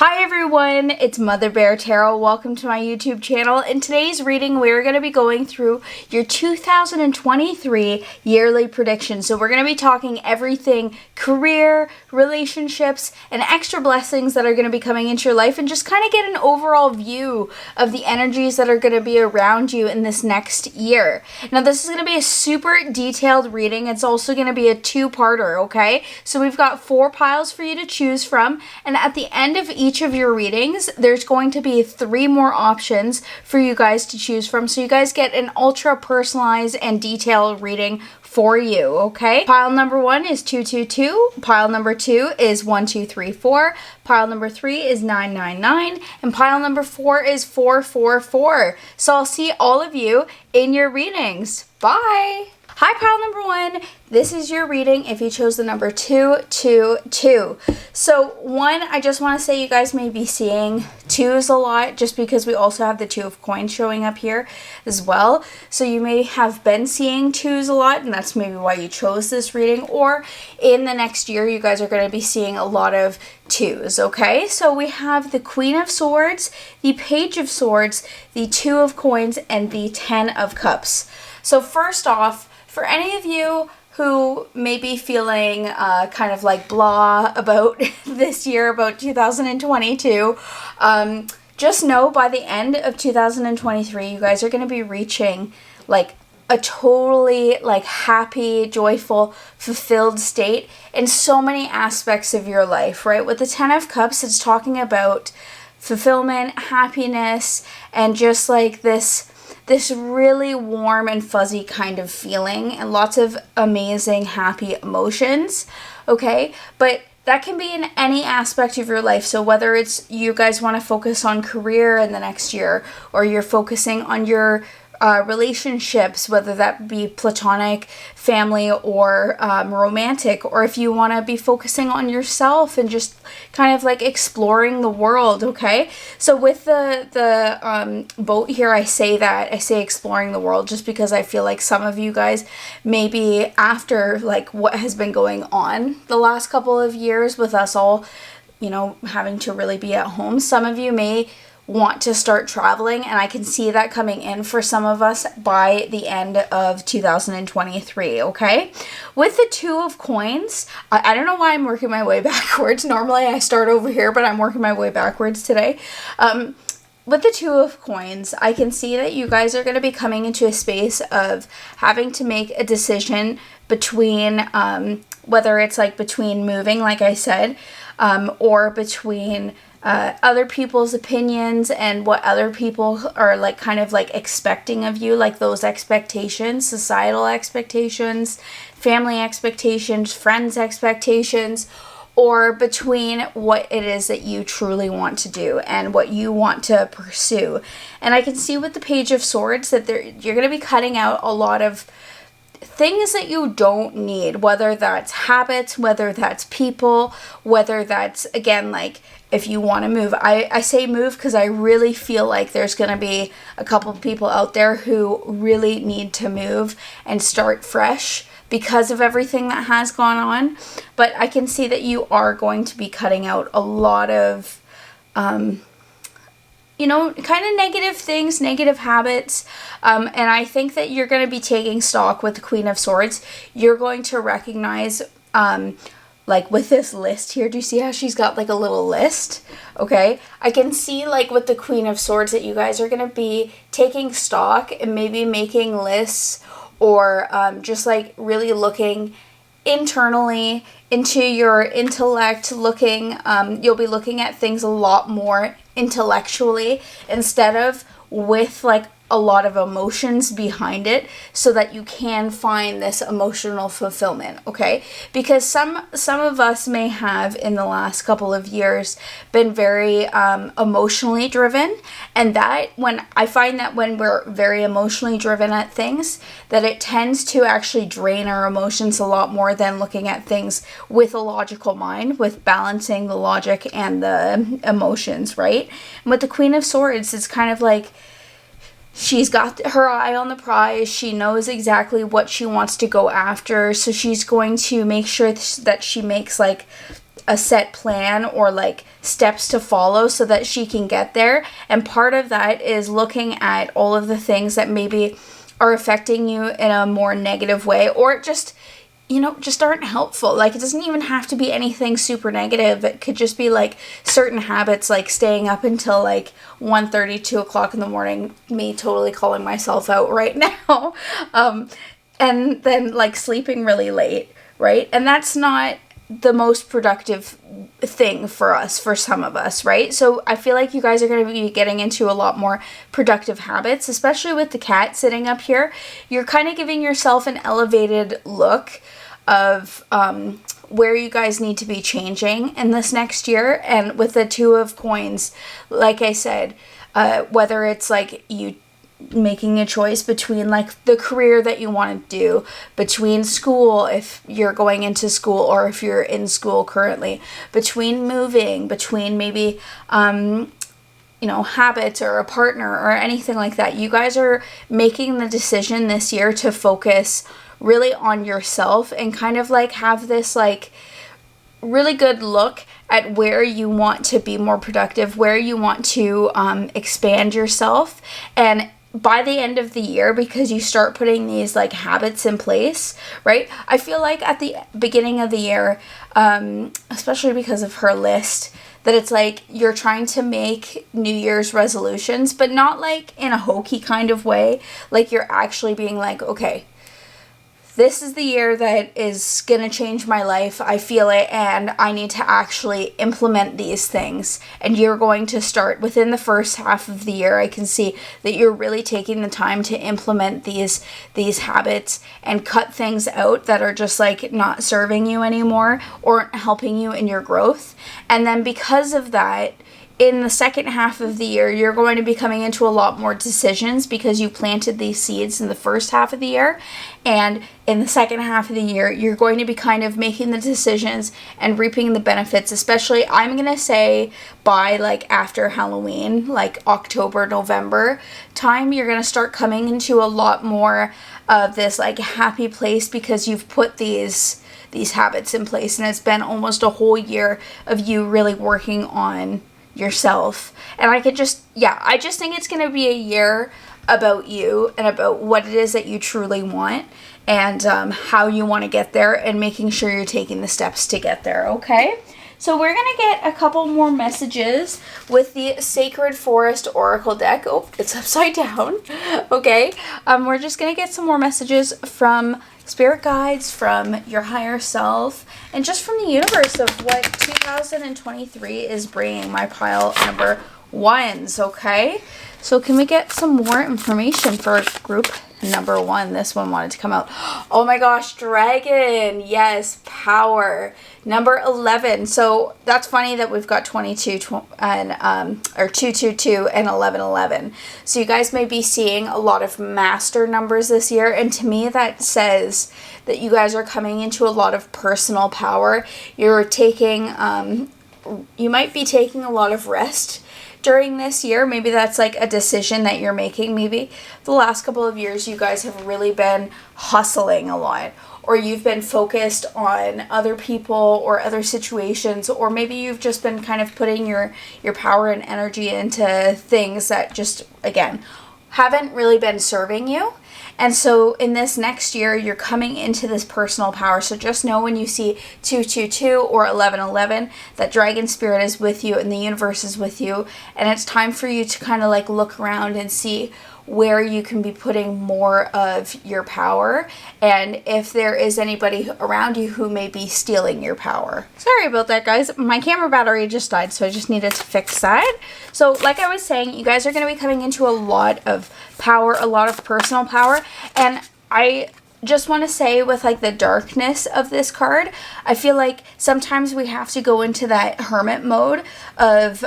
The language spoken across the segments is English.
Hi everyone, it's Mother Bear Tarot. Welcome to my YouTube channel. In today's reading, we're going to be going through your 2023 yearly predictions. So we're going to be talking everything career, relationships, and extra blessings that are going to be coming into your life, and just kind of get an overall view of the energies that are going to be around you in this next year. Now, this is going to be a super detailed reading. It's also going to be a two-parter, okay? So we've got 4 piles for you to choose from, and at the end of each of your readings, there's going to be 3 more options for you guys to choose from, so you guys get an ultra personalized and detailed reading for you, okay? Pile number 1 is 222, pile number 2 is 1234, pile number 3 is 999, and pile number 4 is 444. So I'll see all of you in your readings. Bye! Hi, pile number 1. This is your reading if you chose the number 222. So 1, I just want to say you guys may be seeing 2s a lot just because we also have the 2 of coins showing up here as well. So you may have been seeing 2s a lot, and that's maybe why you chose this reading. Or in the next year, you guys are going to be seeing a lot of 2s, okay? So we have the Queen of Swords, the Page of Swords, the 2 of coins, and the 10 of cups. So first off, for any of you who may be feeling kind of like blah about this year, about 2022, just know by the end of 2023, you guys are going to be reaching like a totally like happy, joyful, fulfilled state in so many aspects of your life, right? With the 10 of Cups, it's talking about fulfillment, happiness, and just like this really warm and fuzzy kind of feeling and lots of amazing, happy emotions, okay? But that can be in any aspect of your life. So whether it's you guys want to focus on career in the next year, or you're focusing on your relationships, whether that be platonic, family, or romantic, or if you want to be focusing on yourself and just kind of like exploring the world, okay? So with the boat here, I say exploring the world just because I feel like some of you guys maybe after like what has been going on the last couple of years with us all, you know, having to really be at home, some of you may want to start traveling, and I can see that coming in for some of us by the end of 2023, okay? With the 2 of coins, I don't know why I'm working my way backwards. Normally I start over here, but I'm working my way backwards today. With the 2 of coins, I can see that you guys are going to be coming into a space of having to make a decision between, whether it's like between moving, like I said, or between other people's opinions and what other people are like kind of like expecting of you, like those expectations, societal expectations, family expectations, friends expectations, or between what it is that you truly want to do and what you want to pursue. And I can see with the Page of Swords that you're going to be cutting out a lot of things that you don't need, whether that's habits, whether that's people, whether that's, again, like if you want to move. I say move because I really feel like there's going to be a couple of people out there who really need to move and start fresh because of everything that has gone on. But I can see that you are going to be cutting out a lot of you know, kind of negative things, negative habits. And I think that you're going to be taking stock with the Queen of Swords. You're going to recognize, like with this list here, do you see how she's got like a little list? Okay. I can see like with the Queen of Swords that you guys are going to be taking stock and maybe making lists, or just like really looking internally into your intellect, you'll be looking at things a lot more intellectually instead of with like a lot of emotions behind it, so that you can find this emotional fulfillment, okay? Because some of us may have in the last couple of years been very emotionally driven, and that when I find that when we're very emotionally driven at things, that it tends to actually drain our emotions a lot more than looking at things with a logical mind, with balancing the logic and the emotions, right? And with the Queen of Swords, it's kind of like she's got her eye on the prize. She knows exactly what she wants to go after. So she's going to make sure that she makes like a set plan or like steps to follow so that she can get there. And part of that is looking at all of the things that maybe are affecting you in a more negative way, or just, you know, just aren't helpful. Like, it doesn't even have to be anything super negative. It could just be like certain habits, like staying up until like 1:30, 2 o'clock in the morning, me totally calling myself out right now. And then like sleeping really late, right? And that's not the most productive thing for us, for some of us, right? So I feel like you guys are going to be getting into a lot more productive habits, especially with the cat sitting up here. You're kind of giving yourself an elevated look of where you guys need to be changing in this next year. And with the Two of Coins, like I said, whether it's like you making a choice between like the career that you want to do, between school if you're going into school or if you're in school currently, between moving, between maybe you know, habits or a partner or anything like that. You guys are making the decision this year to focus really on yourself and kind of like have this like really good look at where you want to be more productive, where you want to expand yourself. And by the end of the year, because you start putting these like habits in place, right? I feel like at the beginning of the year, especially because of her list, that it's like you're trying to make New Year's resolutions, but not like in a hokey kind of way. Like you're actually being like, okay, this is the year that is going to change my life. I feel it, and I need to actually implement these things. And you're going to start within the first half of the year. I can see that you're really taking the time to implement these habits and cut things out that are just like not serving you anymore or helping you in your growth. And then because of that, in the second half of the year, you're going to be coming into a lot more decisions because you planted these seeds in the first half of the year. And in the second half of the year, you're going to be kind of making the decisions and reaping the benefits, especially, I'm going to say, by like after Halloween, like October, November time, you're going to start coming into a lot more of this like happy place because you've put these habits in place. And it's been almost a whole year of you really working on yourself. And I just think it's going to be a year about you and about what it is that you truly want and how you want to get there and making sure you're taking the steps to get there, okay? So we're going to get a couple more messages with the Sacred Forest Oracle deck. Oh, it's upside down. Okay. We're just going to get some more messages from spirit guides, from your higher self, and just from the universe of what 2023 is bringing, my pile number ones, okay? So can we get some more information for group number one? This one wanted to come out. Oh my gosh, dragon. Yes, power. Number 11. So that's funny that we've got 22 and or 222 and 1111. So you guys may be seeing a lot of master numbers this year, and to me that says that you guys are coming into a lot of personal power. You're taking you might be taking a lot of rest during this year. Maybe that's like a decision that you're making. Maybe the last couple of years you guys have really been hustling a lot, or you've been focused on other people or other situations, or maybe you've just been kind of putting your power and energy into things that just, again, haven't really been serving you. And so in this next year, you're coming into this personal power. So just know when you see 222 or 1111, that dragon spirit is with you and the universe is with you. And it's time for you to kind of like look around and see where you can be putting more of your power, and if there is anybody around you who may be stealing your power. Sorry about that, guys. My camera battery just died, so I just needed to fix that. So like I was saying, you guys are going to be coming into a lot of power, a lot of personal power, and I just want to say with like the darkness of this card, I feel like sometimes we have to go into that hermit mode of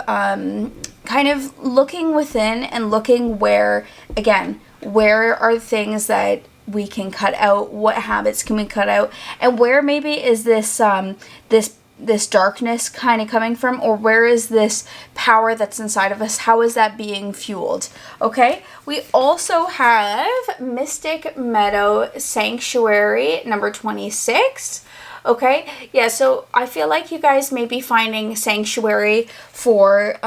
kind of looking within and looking where, again, where are things that we can cut out, what habits can we cut out, and where maybe is this this darkness kind of coming from, or where is this power that's inside of us, how is that being fueled? Okay, we also have Mystic Meadow Sanctuary number 26. Okay, yeah, so I feel like you guys may be finding sanctuary for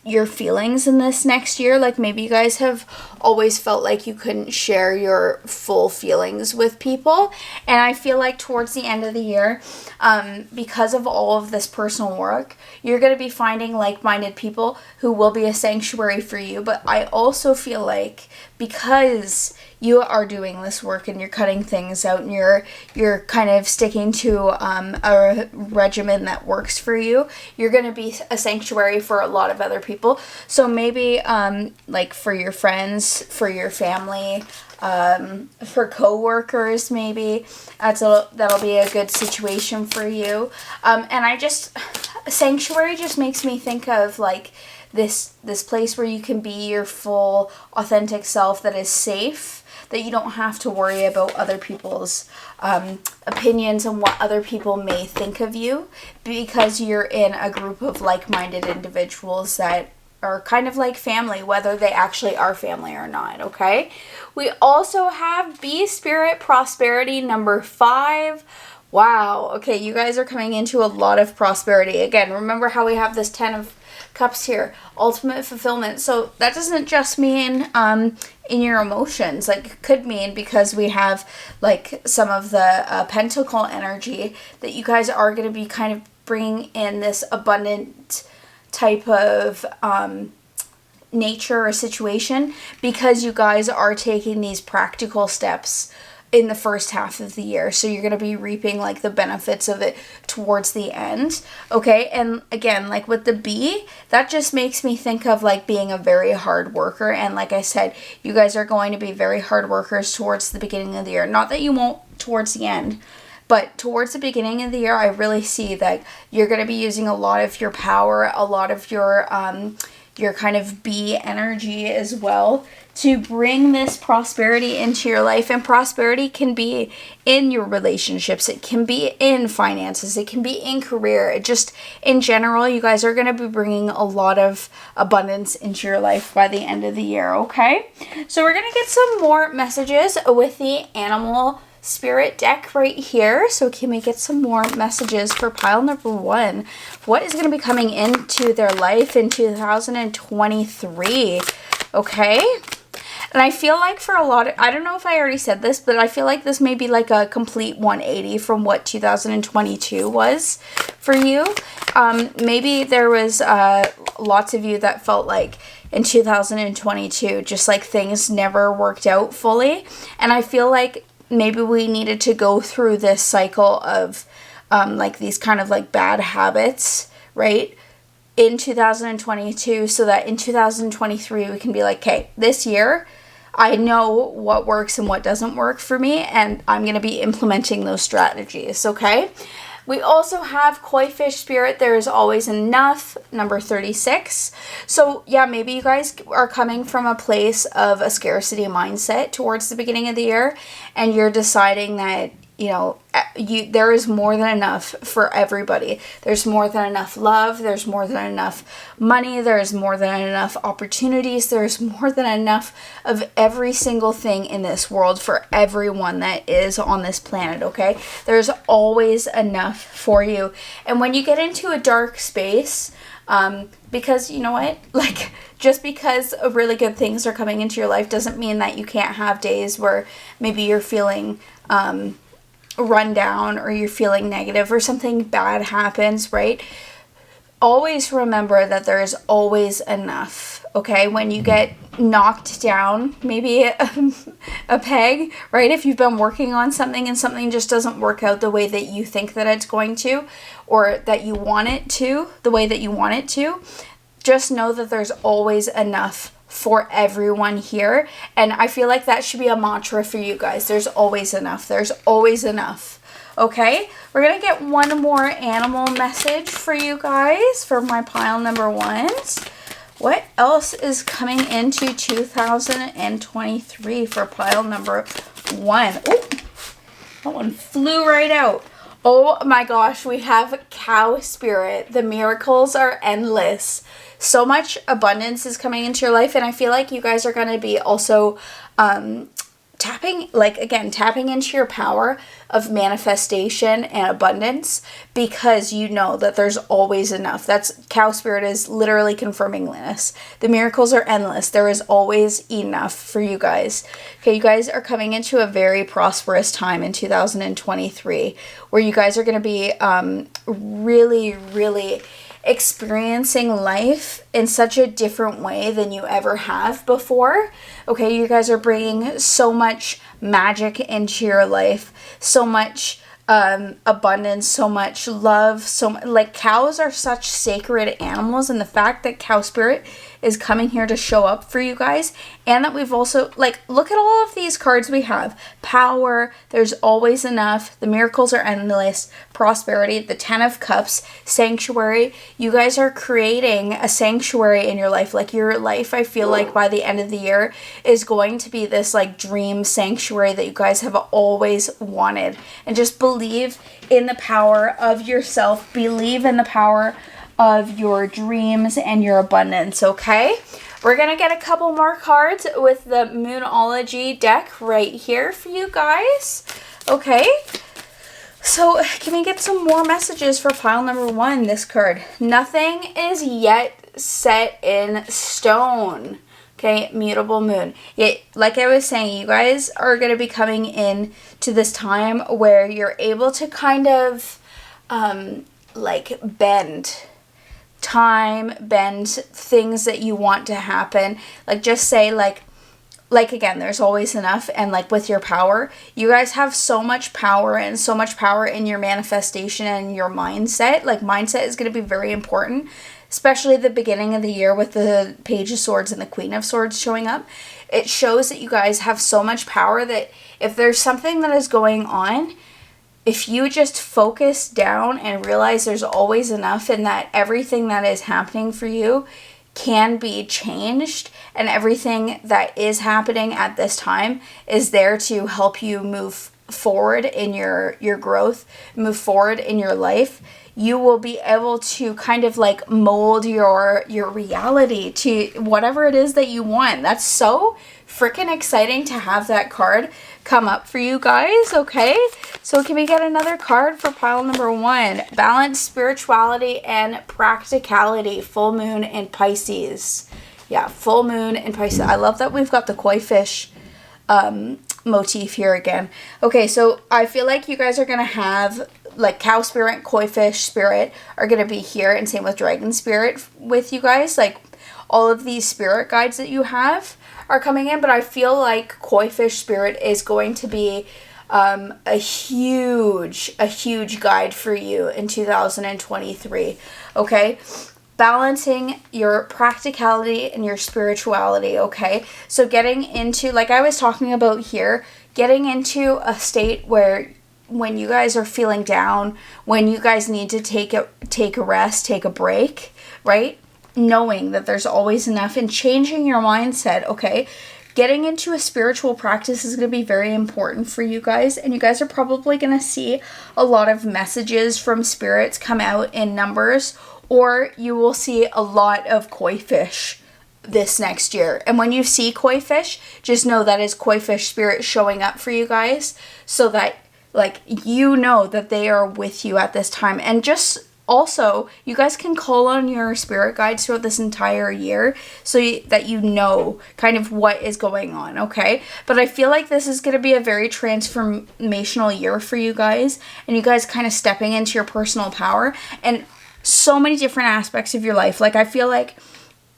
your feelings in this next year. Like maybe you guys have always felt like you couldn't share your full feelings with people. And I feel like towards the end of the year, because of all of this personal work, you're going to be finding like-minded people who will be a sanctuary for you. But I also feel like because you are doing this work and you're cutting things out and you're kind of sticking to a regimen that works for you, you're going to be a sanctuary for a lot of other people. So maybe like for your friends, for your family, for co-workers, maybe that'll be a good situation for you. And sanctuary just makes me think of like this place where you can be your full authentic self, that is safe, that you don't have to worry about other people's opinions and what other people may think of you, because you're in a group of like-minded individuals that are kind of like family, whether they actually are family or not, okay? We also have Bee Spirit Prosperity number 5. Wow, okay, you guys are coming into a lot of prosperity. Again, remember how we have this 10 of Cups here, ultimate fulfillment. So that doesn't just mean in your emotions. Like it could mean, because we have like some of the pentacle energy, that you guys are going to be kind of bringing in this abundant type of nature or situation, because you guys are taking these practical steps in the first half of the year. So you're going to be reaping like the benefits of it towards the end. Okay. And again, like with the bee, that just makes me think of like being a very hard worker. And like I said, you guys are going to be very hard workers towards the beginning of the year. Not that you won't towards the end, but towards the beginning of the year, I really see that you're going to be using a lot of your power, a lot of your kind of bee energy as well, to bring this prosperity into your life. And prosperity can be in your relationships, it can be in finances, it can be in career. It just, in general, you guys are going to be bringing a lot of abundance into your life by the end of the year, okay? So we're going to get some more messages with the animal spirit deck right here. So can we get some more messages for pile number 1? What is going to be coming into their life in 2023? Okay. And I feel like for a lot of, I don't know if I already said this, but I feel like this may be like a complete 180 from what 2022 was for you. Maybe there was lots of you that felt like in 2022, just like things never worked out fully. And I feel like maybe we needed to go through this cycle of like these kind of like bad habits, right, in 2022, so that in 2023 we can be like, okay, this year I know what works and what doesn't work for me, and I'm going to be implementing those strategies, okay? We also have Koi Fish Spirit, there is always enough, number 36. So yeah, maybe you guys are coming from a place of a scarcity mindset towards the beginning of the year, and you're deciding that, you know, there is more than enough for everybody. There's more than enough love. There's more than enough money. There's more than enough opportunities. There's more than enough of every single thing in this world for everyone that is on this planet, okay? There's always enough for you. And when you get into a dark space, because you know what, like, just because really good things are coming into your life doesn't mean that you can't have days where maybe you're feeling run down, or you're feeling negative, or something bad happens, right? Always remember that there is always enough, okay? When you get knocked down, maybe a peg, right? If you've been working on something and something just doesn't work out the way that you think that it's going to, or that you want it to, the way that you want it to, just know that there's always enough for everyone here. And I feel like that should be a mantra for you guys. There's always enough. There's always enough. Okay, we're gonna get one more animal message for you guys for my pile number 1s. What else is coming into 2023 for pile number 1? Oh, that one flew right out. Oh my gosh, we have Cow Spirit. The miracles are endless. So much abundance is coming into your life, and I feel like you guys are going to be also tapping into your power of manifestation and abundance, because you know that there's always enough. That's cow spirit is literally confirming this. The miracles are endless. There is always enough for you guys. Okay, you guys are coming into a very prosperous time in 2023 where you guys are going to be really, really experiencing life in such a different way than you ever have before. Okay, you guys are bringing so much magic into your life, so much abundance, so much love, like cows are such sacred animals, and the fact that cow spirit is coming here to show up for you guys, and that we've also, like, look at all of these cards we have. Power, there's always enough, the miracles are endless, prosperity, the 10 of cups, sanctuary. You guys are creating a sanctuary in your life. Like, your life, I feel like by the end of the year is going to be this like dream sanctuary that you guys have always wanted. And just believe in the power of yourself, believe in the power of your dreams and your abundance, okay? We're gonna get a couple more cards with the Moonology deck right here for you guys, okay? So can we get some more messages for pile number 1, this card? Nothing is yet set in stone. Okay, mutable moon. Yeah, like I was saying, you guys are going to be coming in to this time where you're able to kind of like bend time, bend things that you want to happen. Like, just say like again, there's always enough. And like with your power, you guys have so much power and so much power in your manifestation and your mindset. Like, mindset is going to be very important, especially at the beginning of the year with the Page of Swords and the Queen of Swords showing up. It shows that you guys have so much power that if there's something that is going on, if you just focus down and realize there's always enough, and that everything that is happening for you can be changed, and everything that is happening at this time is there to help you move forward in your growth, move forward in your life, you will be able to kind of like mold your reality to whatever it is that you want. That's so freaking exciting to have that card come up for you guys, okay? So can we get another card for pile number 1? Balance, spirituality, and practicality. Full moon in Pisces. Yeah, full moon in Pisces. I love that we've got the koi fish motif here again. Okay, so I feel like you guys are going to have like cow spirit, koi fish spirit are going to be here, and same with dragon spirit with you guys. Like, all of these spirit guides that you have are coming in, but I feel like koi fish spirit is going to be a huge guide for you in 2023, okay? Balancing your practicality and your spirituality, okay? So getting into, like I was talking about here, getting into a state where when you guys are feeling down, when you guys need to take a rest, take a break, right? Knowing that there's always enough, and changing your mindset, okay? Getting into a spiritual practice is going to be very important for you guys, and you guys are probably going to see a lot of messages from spirits come out in numbers, or you will see a lot of koi fish this next year. And when you see koi fish, just know that is koi fish spirit showing up for you guys, so that like you know that they are with you at this time. And just also, you guys can call on your spirit guides throughout this entire year so that you know kind of what is going on, okay? But I feel like this is going to be a very transformational year for you guys, and you guys kind of stepping into your personal power and so many different aspects of your life. Like, I feel like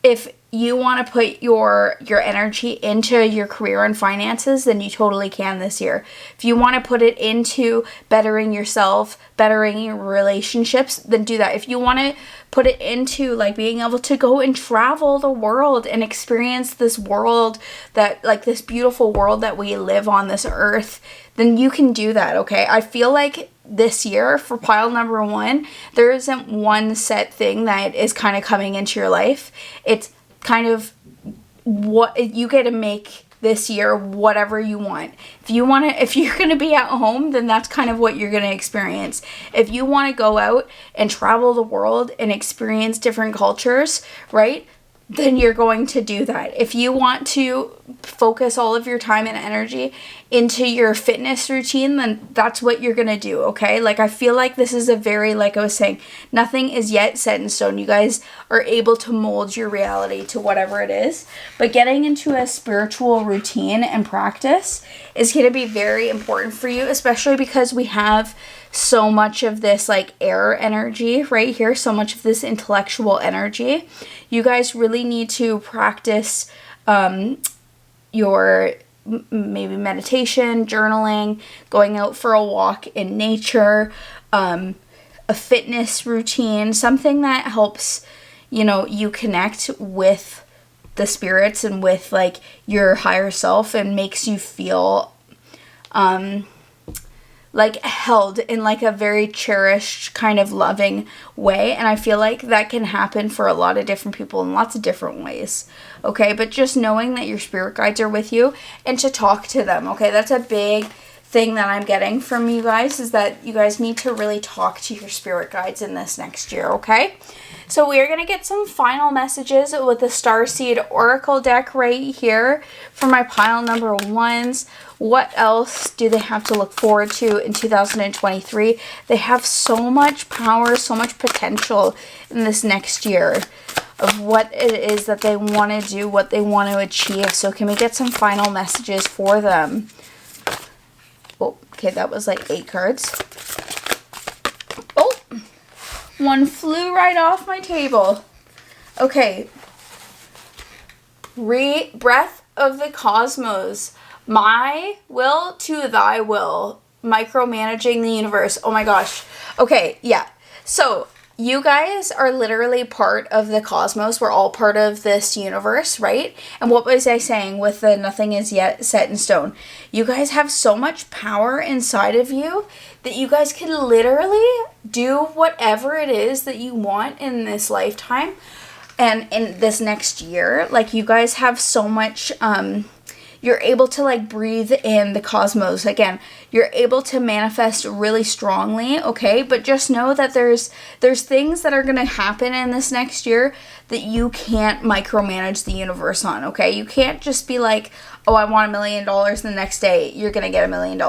if you want to put your energy into your career and finances, then you totally can this year. If you want to put it into bettering yourself, bettering your relationships, then do that. If you want to put it into like being able to go and travel the world and experience this world, that like this beautiful world that we live on this earth, then you can do that, okay? I feel like this year for pile number 1, there isn't one set thing that is kind of coming into your life. It's kind of what you get to make this year, whatever you want. If you're going to be at home, then that's kind of what you're going to experience. If you want to go out and travel the world and experience different cultures, right? then you're going to do that. If you want to focus all of your time and energy into your fitness routine, then that's what you're going to do, okay? Like, I feel like this is a very, like I was saying, nothing is yet set in stone. You guys are able to mold your reality to whatever it is. But getting into a spiritual routine and practice is going to be very important for you, especially because we have so much of this like air energy right here, so much of this intellectual energy. You guys really need to practice your maybe meditation, journaling, going out for a walk in nature, a fitness routine, something that helps, you know, you connect with the spirits and with like your higher self and makes you feel like held in like a very cherished kind of loving way. And I feel like that can happen for a lot of different people in lots of different ways. Okay, but just knowing that your spirit guides are with you and to talk to them. Okay, that's a big thing that I'm getting from you guys, is that you guys need to really talk to your spirit guides in this next year. Okay, so we're going to get some final messages with the Starseed Oracle deck right here for my pile number ones. What else do they have to look forward to in 2023? They have so much power, so much potential in this next year of what it is that they want to do, what they want to achieve. So can we get some final messages for them? Oh, okay, that was like 8 cards. Oh, one flew right off my table. Okay. Breath of the Cosmos. My will to thy will. Micromanaging the universe. Oh my gosh. Okay, yeah. So you guys are literally part of the cosmos. We're all part of this universe, right? And what was I saying with the nothing is yet set in stone? You guys have so much power inside of you that you guys can literally do whatever it is that you want in this lifetime and in this next year. Like, you guys have so much you're able to like breathe in the cosmos. Again, you're able to manifest really strongly, okay? But just know that there's things that are going to happen in this next year that you can't micromanage the universe on, okay? You can't just be like, oh, I want $1 million, the next day you're going to get $1 million.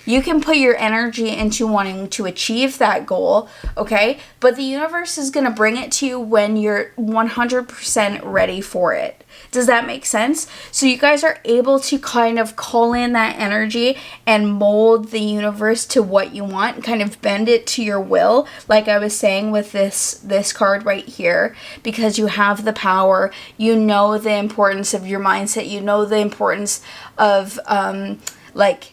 You can put your energy into wanting to achieve that goal, okay? But the universe is going to bring it to you when you're 100% ready for it. Does that make sense? So you guys are able to kind of call in that energy and mold the universe to what you want, kind of bend it to your will, like I was saying with this card right here, because you have the power. You know the importance of your mindset. You know the importance of like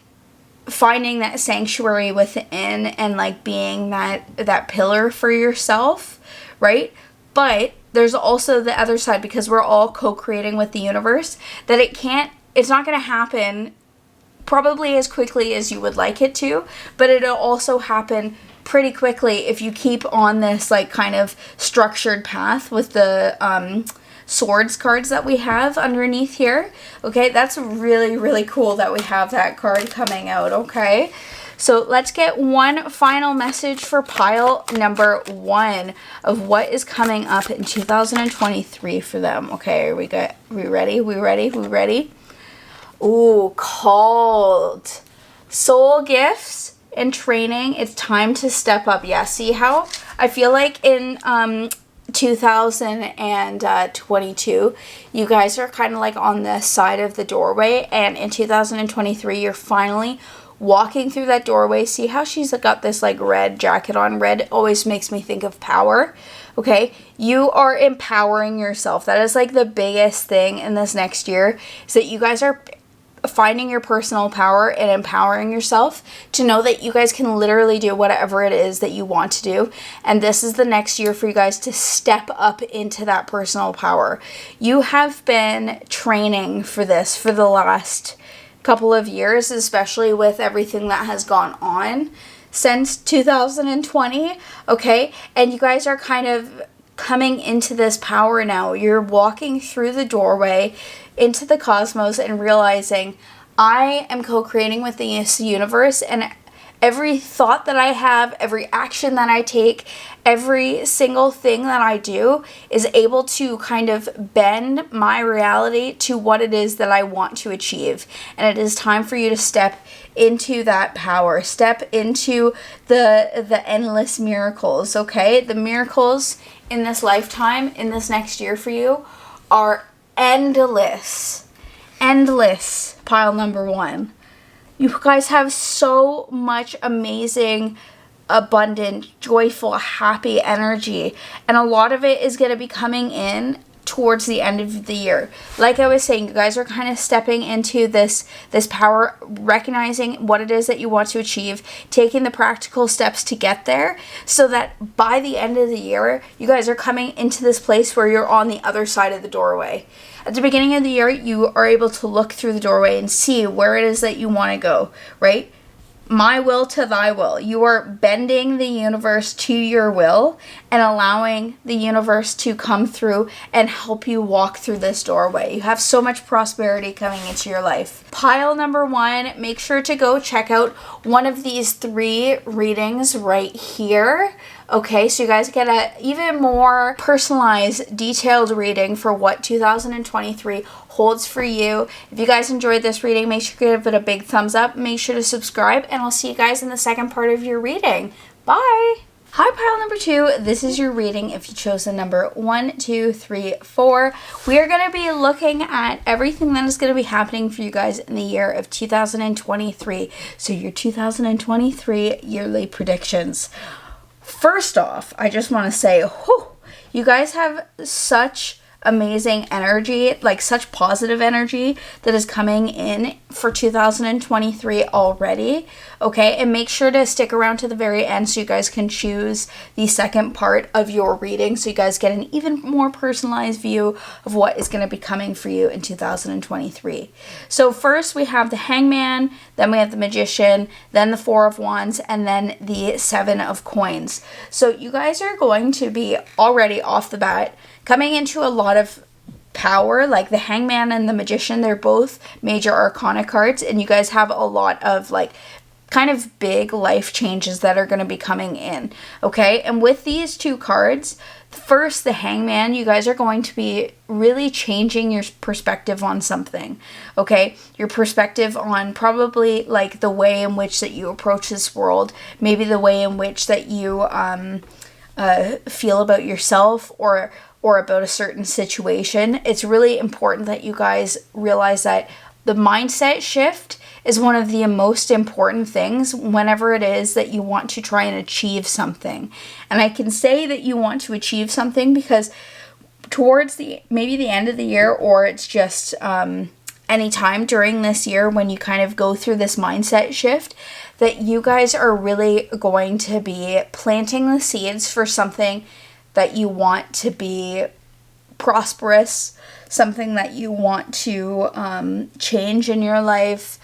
finding that sanctuary within and like being that pillar for yourself, right? But there's also the other side, because we're all co-creating with the universe, that it's not going to happen probably as quickly as you would like it to, but it'll also happen pretty quickly if you keep on this like kind of structured path with the swords cards that we have underneath here. Okay, that's really, really cool that we have that card coming out, okay? So let's get one final message for pile number 1 of what is coming up in 2023 for them. Okay, we ready? We ready? Ooh, called. Soul gifts and training. It's time to step up. Yeah, see how I feel like in 2022 you guys are kind of like on the side of the doorway, and in 2023 you're finally walking through that doorway. See how she's got this like red jacket on? Red always makes me think of power. Okay, you are empowering yourself. That is like the biggest thing in this next year, is that you guys are finding your personal power and empowering yourself to know that you guys can literally do whatever it is that you want to do. And this is the next year for you guys to step up into that personal power. You have been training for this for the last couple of years, especially with everything that has gone on since 2020, okay? And you guys are kind of coming into this power now. You're walking through the doorway into the cosmos and realizing, I am co-creating with the universe, and every thought that I have, every action that I take, every single thing that I do is able to kind of bend my reality to what it is that I want to achieve. And it is time for you to step into that power. Step into the endless miracles, okay? The miracles in this lifetime, in this next year for you, are endless. Endless, pile number 1. You guys have so much amazing, abundant, joyful, happy energy. And a lot of it is going to be coming in towards the end of the year. Like I was saying, you guys are kind of stepping into this power, recognizing what it is that you want to achieve, taking the practical steps to get there, so that by the end of the year, you guys are coming into this place where you're on the other side of the doorway. At the beginning of the year, you are able to look through the doorway and see where it is that you want to go, right? My will to thy will. You are bending the universe to your will and allowing the universe to come through and help you walk through this doorway. You have so much prosperity coming into your life. Pile number 1, make sure to go check out one of these 3 readings right here. Okay, so you guys get a even more personalized, detailed reading for what 2023 holds for you. If you guys enjoyed this reading, make sure to give it a big thumbs up. Make sure to subscribe, and I'll see you guys in the second part of your reading. Bye! Hi, pile number 2. This is your reading if you chose the number 1, 2, 3, 4. We are going to be looking at everything that is going to be happening for you guys in the year of 2023. So your 2023 yearly predictions. First off, I just want to say, you guys have such amazing energy, like such positive energy that is coming in for 2023 already, okay? And make sure to stick around to the very end so you guys can choose the second part of your reading, so you guys get an even more personalized view of what is going to be coming for you in 2023. So first we have the Hangman, then we have the Magician, then the Four of Wands, and then the Seven of Coins. So you guys are going to be already off the bat coming into a lot of power. Like the Hangman and the Magician, they're both major arcana cards, and you guys have a lot of like kind of big life changes that are going to be coming in, okay? And with these 2 cards, first the Hangman, you guys are going to be really changing your perspective on something, okay? Your perspective on probably like the way in which that you approach this world, maybe the way in which that you feel about yourself or about a certain situation. It's really important that you guys realize that the mindset shift is one of the most important things whenever it is that you want to try and achieve something. And I can say that you want to achieve something because towards maybe the end of the year, or it's just any time during this year when you kind of go through this mindset shift, that you guys are really going to be planting the seeds for something that you want to be prosperous, something that you want to change in your life,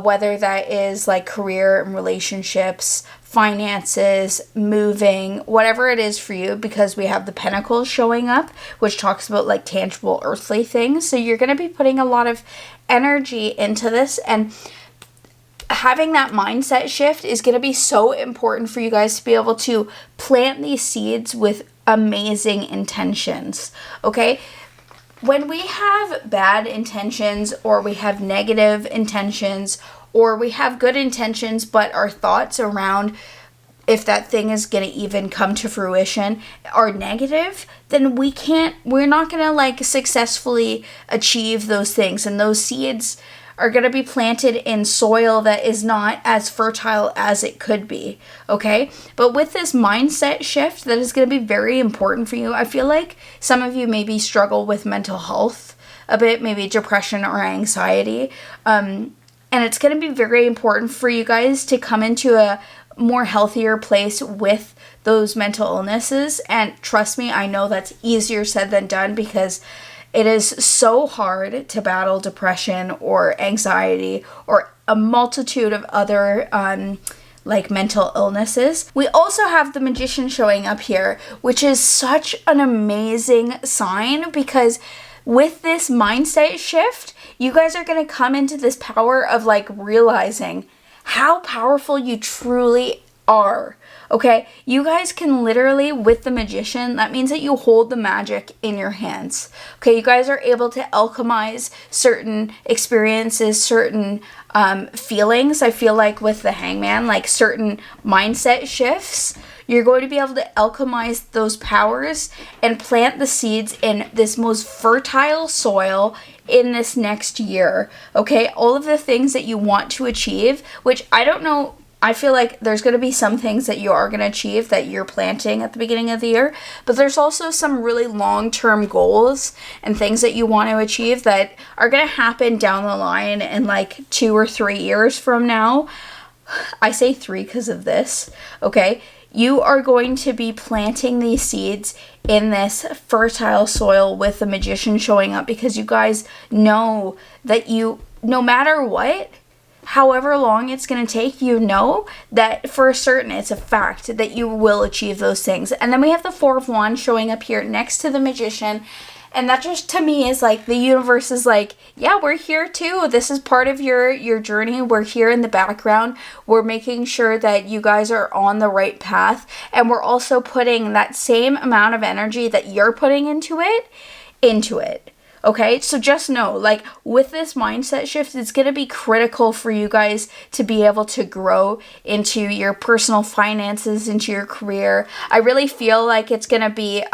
whether that is like career and relationships, finances, moving, whatever it is for you, because we have the Pentacles showing up, which talks about like tangible earthly things. So you're going to be putting a lot of energy into this, and having that mindset shift is going to be so important for you guys to be able to plant these seeds with amazing intentions, okay? When we have bad intentions, or we have negative intentions, or we have good intentions, but our thoughts around if that thing is going to even come to fruition are negative, then we're not going to like successfully achieve those things. And those seeds are going to be planted in soil that is not as fertile as it could be, okay? But with this mindset shift that is going to be very important for you, I feel like some of you maybe struggle with mental health a bit, maybe depression or anxiety, and it's going to be very important for you guys to come into a more healthier place with those mental illnesses. And trust me, I know that's easier said than done, because it is so hard to battle depression or anxiety or a multitude of other like mental illnesses. We also have the Magician showing up here, which is such an amazing sign, because with this mindset shift, you guys are going to come into this power of like realizing how powerful you truly are. Okay, you guys can literally, with the magician, that means that you hold the magic in your hands. Okay, you guys are able to alchemize certain experiences, certain feelings. I feel like with the hangman, like certain mindset shifts, you're going to be able to alchemize those powers and plant the seeds in this most fertile soil in this next year. Okay, all of the things that you want to achieve, which I don't know, I feel like there's going to be some things that you are going to achieve that you're planting at the beginning of the year, but there's also some really long-term goals and things that you want to achieve that are going to happen down the line in like 2 or 3 years from now. I say 3 because of this, okay? You are going to be planting these seeds in this fertile soil with the magician showing up, because you guys know that you, no matter what, however long it's going to take, you know that for certain, it's a fact that you will achieve those things. And then we have the Four of Wands showing up here next to the magician. And that just, to me, is like the universe is like, yeah, we're here too. This is part of your journey. We're here in the background. We're making sure that you guys are on the right path. And we're also putting that same amount of energy that you're putting into it. Okay, so just know, like, with this mindset shift, it's going to be critical for you guys to be able to grow into your personal finances, into your career. I really feel like it's going to be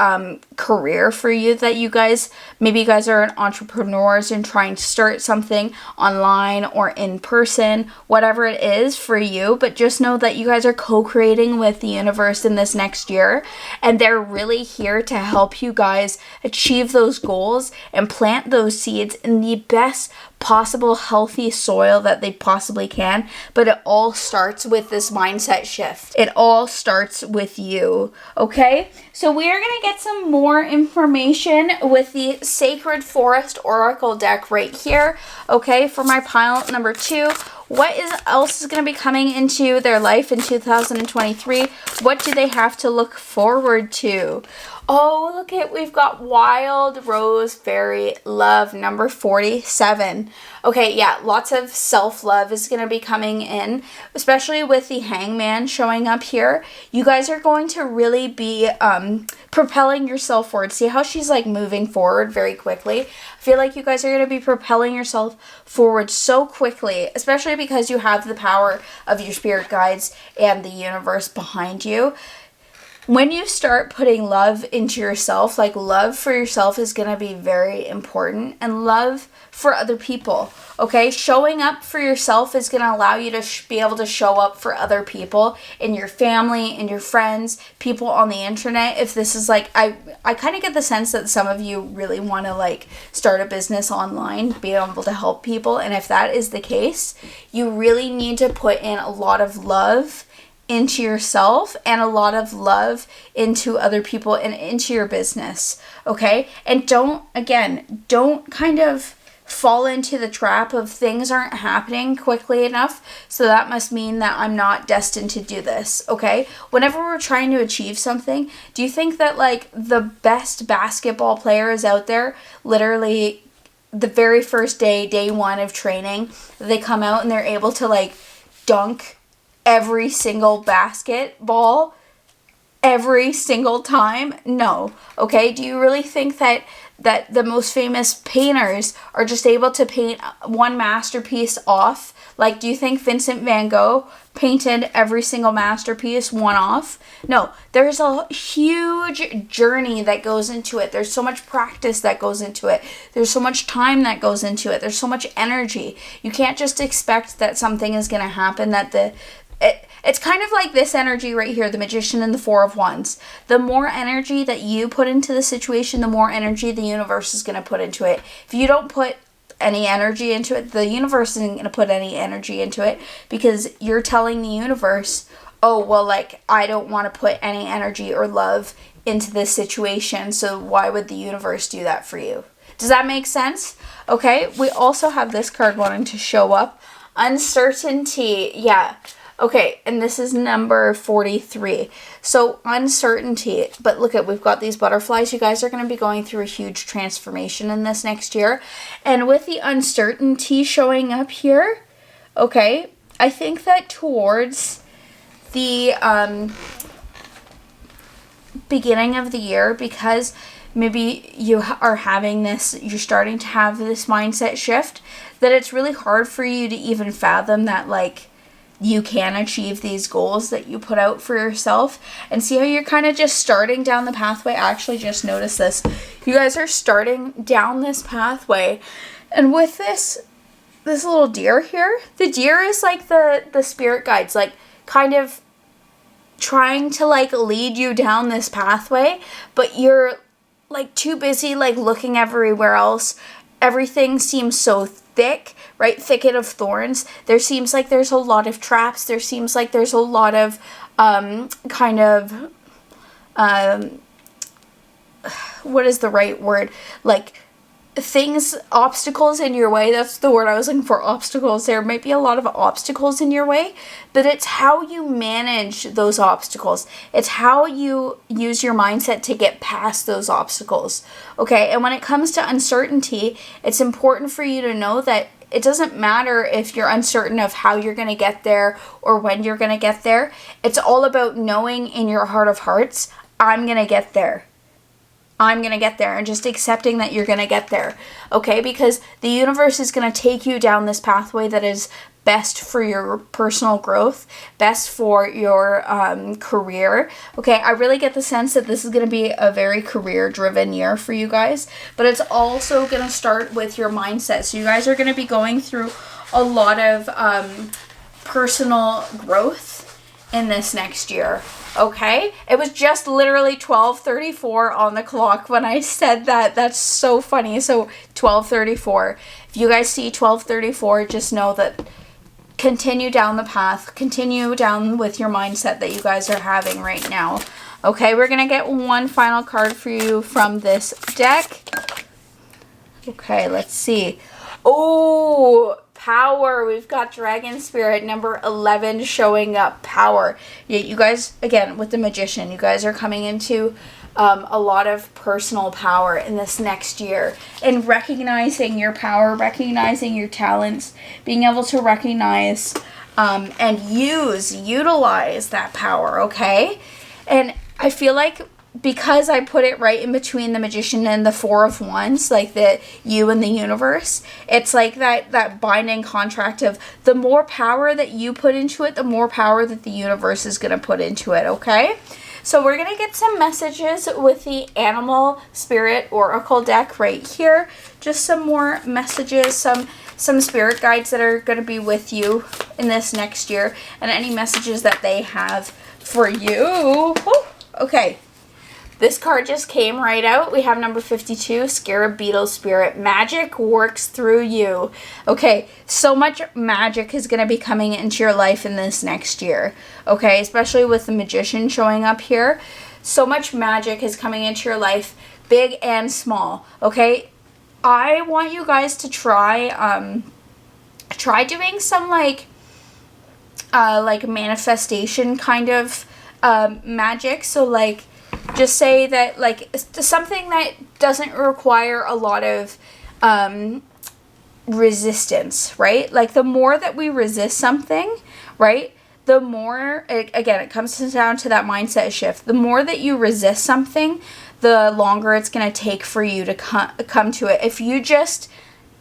career for you, that you guys, maybe you guys are entrepreneurs and trying to start something online or in person, whatever it is for you, but just know that you guys are co-creating with the universe in this next year, and they're really here to help you guys achieve those goals and plant those seeds in the best possible healthy soil that they possibly can. But it all starts with this mindset shift. It all starts with you. Okay, so we are going to get some more information with the Sacred Forest Oracle deck right here. Okay, for my pile number 2. What else is going to be coming into their life in 2023? What do they have to look forward to? Oh, look at, we've got Wild Rose Fairy Love, number 47. Okay, yeah, lots of self-love is going to be coming in, especially with the Hangman showing up here. You guys are going to really be propelling yourself forward. See how she's like moving forward very quickly? I feel like you guys are going to be propelling yourself forward so quickly, especially because you have the power of your spirit guides and the universe behind you. When you start putting love into yourself, like love for yourself is going to be very important, and love for other people, okay? Showing up for yourself is going to allow you to be able to show up for other people in your family, in your friends, people on the internet. If this is like, I kind of get the sense that some of you really want to like start a business online, be able to help people. And if that is the case, you really need to put in a lot of love into yourself and a lot of love into other people and into your business, okay? And don't kind of fall into the trap of things aren't happening quickly enough, so that must mean that I'm not destined to do this, okay? Whenever we're trying to achieve something, do you think that like the best basketball players out there, literally the very first day 1 of training, they come out and they're able to like dunk every single basketball every single time? No. Okay, do you really think that the most famous painters are just able to paint one masterpiece off? Like, do you think Vincent van Gogh painted every single masterpiece one off? No, there's a huge journey that goes into it. There's so much practice that goes into it. There's so much time that goes into it. There's so much energy. You can't just expect that something is going to happen, that it's kind of like this energy right here, the Magician and the Four of Wands. The more energy that you put into the situation, the more energy the universe is going to put into it. If you don't put any energy into it, the universe isn't going to put any energy into it, because you're telling the universe, oh, well, like, I don't want to put any energy or love into this situation, so why would the universe do that for you? Does that make sense? Okay, we also have this card wanting to show up. Uncertainty. Yeah. Okay, and this is number 43. So uncertainty, but look at, we've got these butterflies. You guys are going to be going through a huge transformation in this next year. And with the uncertainty showing up here, okay, I think that towards the beginning of the year, because maybe you are having this, you're starting to have this mindset shift, that it's really hard for you to even fathom that, like, you can achieve these goals that you put out for yourself. And see how you're kind of just starting down the pathway. I actually just noticed this. You guys are starting down this pathway. And with this little deer here, the deer is like the spirit guides, like kind of trying to like lead you down this pathway, but you're like too busy like looking everywhere else. Everything seems so thick, right? Thicket of thorns. There seems like there's a lot of traps. There seems like there's a lot of what is the right word? Like things, obstacles in your way. That's the word I was looking for, obstacles. There might be a lot of obstacles in your way, but it's how you manage those obstacles. It's how you use your mindset to get past those obstacles. Okay, and when it comes to uncertainty, it's important for you to know that it doesn't matter if you're uncertain of how you're going to get there or when you're going to get there. It's all about knowing in your heart of hearts, I'm going to get there. I'm going to get there, and just accepting that you're going to get there, okay? Because the universe is going to take you down this pathway that is best for your personal growth, best for your career, okay? I really get the sense that this is going to be a very career-driven year for you guys, but it's also going to start with your mindset. So you guys are going to be going through a lot of personal growth in this next year. Okay, it was just literally 12:34 on the clock when I said that. That's so funny. So 12:34. If you guys see 12:34, just know that continue down the path. Continue down with your mindset that you guys are having right now. Okay, we're gonna get one final card for you from this deck. Okay, let's see. Oh, power. We've got Dragon Spirit number 11 showing up. Power. Yeah, you guys, again, with the Magician, you guys are coming into a lot of personal power in this next year. And recognizing your power, recognizing your talents, being able to recognize and utilize that power, okay? And I feel like because I put it right in between the Magician and the Four of Wands, like the you and the universe, it's like that binding contract of the more power that you put into it, the more power that the universe is going to put into it, okay? So we're going to get some messages with the Animal Spirit Oracle deck right here. Just some more messages, some spirit guides that are going to be with you in this next year, and any messages that they have for you. Woo! Okay. This card just came right out. We have number 52, Scarab Beetle Spirit. Magic works through you. Okay, so much magic is going to be coming into your life in this next year. Okay, especially with the Magician showing up here. So much magic is coming into your life, big and small. Okay, I want you guys to try doing some like manifestation kind of magic. So like, just say that, like, something that doesn't require a lot of resistance, right? Like, the more that we resist something, right, the more, again, it comes down to that mindset shift. The more that you resist something, the longer it's going to take for you to come to it. If you just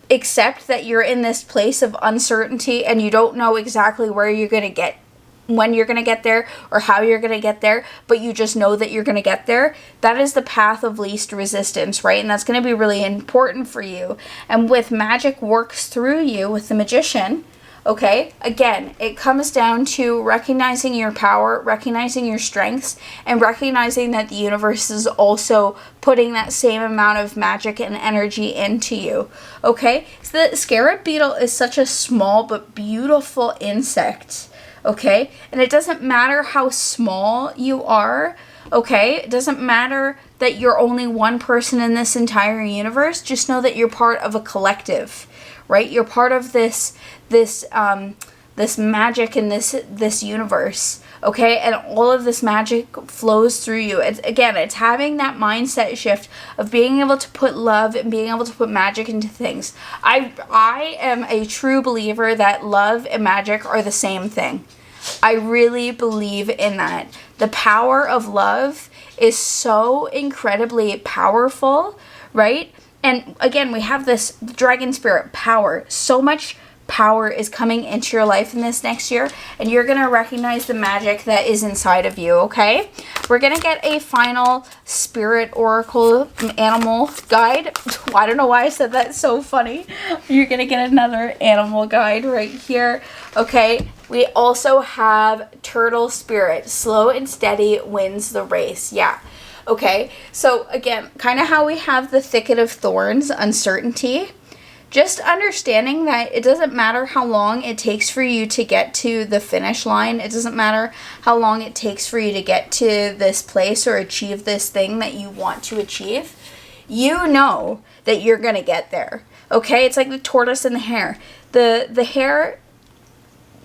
accept that you're in this place of uncertainty and you don't know exactly where you're going to get, when you're going to get there or how you're going to get there, but you just know that you're going to get there, that is the path of least resistance, right? And that's going to be really important for you. And with magic works through you with the Magician, okay, again, it comes down to recognizing your power, recognizing your strengths, and recognizing that the universe is also putting that same amount of magic and energy into you, okay? So the Scarab Beetle is such a small but beautiful insect. Okay, and it doesn't matter how small you are, okay? It doesn't matter that you're only one person in this entire universe. Just know that you're part of a collective, right? You're part of this magic in this universe, okay? And all of this magic flows through you. It's having that mindset shift of being able to put love and being able to put magic into things. I am a true believer that love and magic are the same thing. I really believe in that. The power of love is so incredibly powerful, right? And again, we have this dragon spirit power. So much power is coming into your life in this next year, and you're going to recognize the magic that is inside of you, okay? We're going to get a final spirit oracle animal guide. I don't know why I said that, so funny. You're going to get another animal guide right here, okay? We also have turtle spirit. Slow and steady wins the race. Yeah. Okay. So again, kind of how we have the thicket of thorns, uncertainty. Just understanding that it doesn't matter how long it takes for you to get to the finish line. It doesn't matter how long it takes for you to get to this place or achieve this thing that you want to achieve. You know that you're going to get there. Okay? It's like the tortoise and the hare. The hare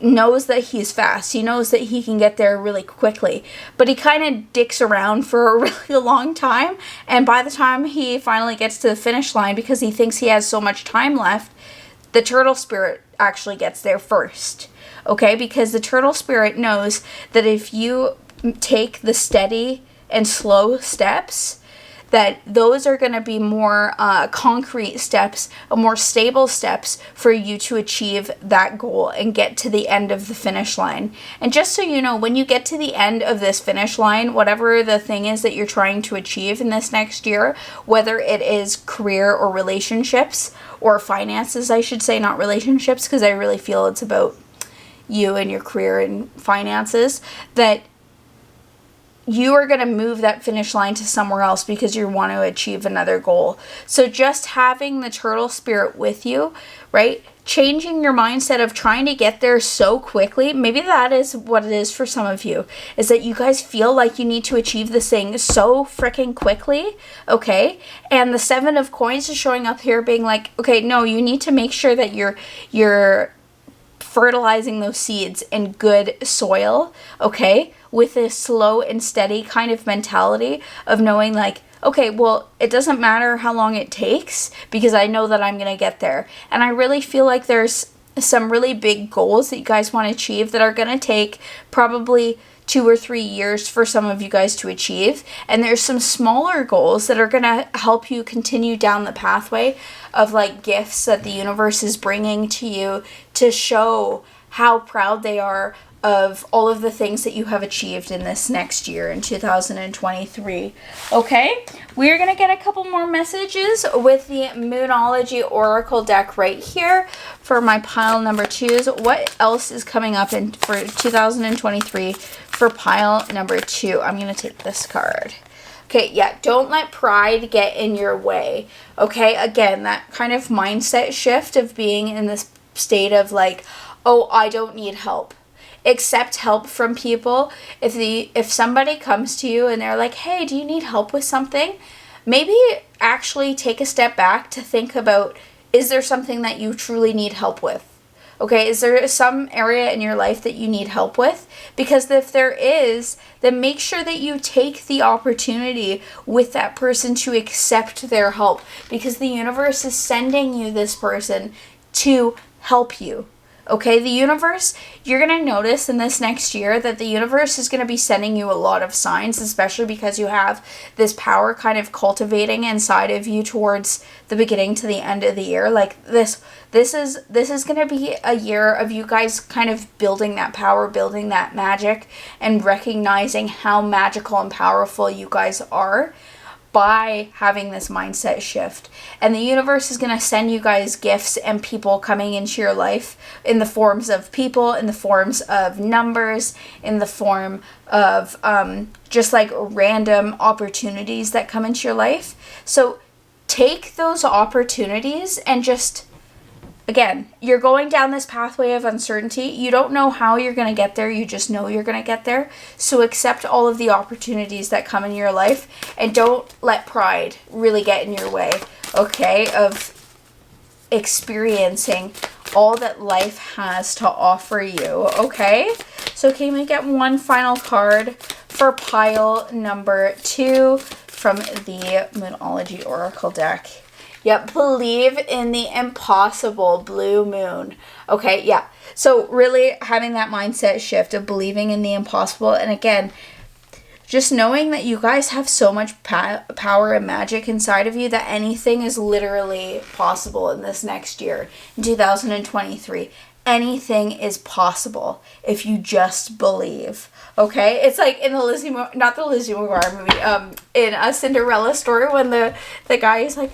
knows that he's fast. He knows that he can get there really quickly. But he kind of dicks around for a really long time. And by the time he finally gets to the finish line, because he thinks he has so much time left, the turtle spirit actually gets there first. Okay? Because the turtle spirit knows that if you take the steady and slow steps, that those are going to be more concrete steps, more stable steps for you to achieve that goal and get to the end of the finish line. And just so you know, when you get to the end of this finish line, whatever the thing is that you're trying to achieve in this next year, whether it is career or relationships or finances, I should say, not relationships, because I really feel it's about you and your career and finances, that you are going to move that finish line to somewhere else because you want to achieve another goal. So just having the turtle spirit with you, right? Changing your mindset of trying to get there so quickly. Maybe that is what it is for some of you, is that you guys feel like you need to achieve this thing so freaking quickly, okay? And the 7 of coins is showing up here being like, okay, no, you need to make sure that you're fertilizing those seeds in good soil, okay? With this slow and steady kind of mentality of knowing like, okay, well, it doesn't matter how long it takes because I know that I'm going to get there. And I really feel like there's some really big goals that you guys want to achieve that are going to take probably 2 or 3 years for some of you guys to achieve. And there's some smaller goals that are going to help you continue down the pathway of like gifts that the universe is bringing to you to show how proud they are of all of the things that you have achieved in this next year in 2023. Okay, we're going to get a couple more messages with the Moonology Oracle deck right here for my pile number 2s. What else is coming up in for 2023 for pile number 2? I'm going to take this card. Okay, yeah, don't let pride get in your way. Okay, again, that kind of mindset shift of being in this state of like, oh, I don't need help. Accept help from people. If somebody comes to you and they're like, hey, do you need help with something? Maybe actually take a step back to think about, is there something that you truly need help with? Okay, is there some area in your life that you need help with? Because if there is, then make sure that you take the opportunity with that person to accept their help, because the universe is sending you this person to help you. Okay, the universe, you're going to notice in this next year that the universe is going to be sending you a lot of signs, especially because you have this power kind of cultivating inside of you towards the beginning to the end of the year. Like this is going to be a year of you guys kind of building that power, building that magic, and recognizing how magical and powerful you guys are by having this mindset shift. And the universe is going to send you guys gifts and people coming into your life in the forms of people, in the forms of numbers, in the form of just like random opportunities that come into your life. So take those opportunities and just, again, you're going down this pathway of uncertainty. You don't know how you're going to get there. You just know you're going to get there. So accept all of the opportunities that come in your life and don't let pride really get in your way, okay, of experiencing all that life has to offer you, okay? So can we get one final card for pile number 2 from the Moonology Oracle deck? Yep, believe in the impossible, blue moon. Okay, yeah. So really having that mindset shift of believing in the impossible. And again, just knowing that you guys have so much power and magic inside of you that anything is literally possible in this next year, in 2023. Anything is possible if you just believe. Okay, it's like in the not the Lizzie McGuire movie, in A Cinderella Story, when the guy is like,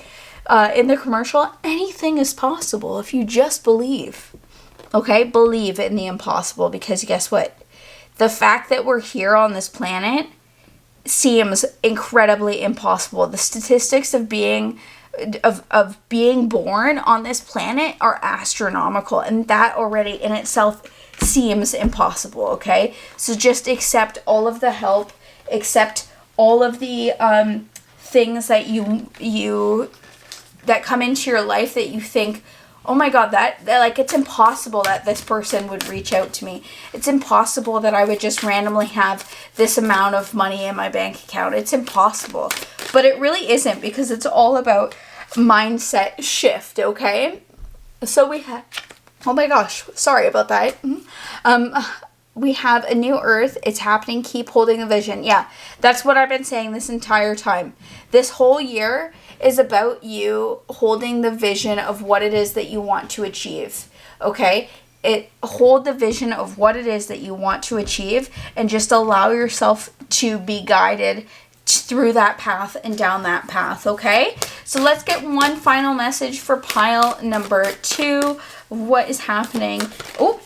in the commercial, anything is possible if you just believe. Okay, believe in the impossible, because guess what? The fact that we're here on this planet seems incredibly impossible. The statistics of being born on this planet are astronomical, and that already in itself seems impossible. Okay, so just accept all of the help, accept all of the things that you that come into your life that you think, oh my God, that like, it's impossible that this person would reach out to me. It's impossible that I would just randomly have this amount of money in my bank account. It's impossible. But it really isn't, because it's all about mindset shift, okay? So we have, oh my gosh, sorry about that. We have a new earth. It's happening. Keep holding the vision. Yeah, that's what I've been saying this entire time. This whole year is about you holding the vision of what it is that you want to achieve. Okay? Hold the vision of what it is that you want to achieve, and just allow yourself to be guided through that path and down that path. Okay? So let's get one final message for pile number 2. What is happening? Oh,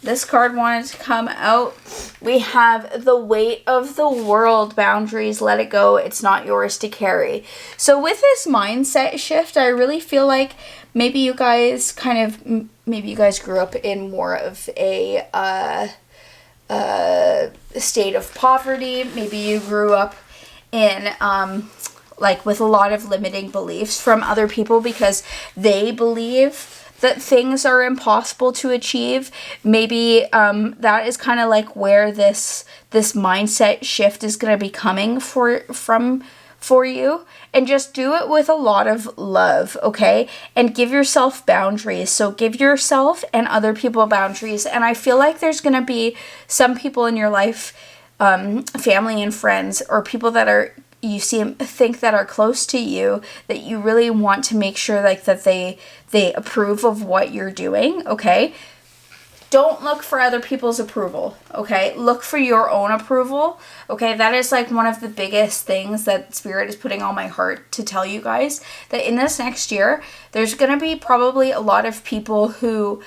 this card wanted to come out. We have the weight of the world, boundaries, let it go. It's not yours to carry. So with this mindset shift, I really feel like maybe you guys grew up in more of a state of poverty. Maybe you grew up in like with a lot of limiting beliefs from other people, because they believe that things are impossible to achieve. Maybe that is kind of like where this mindset shift is going to be coming for you. And just do it with a lot of love, okay? And give yourself boundaries. So give yourself and other people boundaries. And I feel like there's going to be some people in your life, family and friends, or people that think that are close to you, that you really want to make sure like that they approve of what you're doing, okay? Don't look for other people's approval, okay? Look for your own approval, okay? That is like one of the biggest things that Spirit is putting on my heart to tell you guys, that in this next year, there's going to be probably a lot of people who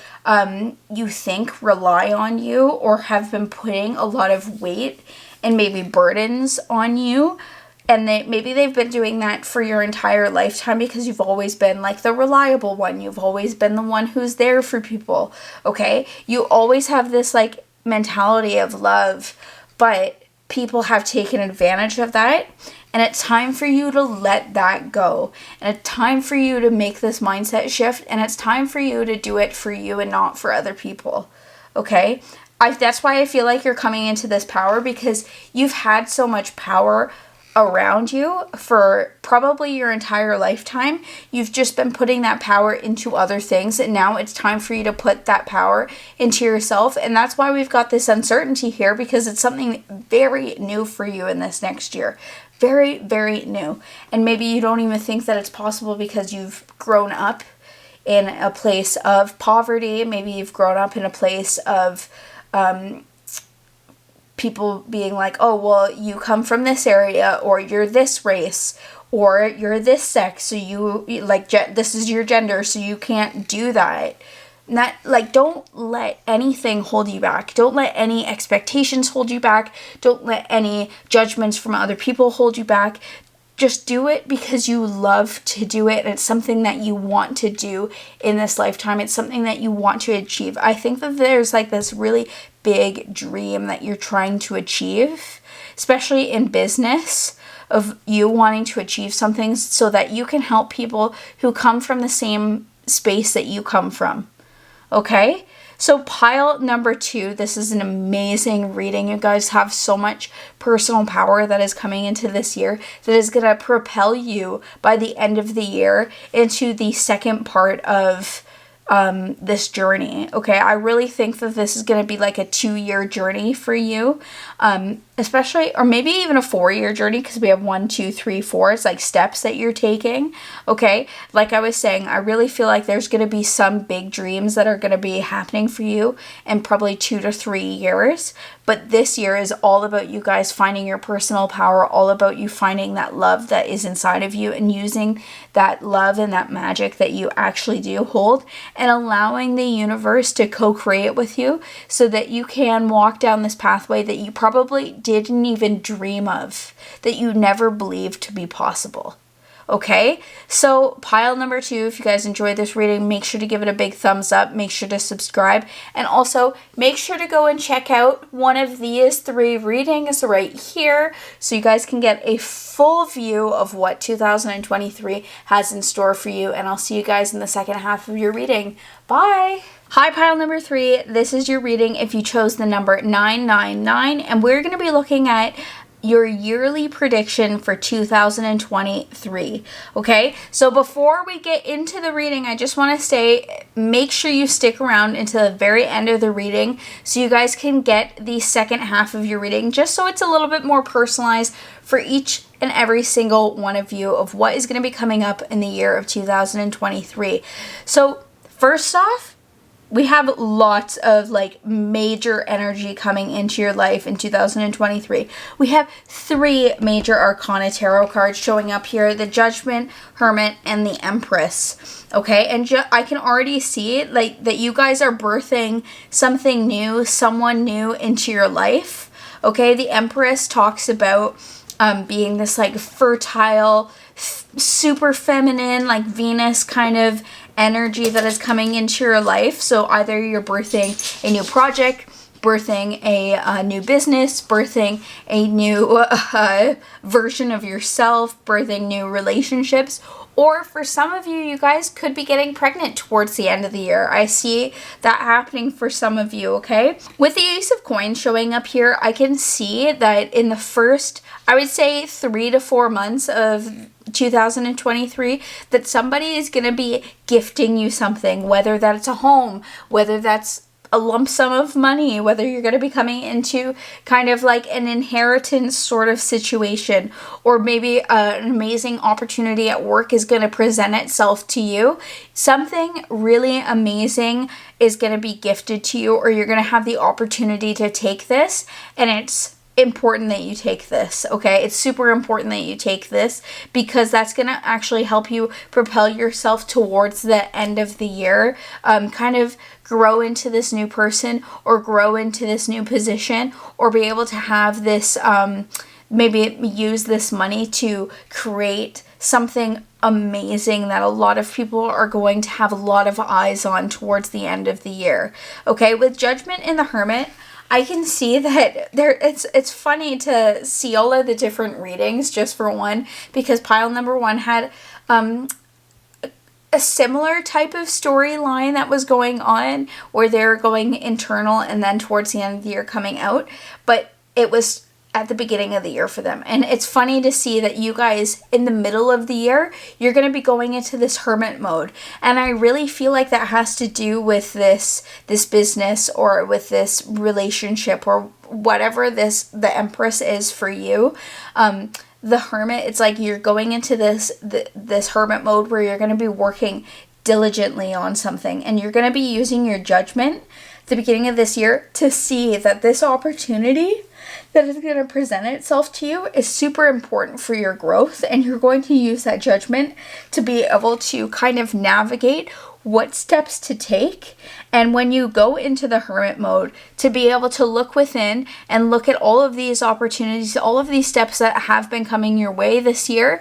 you think rely on you, or have been putting a lot of weight and maybe burdens on you. And maybe they've been doing that for your entire lifetime, because you've always been like the reliable one. You've always been the one who's there for people, okay? You always have this like mentality of love, but people have taken advantage of that. And it's time for you to let that go. And it's time for you to make this mindset shift. And it's time for you to do it for you and not for other people, okay? That's why I feel like you're coming into this power, because you've had so much power around you for probably your entire lifetime. You've just been putting that power into other things, and now it's time for you to put that power into yourself. And that's why we've got this uncertainty here, because it's something very new for you in this next year. Very, very new. And maybe you don't even think that it's possible because you've grown up in a place of poverty. Maybe you've grown up in a place of people being like, oh, well, you come from this area, or you're this race, or you're this sex, so you like this is your gender, so you can't do that. Not like, don't let anything hold you back. Don't let any expectations hold you back. Don't let any judgments from other people hold you back. Just do it because you love to do it, and it's something that you want to do in this lifetime. It's something that you want to achieve. I think that there's like this really big dream that you're trying to achieve, especially in business, of you wanting to achieve something so that you can help people who come from the same space that you come from. Okay? So pile number 2, this is an amazing reading. You guys have so much personal power that is coming into this year that is going to propel you by the end of the year into the second part of this journey. Okay, I really think that this is going to be like a 2-year journey for you, especially, or maybe even a 4-year journey, because we have 1, 2, 3, 4. It's like steps that you're taking. Okay, like I was saying, I really feel like there's going to be some big dreams that are going to be happening for you in probably 2 to 3 years. But this year is all about you guys finding your personal power, all about you finding that love that is inside of you and using that love and that magic that you actually do hold and allowing the universe to co-create with you so that you can walk down this pathway that you probably didn't even dream of, that you never believed to be possible. Okay, so pile number 2, if you guys enjoyed this reading, make sure to give it a big thumbs up, make sure to subscribe, and also make sure to go and check out one of these 3 readings right here so you guys can get a full view of what 2023 has in store for you, and I'll see you guys in the second half of your reading. Bye! Hi, pile number 3, this is your reading if you chose the number 999, and we're going to be looking at your yearly prediction for 2023. Okay, so before we get into the reading, I just want to say make sure you stick around until the very end of the reading so you guys can get the second half of your reading, just so it's a little bit more personalized for each and every single one of you of what is going to be coming up in the year of 2023. So first off, we have lots of like major energy coming into your life in 2023. We have 3 major Arcana Tarot cards showing up here: the Judgment, Hermit, and the Empress. Okay, and I can already see like that you guys are birthing something new, someone new into your life. Okay, the Empress talks about being this like fertile, super feminine, like Venus kind of energy that is coming into your life. So either you're birthing a new project, birthing a new business, birthing a new version of yourself, birthing new relationships, or for some of you, you guys could be getting pregnant towards the end of the year. I see that happening for some of you, okay? With the Ace of Coins showing up here, I can see that in the first, I would say 3 to 4 months of 2023, that somebody is going to be gifting you something, whether that's a home, whether that's a lump sum of money, whether you're going to be coming into kind of like an inheritance sort of situation, or maybe an amazing opportunity at work is going to present itself to you. Something really amazing is going to be gifted to you, or you're going to have the opportunity to take this, and it's important that you take this, okay? It's super important that you take this because that's going to actually help you propel yourself towards the end of the year, kind of grow into this new person or grow into this new position, or be able to have this, maybe use this money to create something amazing that a lot of people are going to have a lot of eyes on towards the end of the year. Okay, with Judgment and the Hermit, I can see that it's funny to see all of the different readings just for one, because pile number 1 had a similar type of storyline that was going on where they're going internal and then towards the end of the year coming out, but it was at the beginning of the year for them. And it's funny to see that you guys in the middle of the year, you're going to be going into this hermit mode. And I really feel like that has to do with this business or with this relationship or whatever the Empress is for you. The Hermit, it's like you're going into this hermit mode where you're going to be working diligently on something, and you're going to be using your judgment at the beginning of this year to see that this opportunity that is going to present itself to you is super important for your growth, and you're going to use that judgment to be able to kind of navigate what steps to take. And when you go into the hermit mode, to be able to look within and look at all of these opportunities, all of these steps that have been coming your way this year,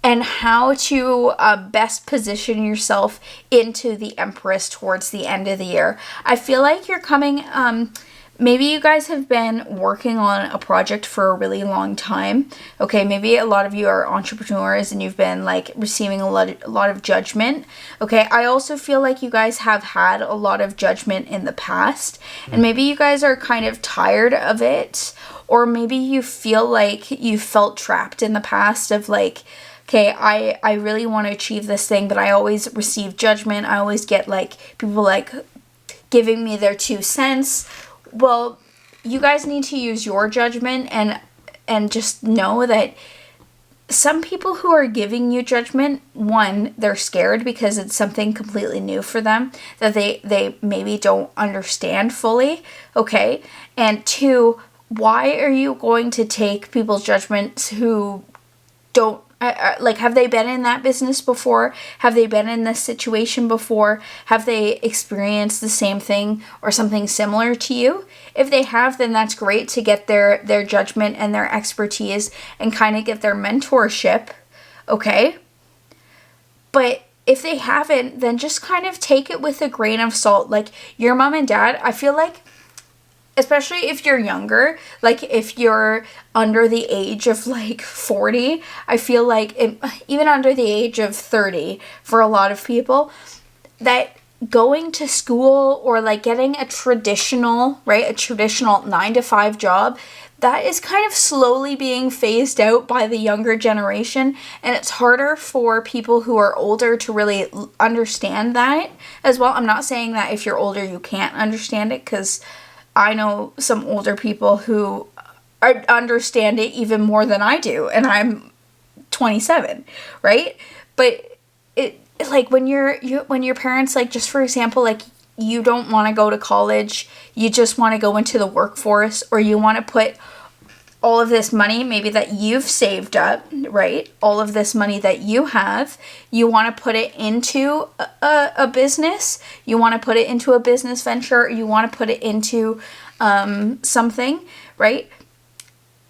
and how to best position yourself into the Empress towards the end of the year. I feel like you're coming maybe you guys have been working on a project for a really long time. Okay, maybe a lot of you are entrepreneurs and you've been like receiving a lot of judgment. Okay, I also feel like you guys have had a lot of judgment in the past, and maybe you guys are kind of tired of it, or maybe you feel like you felt trapped in the past of like, okay, I really want to achieve this thing, but I always receive judgment. I always get like people like giving me their 2 cents. Well, you guys need to use your judgment and just know that some people who are giving you judgment, one, they're scared because it's something completely new for them that they maybe don't understand fully, okay? And 2, why are you going to take people's judgments who don't, like, have they been in that business before? Have they been in this situation before? Have they experienced the same thing or something similar to you? If they have, then that's great to get their judgment and their expertise and kind of get their mentorship, okay? But if they haven't, then just kind of take it with a grain of salt. Like, your mom and dad, I feel like, especially if you're younger, like if you're under the age of like 40, I feel like even under the age of 30 for a lot of people, that going to school or like getting a traditional 9-to-5 job, that is kind of slowly being phased out by the younger generation, and it's harder for people who are older to really understand that as well. I'm not saying that if you're older you can't understand it, because I know some older people who understand it even more than I do, and I'm 27, right? But it like when your parents, like, just for example, like, you don't want to go to college, you just want to go into the workforce, or you want to put all of this money maybe that you've saved up, right? All of this money that you have, you want to put it into a business, you want to put it into a business venture, you want to put it into something, right?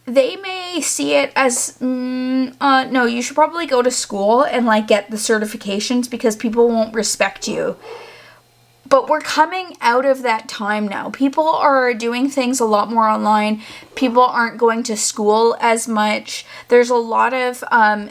They may see it as, no, you should probably go to school and like get the certifications because people won't respect you. But we're coming out of that time now. People are doing things a lot more online. People aren't going to school as much. There's a lot of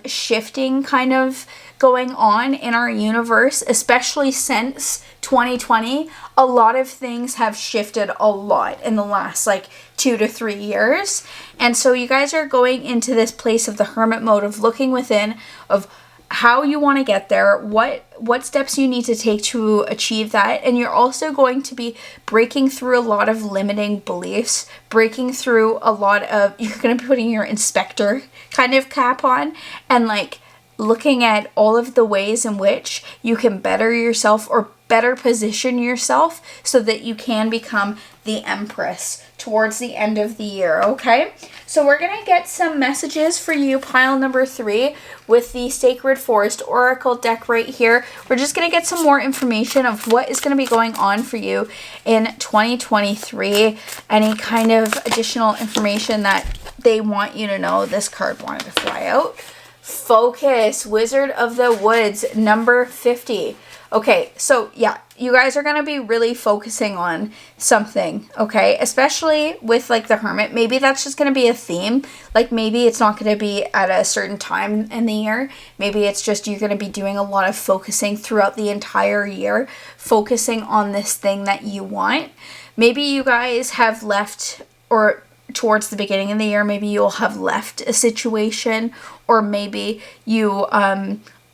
shifting kind of going on in our universe, especially since 2020. A lot of things have shifted a lot in the last like 2 to 3 years. And so you guys are going into this place of the hermit mode of looking within, of how you want to get there, what steps you need to take to achieve that. And you're also going to be breaking through a lot of limiting beliefs, breaking through a lot of, you're going to be putting your inspector kind of cap on and like looking at all of the ways in which you can better yourself or better position yourself so that you can become the Empress towards the end of the year, okay? So we're going to get some messages for you, pile number 3, with the Sacred Forest Oracle deck right here. We're just going to get some more information of what is going to be going on for you in 2023. Any kind of additional information that they want you to know. This card wanted to fly out. Focus, Wizard of the Woods, number 50. Okay, so yeah, you guys are going to be really focusing on something, okay? Especially with like the Hermit. Maybe that's just going to be a theme. Like maybe it's not going to be at a certain time in the year. Maybe it's just you're going to be doing a lot of focusing throughout the entire year, focusing on this thing that you want. Maybe you guys have left, or towards the beginning of the year, maybe you'll have left a situation, or maybe you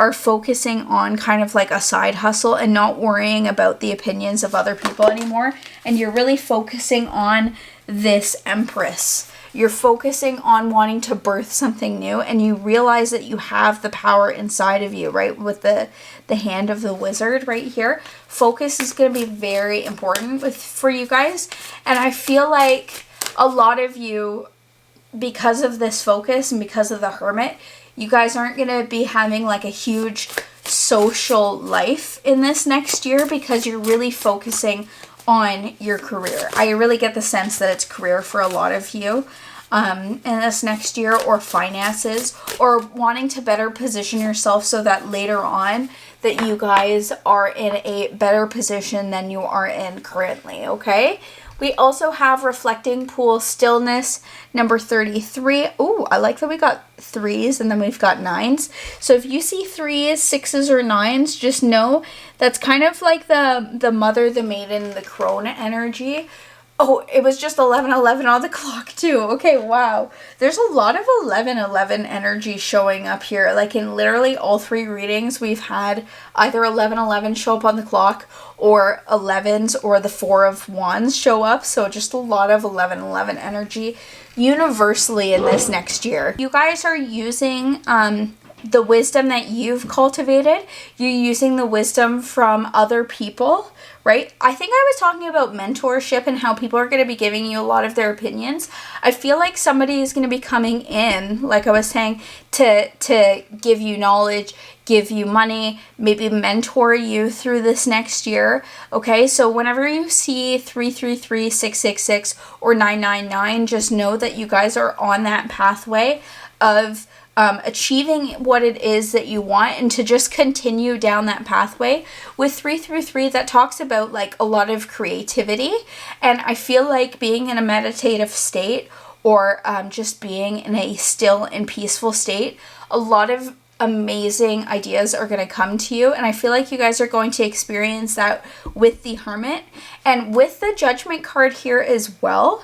are focusing on kind of like a side hustle and not worrying about the opinions of other people anymore. And you're really focusing on this Empress. You're focusing on wanting to birth something new, and you realize that you have the power inside of you, right? With the hand of the wizard right here. Focus is going to be very important for you guys. And I feel like a lot of you, because of this focus and because of the Hermit, you guys aren't going to be having like a huge social life in this next year because you're really focusing on your career. I really get the sense that it's career for a lot of you in this next year, or finances, or wanting to better position yourself so that later on that you guys are in a better position than you are in currently, okay? We also have reflecting pool stillness number 33. Ooh, I like that we got 3s and then we've got 9s. So if you see 3s, 6s, or 9s, just know that's kind of like the mother, the maiden, the crone energy. Oh, it was just 11:11 on the clock too. Okay, wow. There's a lot of 11:11 energy showing up here. Like in literally all 3 readings, we've had either 11:11 show up on the clock or 11s or the 4 of Wands show up. So just a lot of 11:11 energy universally in this next year. You guys are using the wisdom that you've cultivated. You're using the wisdom from other people, right? I think I was talking about mentorship and how people are going to be giving you a lot of their opinions. I feel like somebody is going to be coming in, like I was saying, to give you knowledge, give you money, maybe mentor you through this next year. Okay, so whenever you see 333, 666, or 999, just know that you guys are on that pathway of achieving what it is that you want, and to just continue down that pathway. With 333, that talks about like a lot of creativity, and I feel like being in a meditative state or just being in a still and peaceful state, a lot of amazing ideas are going to come to you, and I feel like you guys are going to experience that with the Hermit. And with the Judgment card here as well,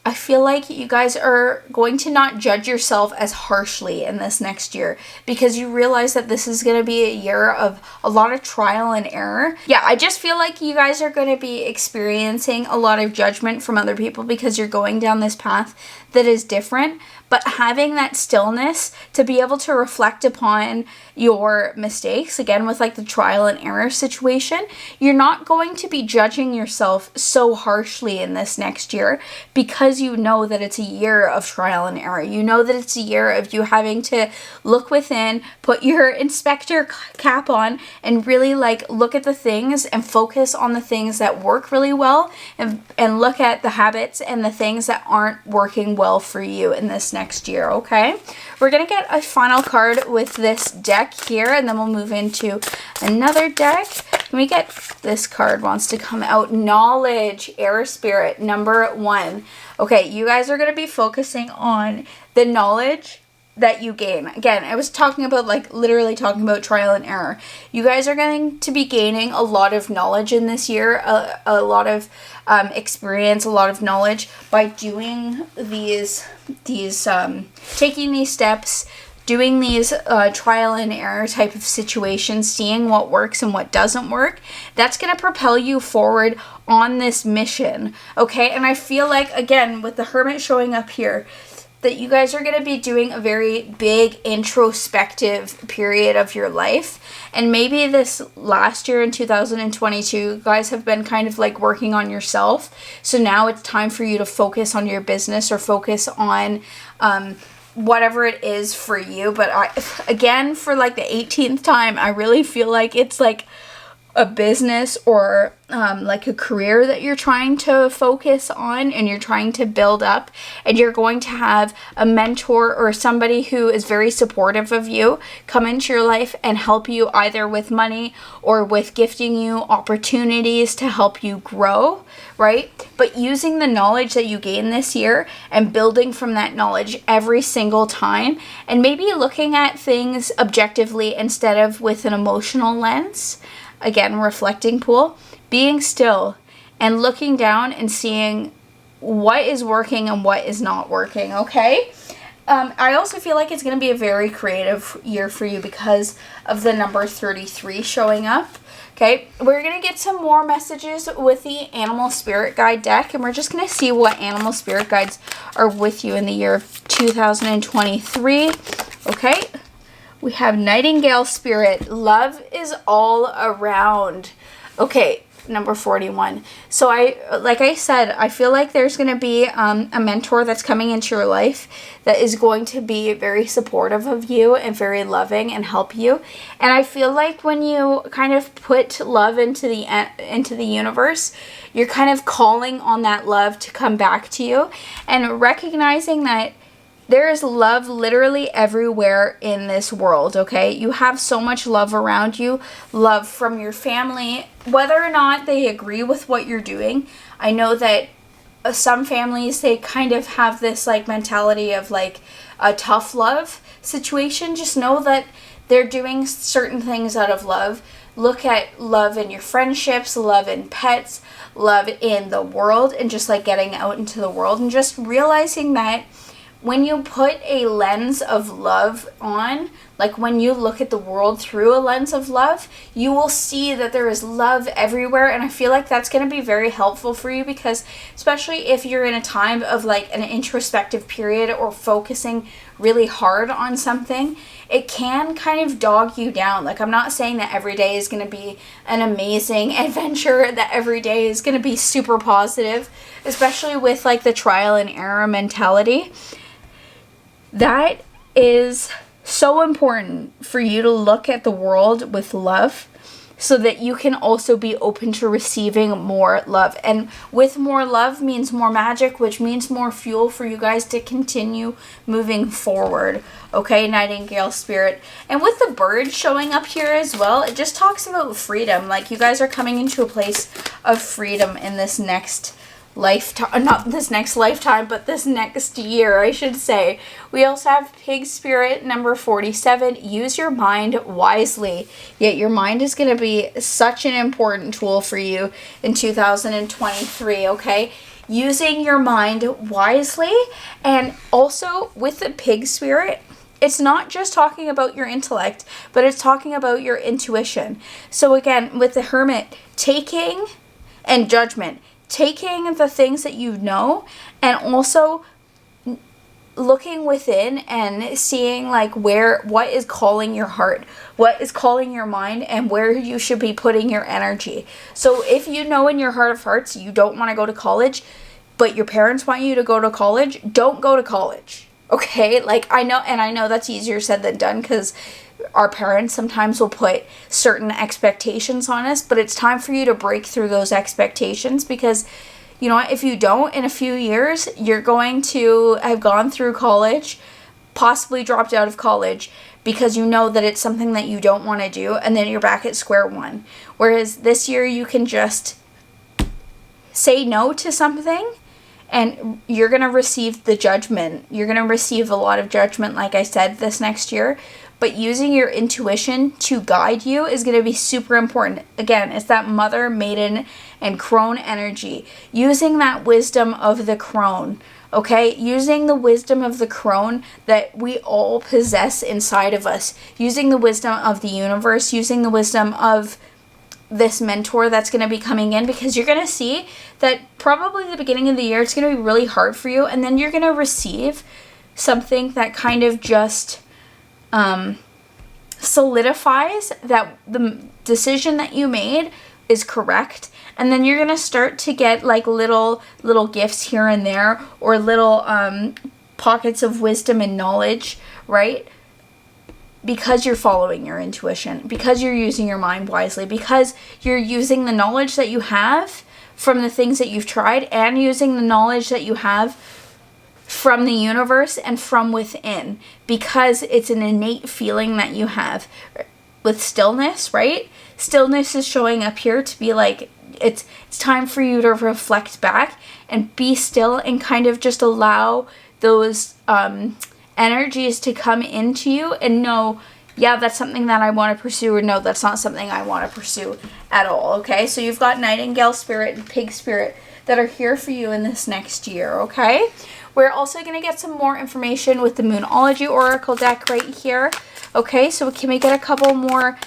I feel like you guys are going to not judge yourself as harshly in this next year, because you realize that this is going to be a year of a lot of trial and error. Yeah, I just feel like you guys are going to be experiencing a lot of judgment from other people because you're going down this path that is different. But having that stillness to be able to reflect upon your mistakes, again with like the trial and error situation, you're not going to be judging yourself so harshly in this next year, because you know that it's a year of trial and error. You know that it's a year of you having to look within, put your inspector cap on, and really like look at the things and focus on the things that work really well, and look at the habits and the things that aren't working well for you in this next year. Okay, we're gonna get a final card with this deck here, and then we'll move into another deck. Can we get this card? Wants to come out. Knowledge, Air Spirit, number 1. Okay, you guys are gonna be focusing on the knowledge that you gain. Again, I was talking about like literally talking about trial and error. You guys are going to be gaining a lot of knowledge in this year, a lot of experience, a lot of knowledge by doing these taking these steps, doing these trial and error type of situations, seeing what works and what doesn't work. That's going to propel you forward on this mission. Okay, and I feel like, again, with the Hermit showing up here, that you guys are going to be doing a very big introspective period of your life. And maybe this last year in 2022, you guys have been kind of like working on yourself. So now it's time for you to focus on your business or focus on whatever it is for you. But again, for like the 18th time, I really feel like it's like a business or like a career that you're trying to focus on and you're trying to build up, and you're going to have a mentor or somebody who is very supportive of you come into your life and help you either with money or with gifting you opportunities to help you grow, right? But using the knowledge that you gain this year and building from that knowledge every single time, and maybe looking at things objectively instead of with an emotional lens. Again, reflecting pool, being still and looking down and seeing what is working and what is not working, okay? I also feel like it's going to be a very creative year for you because of the number 33 showing up, okay? We're going to get some more messages with the Animal Spirit Guide deck, and we're just going to see what Animal Spirit Guides are with you in the year of 2023, okay? We have Nightingale Spirit. Love is all around. Okay, number 41. So like I said, I feel like there's going to be a mentor that's coming into your life that is going to be very supportive of you and very loving and help you. And I feel like when you kind of put love into the universe, you're kind of calling on that love to come back to you, and recognizing that There is love literally everywhere in this world, okay? You have so much love around you, love from your family, whether or not they agree with what you're doing. I know that some families, they kind of have this like mentality of like a tough love situation. Just know that they're doing certain things out of love. Look at love in your friendships, love in pets, love in the world, and just like getting out into the world and just realizing that when you put a lens of love on, like when you look at the world through a lens of love, you will see that there is love everywhere. And I feel like that's going to be very helpful for you, because especially if you're in a time of like an introspective period or focusing really hard on something, it can kind of dog you down. Like, I'm not saying that every day is going to be an amazing adventure, that every day is going to be super positive, especially with like the trial and error mentality. That is so important for you to look at the world with love, so that you can also be open to receiving more love. And with more love means more magic, which means more fuel for you guys to continue moving forward. Okay, Nightingale Spirit. And with the bird showing up here as well, it just talks about freedom. Like, you guys are coming into a place of freedom in this next lifetime, not this next lifetime, but this next year, I should say. We also have Pig Spirit number 47. Use your mind wisely. Yet your mind is going to be such an important tool for you in 2023, okay? Using your mind wisely. And also with the Pig Spirit, it's not just talking about your intellect, but it's talking about your intuition. So again, with the Hermit, taking and judgment, taking the things that you know, and also looking within and seeing like what is calling your heart, what is calling your mind, and where you should be putting your energy. So if you know in your heart of hearts you don't want to go to college, but your parents want you to go to college, don't go to college. Okay? Like, I know that's easier said than done, because our parents sometimes will put certain expectations on us, but it's time for you to break through those expectations, because you know what, if you don't, in a few years, you're going to have gone through college, possibly dropped out of college, because you know that it's something that you don't want to do, and then you're back at square one. Whereas this year you can just say no to something, and you're going to receive the judgment. You're going to receive a lot of judgment, like I said, this next year. But using your intuition to guide you is going to be super important. Again, it's that mother, maiden, and crone energy. Using that wisdom of the crone, okay? Using the wisdom of the crone that we all possess inside of us. Using the wisdom of the universe. Using the wisdom of this mentor that's going to be coming in, because you're going to see that probably the beginning of the year, it's going to be really hard for you. And then you're going to receive something that kind of just solidifies that the decision that you made is correct. And then you're going to start to get like little gifts here and there, or little pockets of wisdom and knowledge, right? Because you're following your intuition, because you're using your mind wisely, because you're using the knowledge that you have from the things that you've tried, and using the knowledge that you have from the universe and from within, because it's an innate feeling that you have. With stillness, right? Stillness is showing up here to be like, it's time for you to reflect back and be still, and kind of just allow those energies to come into you, and know, yeah, that's something that I want to pursue, or no, that's not something I want to pursue at all. Okay, so you've got Nightingale Spirit and Pig Spirit that are here for you in this next year. Okay, we're also going to get some more information with the Moonology Oracle deck right here. Okay, so can we get a couple more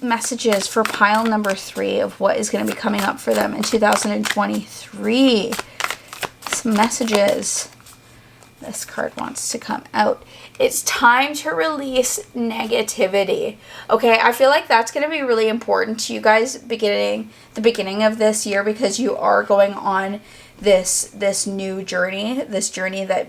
messages for pile number 3 of what is going to be coming up for them in 2023? Some messages. This card wants to come out. It's time to release negativity. Okay, I feel like that's going to be really important to you guys the beginning of this year, because you are going on this new journey, this journey that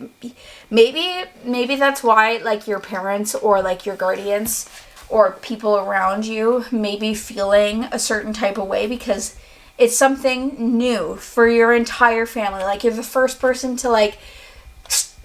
maybe that's why like your parents or like your guardians or people around you may be feeling a certain type of way, because it's something new for your entire family. Like, you're the first person to like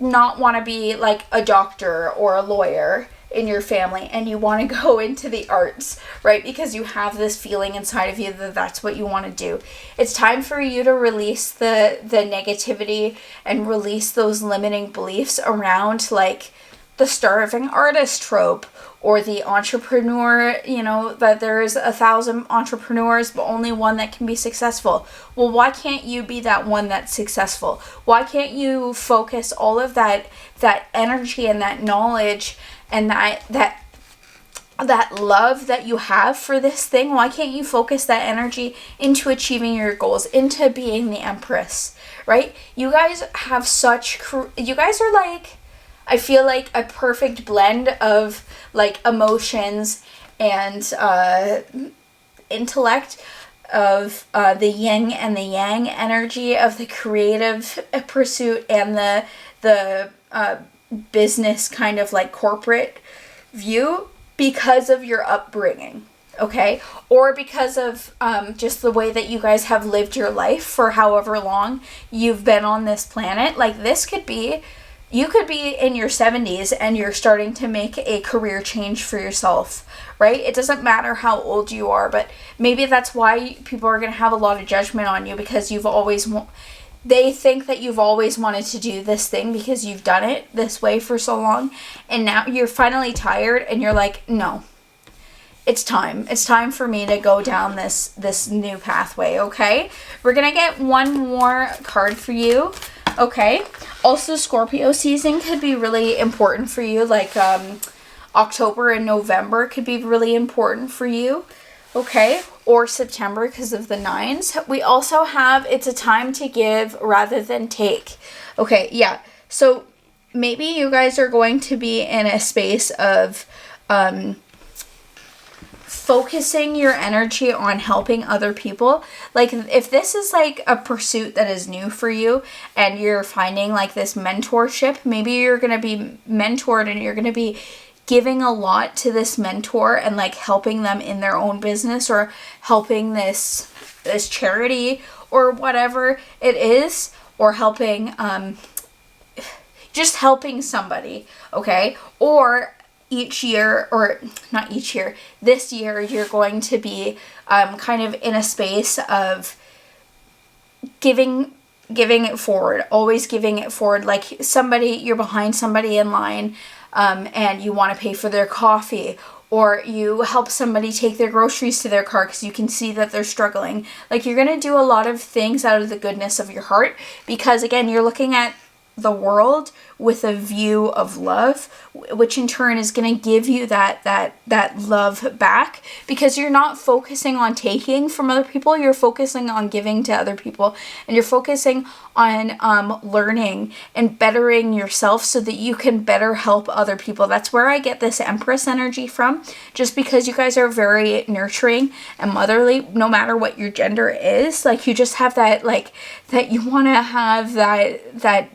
not want to be like a doctor or a lawyer in your family, and you want to go into the arts, right? Because you have this feeling inside of you that that's what you want to do. It's time for you to release the negativity and release those limiting beliefs around like the starving artist trope, or the entrepreneur, you know, that there's 1,000 entrepreneurs but only one that can be successful. Well, why can't you be that one that's successful? Why can't you focus all of that energy and that knowledge and that love that you have for this thing? Why can't you focus that energy into achieving your goals, into being the empress, right? You guys have you guys are like, I feel like a perfect blend of like emotions and intellect, of the yin and the yang energy of the creative pursuit and the business kind of like corporate view, because of your upbringing, okay? Or because of just the way that you guys have lived your life for however long you've been on this planet. Like, this could be, you could be in your 70s and you're starting to make a career change for yourself, right? It doesn't matter how old you are, but maybe that's why people are going to have a lot of judgment on you, because they think that you've always wanted to do this thing because you've done it this way for so long, and now you're finally tired and you're like, no, it's time. It's time for me to go down this new pathway, okay? We're going to get one more card for you, okay? Also, Scorpio season could be really important for you, like October and November could be really important for you, okay? Or September because of the 9s. We also have, it's a time to give rather than take. Okay, yeah. So maybe you guys are going to be in a space of focusing your energy on helping other people. Like, if this is like a pursuit that is new for you and you're finding like this mentorship, maybe you're going to be mentored and you're going to be giving a lot to this mentor and like helping them in their own business, or helping this charity or whatever it is, or helping just helping somebody, okay? Or each year, or not each year, this year you're going to be kind of in a space of giving it forward, always giving it forward. Like, you're behind somebody in line, and you want to pay for their coffee, or you help somebody take their groceries to their car because you can see that they're struggling. Like, you're going to do a lot of things out of the goodness of your heart, because again, you're looking at the world with a view of love, which in turn is going to give you that love back, because you're not focusing on taking from other people, you're focusing on giving to other people, and you're focusing on learning and bettering yourself so that you can better help other people. That's where I get this Empress energy from, just because you guys are very nurturing and motherly, no matter what your gender is. Like, you just have that, like, that you want to have that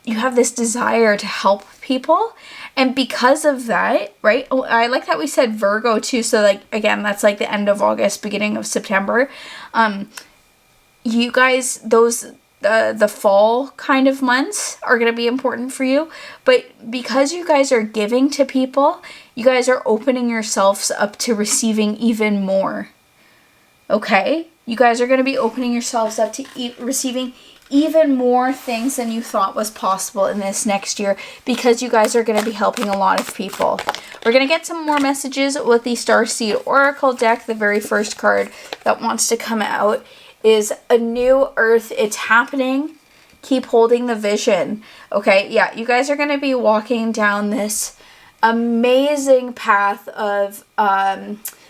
you have this desire to help people. And because of that, right? Oh, I like that we said Virgo too. So like, again, that's like the end of August, beginning of September. You guys, the fall kind of months are going to be important for you. But because you guys are giving to people, you guys are opening yourselves up to receiving even more. Okay? You guys are going to be opening yourselves up to receiving even more things than you thought was possible in this next year, because you guys are going to be helping a lot of people. We're going to get some more messages with the Starseed Oracle deck. The very first card that wants to come out is a new earth. It's happening. Keep holding the vision. Okay, yeah, you guys are going to be walking down this amazing path of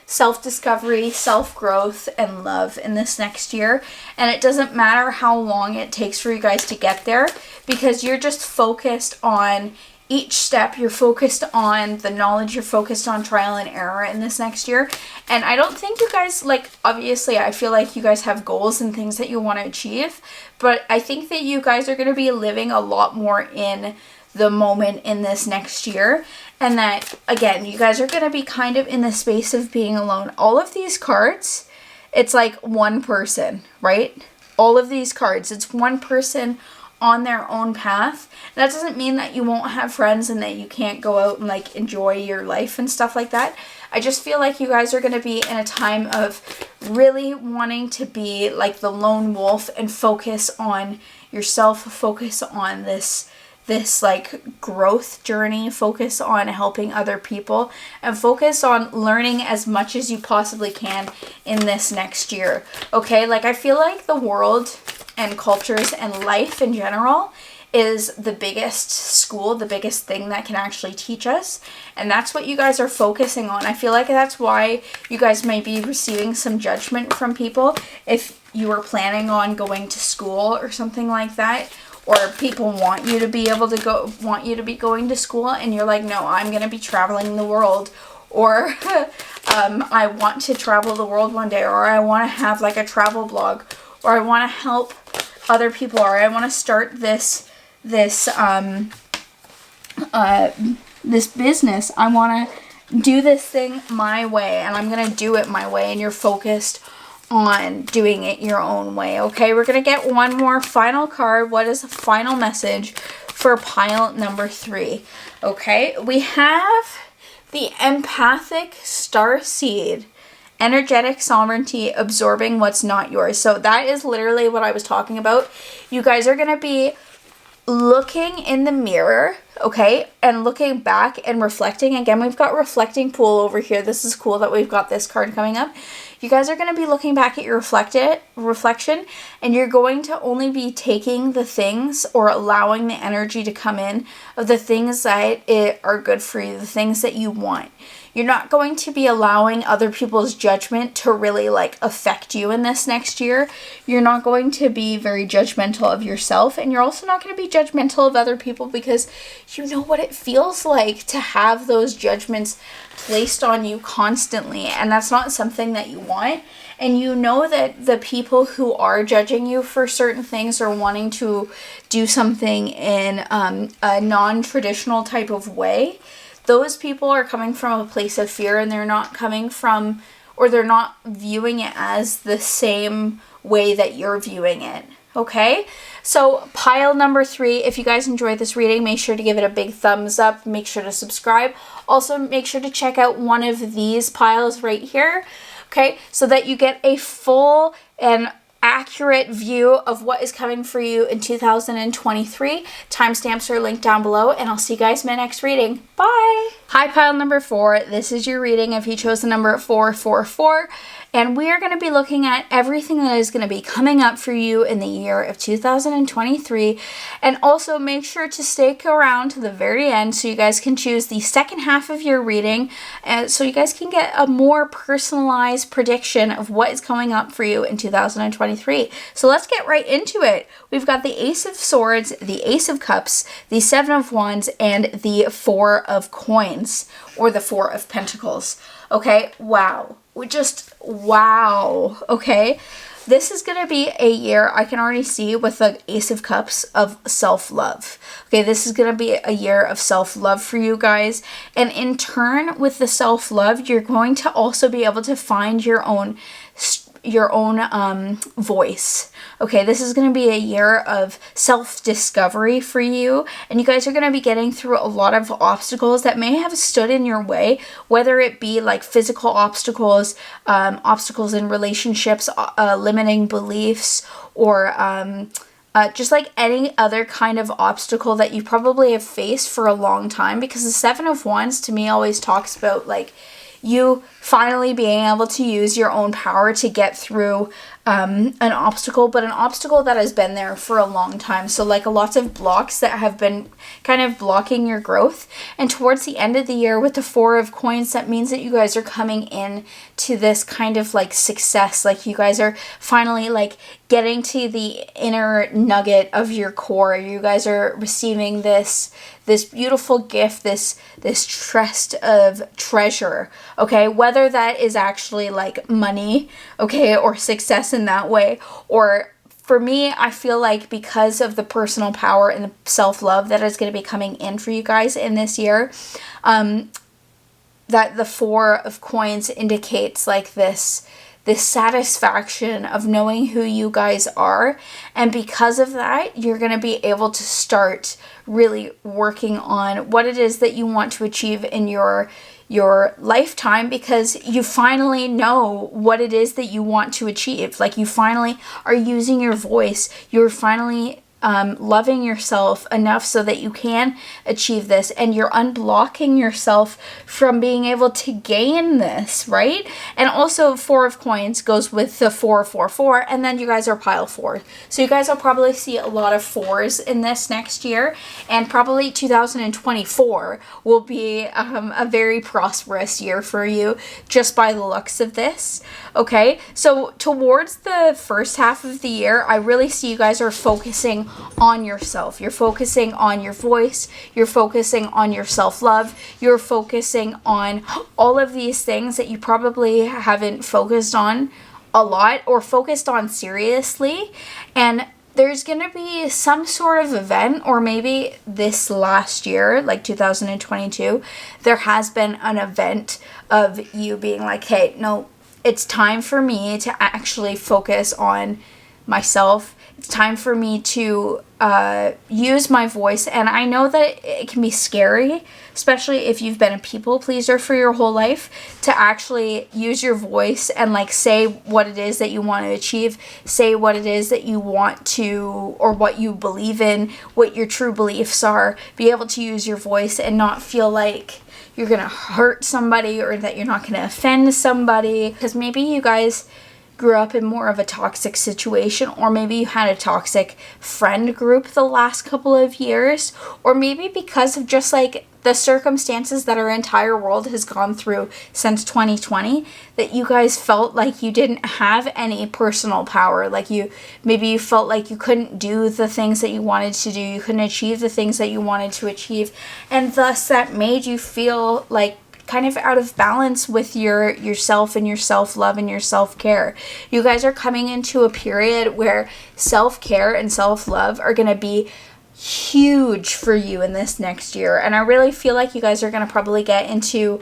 self-discovery, self-growth, and love in this next year. And it doesn't matter how long it takes for you guys to get there, because you're just focused on each step. You're focused on the knowledge. You're focused on trial and error in this next year. And I don't think you guys, like, obviously I feel like you guys have goals and things that you want to achieve, but I think that you guys are going to be living a lot more in the moment in this next year. And that, again, you guys are going to be kind of in the space of being alone. All of these cards, it's like one person, right? All of these cards, it's one person on their own path. That doesn't mean that you won't have friends and that you can't go out and like enjoy your life and stuff like that. I just feel like you guys are going to be in a time of really wanting to be like the lone wolf and focus on yourself, focus on this like growth journey, focus on helping other people, and focus on learning as much as you possibly can in this next year. Okay, like I feel like the world and cultures and life in general is the biggest school, the biggest thing that can actually teach us. And that's what you guys are focusing on. I feel like that's why you guys might be receiving some judgment from people if you were planning on going to school or something like that. Or people want you to be able to go, want you to be going to school, and you're like, no, I'm going to be traveling the world. Or I want to travel the world one day, or I want to have like a travel blog, or I want to help other people, or I want to start this business. I want to do this thing my way, and I'm going to do it my way, and you're focused on doing it your own way. Okay, we're going to get one more final card. What is the final message for pile number 3? Okay, we have the empathic star seed. Energetic sovereignty, absorbing what's not yours. So that is literally what I was talking about. You guys are going to be looking in the mirror, okay, and looking back and reflecting. Again, we've got reflecting pool over here. This is cool that we've got this card coming up. You guys are going to be looking back at your reflection, and you're going to only be taking the things or allowing the energy to come in of the things that are good for you, the things that you want. You're not going to be allowing other people's judgment to really like affect you in this next year. You're not going to be very judgmental of yourself, and you're also not going to be judgmental of other people because you know what it feels like to have those judgments placed on you constantly, and that's not something that you want. And you know that the people who are judging you for certain things or wanting to do something in a non-traditional type of way, those people are coming from a place of fear, and they're not coming from, or they're not viewing it as the same way that you're viewing it. Okay, so pile number 3, if you guys enjoyed this reading, make sure to give it a big thumbs up. Make sure to subscribe. Also, make sure to check out one of these piles right here, okay, so that you get a full and accurate view of what is coming for you in 2023. Timestamps are linked down below, and I'll see you guys in my next reading. Bye! Hi, pile number 4. This is your reading if you chose the number 444. And we are going to be looking at everything that is going to be coming up for you in the year of 2023. And also make sure to stick around to the very end so you guys can choose the second half of your reading, so you guys can get a more personalized prediction of what is coming up for you in 2023. So let's get right into it. We've got the Ace of Swords, the Ace of Cups, the Seven of Wands, and the Four of Coins, or the Four of Pentacles. Okay, wow. Wow. Okay, this is going to be a year, I can already see with the Ace of Cups, of self-love. Okay, this is going to be a year of self-love for you guys. And in turn, with the self-love, you're going to also be able to find your own voice. Okay, this is going to be a year of self-discovery for you, and you guys are going to be getting through a lot of obstacles that may have stood in your way, whether it be like physical obstacles, obstacles in relationships, limiting beliefs, or just like any other kind of obstacle that you probably have faced for a long time, because the Seven of Wands to me always talks about like you finally being able to use your own power to get through an obstacle, but an obstacle that has been there for a long time. So like lots of blocks that have been kind of blocking your growth. And towards the end of the year with the Four of Coins, that means that you guys are coming in to this kind of like success. Like you guys are finally like getting to the inner nugget of your core. You guys are receiving this beautiful gift, this chest of treasure, okay? Whether that is actually like money, okay, or success in that way, or for me, I feel like because of the personal power and the self-love that is going to be coming in for you guys in this year, that the Four of Coins indicates like this this satisfaction of knowing who you guys are. And because of that, you're going to be able to start really working on what it is that you want to achieve in your lifetime, because you finally know what it is that you want to achieve. Like, you finally are using your voice. You're finally loving yourself enough so that you can achieve this, and you're unblocking yourself from being able to gain this, right? And also, 4 of coins goes with the 444, and then you guys are pile 4. So you guys will probably see a lot of 4s in this next year, and probably 2024 will be a very prosperous year for you just by the looks of this. Okay, so towards the first half of the year, I really see you guys are focusing on yourself. You're focusing on your voice. You're focusing on your self-love. You're focusing on all of these things that you probably haven't focused on a lot or focused on seriously. And there's going to be some sort of event, or maybe this last year, like 2022, there has been an event of you being like, hey, no, it's time for me to actually focus on myself. It's time for me to use my voice. And I know that it can be scary, especially if you've been a people pleaser for your whole life, to actually use your voice and like say what it is that you want to achieve, say what it is that you want to, or what you believe in, what your true beliefs are, be able to use your voice and not feel like you're going to hurt somebody or that you're not going to offend somebody. Because maybe you guys grew up in more of a toxic situation, or maybe you had a toxic friend group the last couple of years, or maybe because of just like the circumstances that our entire world has gone through since 2020, that you guys felt like you didn't have any personal power. Like maybe you felt like you couldn't do the things that you wanted to do, you couldn't achieve the things that you wanted to achieve, and thus that made you feel like kind of out of balance with yourself and your self-love and your self-care. You guys are coming into a period where self-care and self-love are going to be huge for you in this next year, and I really feel like you guys are going to probably get into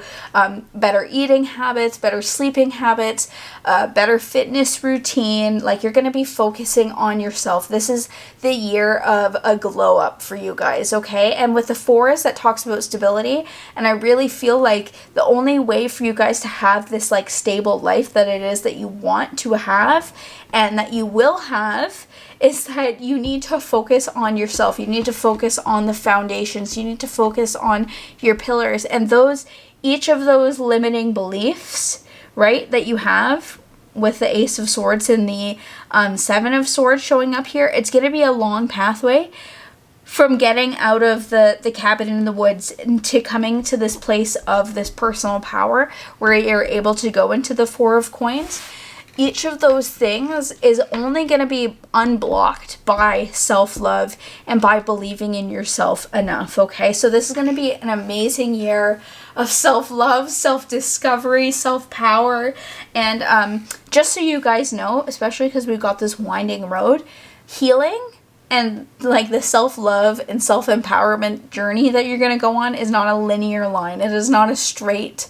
better eating habits, better sleeping habits, better fitness routine. Like, you're going to be focusing on yourself. This is the year of a glow up for you guys, okay? And with the 4s, that talks about stability, and I really feel like the only way for you guys to have this like stable life that it is that you want to have and that you will have is that you need to focus on yourself. You need to focus on the foundations. You need to focus on your pillars, and each of those limiting beliefs, right, that you have with the Ace of Swords and the 7 of Swords showing up here. It's going to be a long pathway from getting out of the cabin in the woods into coming to this place of this personal power where you're able to go into the 4 of coins. Each of those things is only going to be unblocked by self-love and by believing in yourself enough, okay? So this is going to be an amazing year of self-love, self-discovery, self-power, and just so you guys know, especially because we've got this winding road, healing and like the self-love and self-empowerment journey that you're going to go on is not a linear line. It is not a straight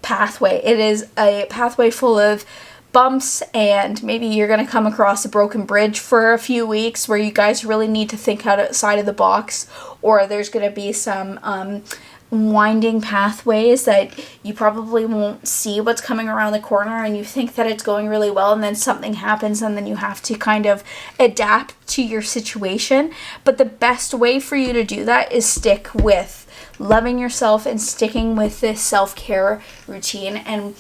pathway. It is a pathway full of bumps, and maybe you're going to come across a broken bridge for a few weeks where you guys really need to think outside of the box, or there's going to be some winding pathways that you probably won't see what's coming around the corner, and you think that it's going really well, and then something happens, and then you have to kind of adapt to your situation. But the best way for you to do that is stick with loving yourself and sticking with this self-care routine, and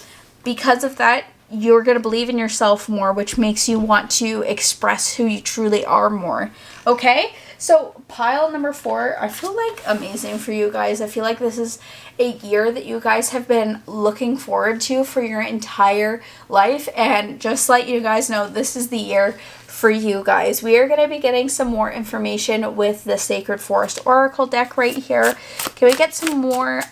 because of that, you're going to believe in yourself more, which makes you want to express who you truly are more. Okay? So pile number 4, I feel like amazing for you guys. I feel like this is a year that you guys have been looking forward to for your entire life. And just let you guys know, this is the year for you guys. We are going to be getting some more information with the Sacred Forest Oracle deck right here. Can we get some more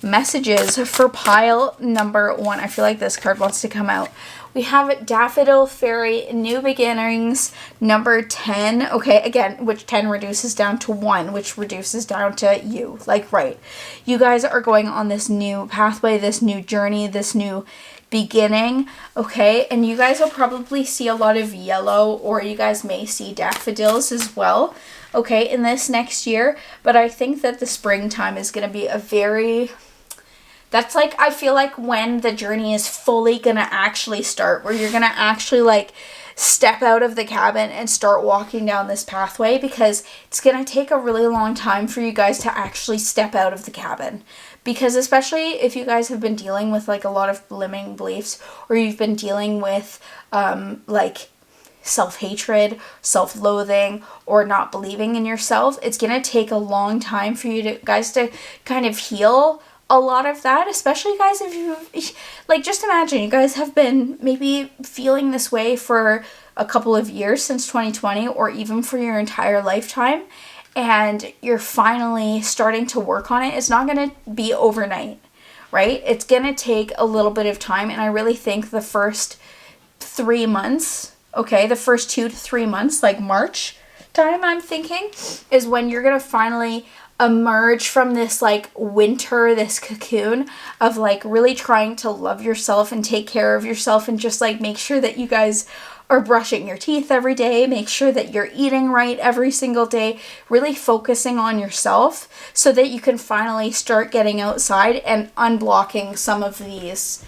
messages for pile number 1? I feel like this card wants to come out. We have Daffodil Fairy, New Beginnings, number 10. Okay, again, which 10 reduces down to 1, which reduces down to you. Like, right. You guys are going on this new pathway, this new journey, this new beginning, okay? And you guys will probably see a lot of yellow, or you guys may see daffodils as well, okay, in this next year. But I think that the springtime is going to be that's like, I feel like when the journey is fully going to actually start, where you're going to actually like step out of the cabin and start walking down this pathway, because it's going to take a really long time for you guys to actually step out of the cabin. Because especially if you guys have been dealing with like a lot of limiting beliefs, or you've been dealing with like self-hatred, self-loathing, or not believing in yourself, it's going to take a long time for you guys to kind of heal a lot of that. Especially guys, if you like, just imagine you guys have been maybe feeling this way for a couple of years, since 2020, or even for your entire lifetime, and you're finally starting to work on it. It's not going to be overnight, right? It's going to take a little bit of time. And I really think the first 3 months, okay, the first 2 to 3 months, like March time, I'm thinking, is when you're going to finally emerge from this like winter, this cocoon of like really trying to love yourself and take care of yourself, and just like make sure that you guys are brushing your teeth every day, make sure that you're eating right every single day, really focusing on yourself, so that you can finally start getting outside and unblocking some of these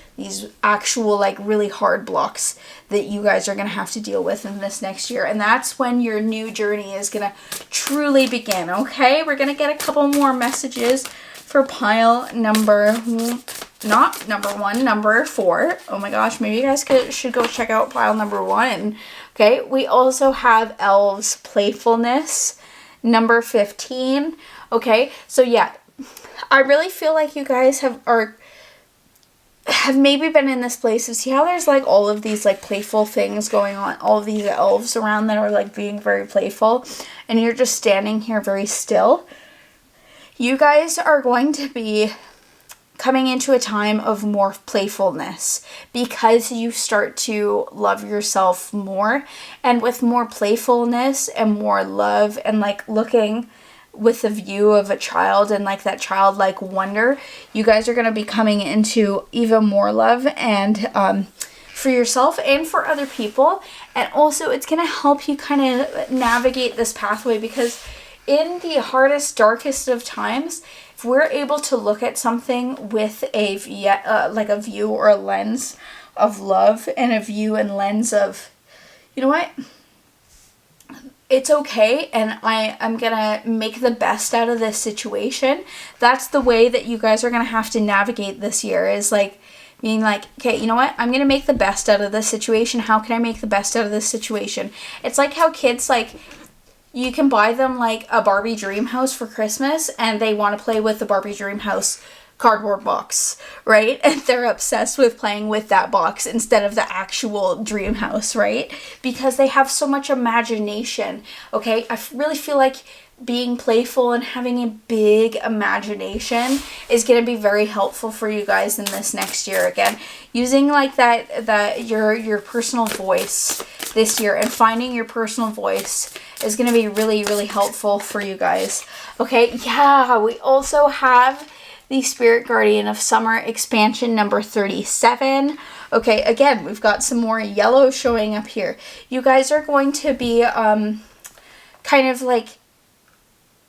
actual like really hard blocks that you guys are going to have to deal with in this next year. And that's when your new journey is going to truly begin, okay? We're going to get a couple more messages for pile number, not number 1, number 4. Oh my gosh, maybe you guys should go check out pile number 1. Okay, we also have elves playfulness, number 15. Okay, so yeah, I really feel like you guys have maybe been in this place of, see how there's like all of these like playful things going on, all of these elves around that are like being very playful, and you're just standing here very still. You guys are going to be coming into a time of more playfulness, because you start to love yourself more, and with more playfulness and more love, and like looking with the view of a child and like that childlike wonder, you guys are going to be coming into even more love, and for yourself and for other people. And also it's going to help you kind of navigate this pathway, because in the hardest, darkest of times, if we're able to look at something with a view or a lens of love, and a view and lens of, you know what, it's okay, and I'm gonna make the best out of this situation. That's the way that you guys are gonna have to navigate this year, is like being like, okay, you know what, I'm gonna make the best out of this situation. How can I make the best out of this situation? It's like how kids, like, you can buy them like a Barbie dream house for Christmas, and they want to play with the Barbie dream house cardboard box, right? And they're obsessed with playing with that box instead of the actual dream house, right? Because they have so much imagination, okay? I really feel like being playful and having a big imagination is going to be very helpful for you guys in this next year. Again, using like your personal voice this year, and finding your personal voice is going to be really, really helpful for you guys. Okay, yeah, we also have the Spirit Guardian of Summer expansion number 37. Okay, again, we've got some more yellow showing up here. You guys are going to be kind of like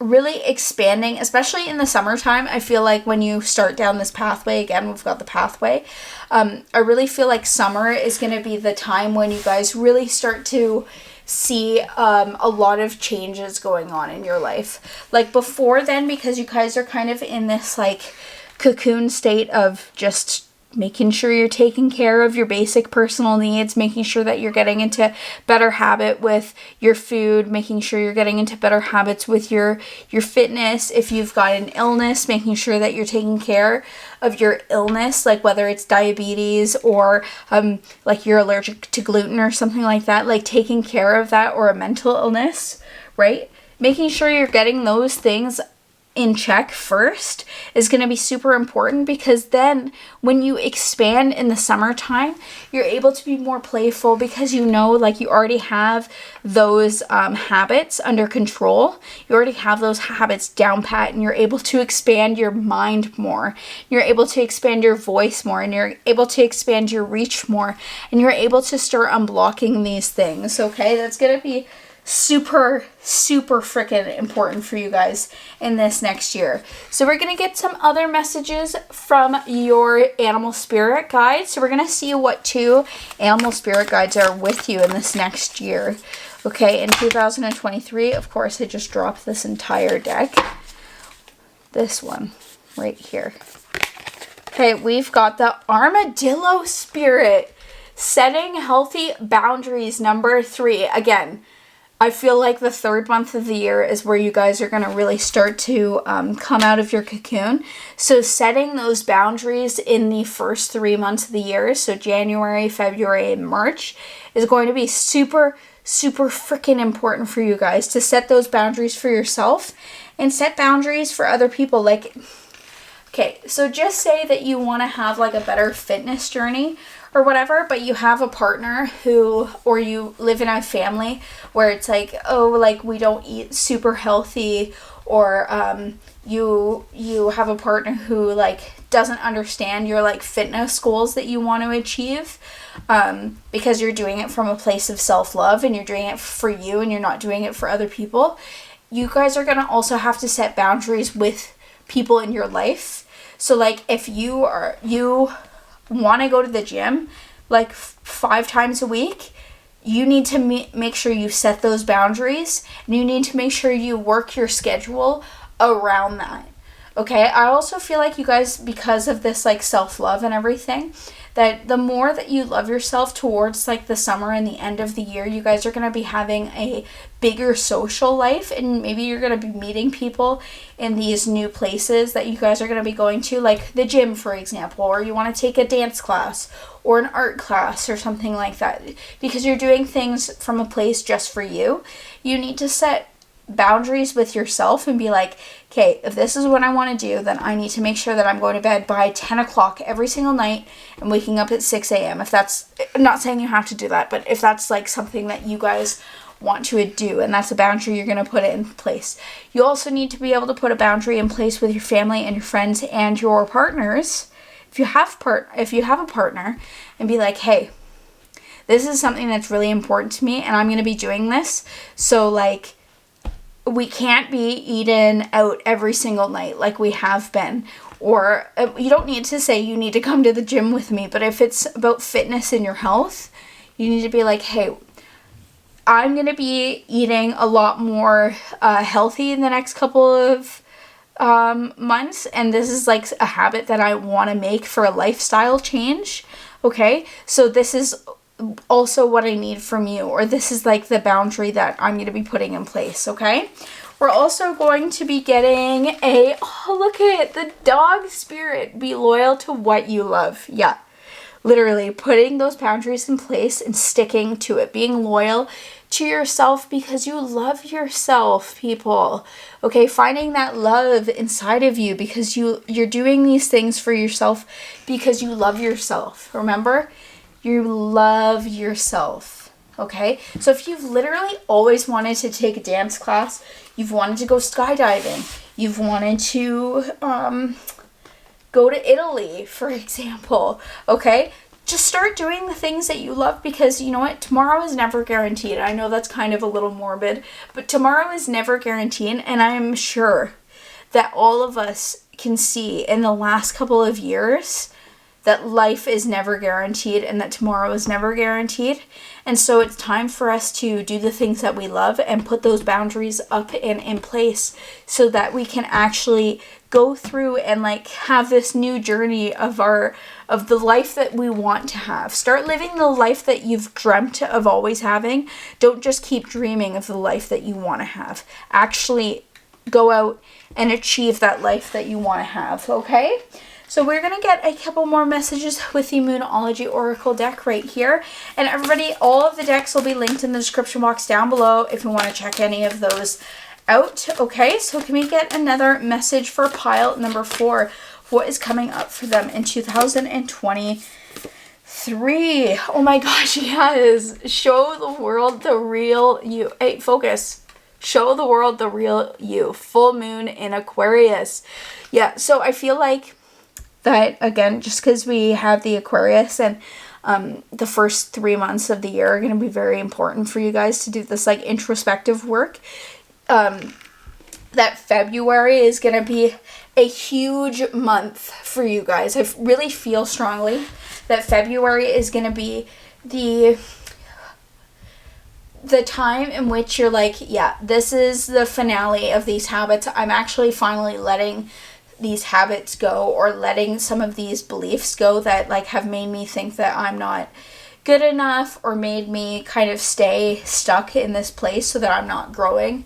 really expanding, especially in the summertime. I feel like when you start down this pathway, again, we've got the pathway. I really feel like summer is going to be the time when you guys really start to see a lot of changes going on in your life. Like before then, because you guys are kind of in this like cocoon state of just making sure you're taking care of your basic personal needs, making sure that you're getting into better habit with your food, making sure you're getting into better habits with your fitness. If you've got an illness, making sure that you're taking care of your illness, like whether it's diabetes or like you're allergic to gluten or something like that, like taking care of that, or a mental illness, right? Making sure you're getting those things in check first is going to be super important, because then when you expand in the summertime, you're able to be more playful, because you know, like, you already have those habits under control. You already have those habits down pat, and you're able to expand your mind more. You're able to expand your voice more, and you're able to expand your reach more, and you're able to start unblocking these things, okay? That's going to be super freaking important for you guys in this next year. So we're gonna get some other messages from your animal spirit guides. So we're gonna see what 2 animal spirit guides are with you in this next year. Okay, in 2023, of course, I just dropped this entire deck. This one right here. Okay, we've got the armadillo spirit, setting healthy boundaries, number 3. Again, I feel like the 3rd month of the year is where you guys are going to really start to come out of your cocoon. So setting those boundaries in the first 3 months of the year, so January, February, and March, is going to be super freaking important for you guys to set those boundaries for yourself and set boundaries for other people. Like, okay, so just say that you want to have like a better fitness journey or whatever, but you have a partner who, or you live in a family where it's like, oh, like, we don't eat super healthy, or you have a partner who like doesn't understand your like fitness goals that you want to achieve, because you're doing it from a place of self-love and you're doing it for you and you're not doing it for other people. You guys are gonna also have to set boundaries with people in your life. So like, if you want to go to the gym like 5 times a week, you need to make sure you set those boundaries, and you need to make sure you work your schedule around that. Okay, I also feel like you guys, because of this like self-love and everything, that the more that you love yourself towards like the summer and the end of the year, you guys are going to be having a bigger social life, and maybe you're going to be meeting people in these new places that you guys are going to be going to, like the gym, for example, or you want to take a dance class or an art class or something like that. Because you're doing things from a place just for you, you need to set boundaries with yourself and be like, okay, if this is what I want to do, then I need to make sure that I'm going to bed by 10 o'clock every single night and waking up at 6 a.m. If that's, I'm not saying you have to do that, but if that's like something that you guys want to do, and that's a boundary you're going to put in place. You also need to be able to put a boundary in place with your family and your friends and your partners, if you have a partner, and be like, hey, this is something that's really important to me, and I'm going to be doing this. So like, we can't be eating out every single night like we have been. Or you don't need to say you need to come to the gym with me, but if it's about fitness and your health, you need to be like, hey, I'm going to be eating a lot more healthy in the next couple of months, and this is like a habit that I want to make for a lifestyle change. Okay, so this is also what I need from you, or this is like the boundary that I'm going to be putting in place. Okay, we're also going to be getting look at the dog spirit. Be loyal to what you love. Yeah, literally putting those boundaries in place and sticking to it, being loyal to yourself because you love yourself, people. Okay, finding that love inside of you because you're doing these things for yourself because you love yourself. Remember, you love yourself. Okay, so if you've literally always wanted to take a dance class, you've wanted to go skydiving, you've wanted to go to Italy, for example, okay, just start doing the things that you love, because you know what? Tomorrow is never guaranteed. I know that's kind of a little morbid, but tomorrow is never guaranteed, and I am sure that all of us can see in the last couple of years that life is never guaranteed and that tomorrow is never guaranteed. And so it's time for us to do the things that we love and put those boundaries up and in place so that we can actually go through and like have this new journey of the life that we want to have. Start living the life that you've dreamt of always having. Don't just keep dreaming of the life that you want to have. Actually go out and achieve that life that you want to have, okay? So we're going to get a couple more messages with the Moonology Oracle deck right here. And everybody, all of the decks will be linked in the description box down below if you want to check any of those out. Okay, so can we get another message for pile number 4? What is coming up for them in 2023? Oh my gosh, yes. Show the world the real you. Hey, focus. Show the world the real you. Full moon in Aquarius. Yeah, so I feel like that, again, just because we have the Aquarius and the first 3 months of the year are going to be very important for you guys to do this like introspective work. That February is going to be a huge month for you guys. I really feel strongly that February is going to be the time in which you're like, yeah, this is the finale of these habits. I'm actually finally letting these habits go, or letting some of these beliefs go that like have made me think that I'm not good enough, or made me kind of stay stuck in this place so that I'm not growing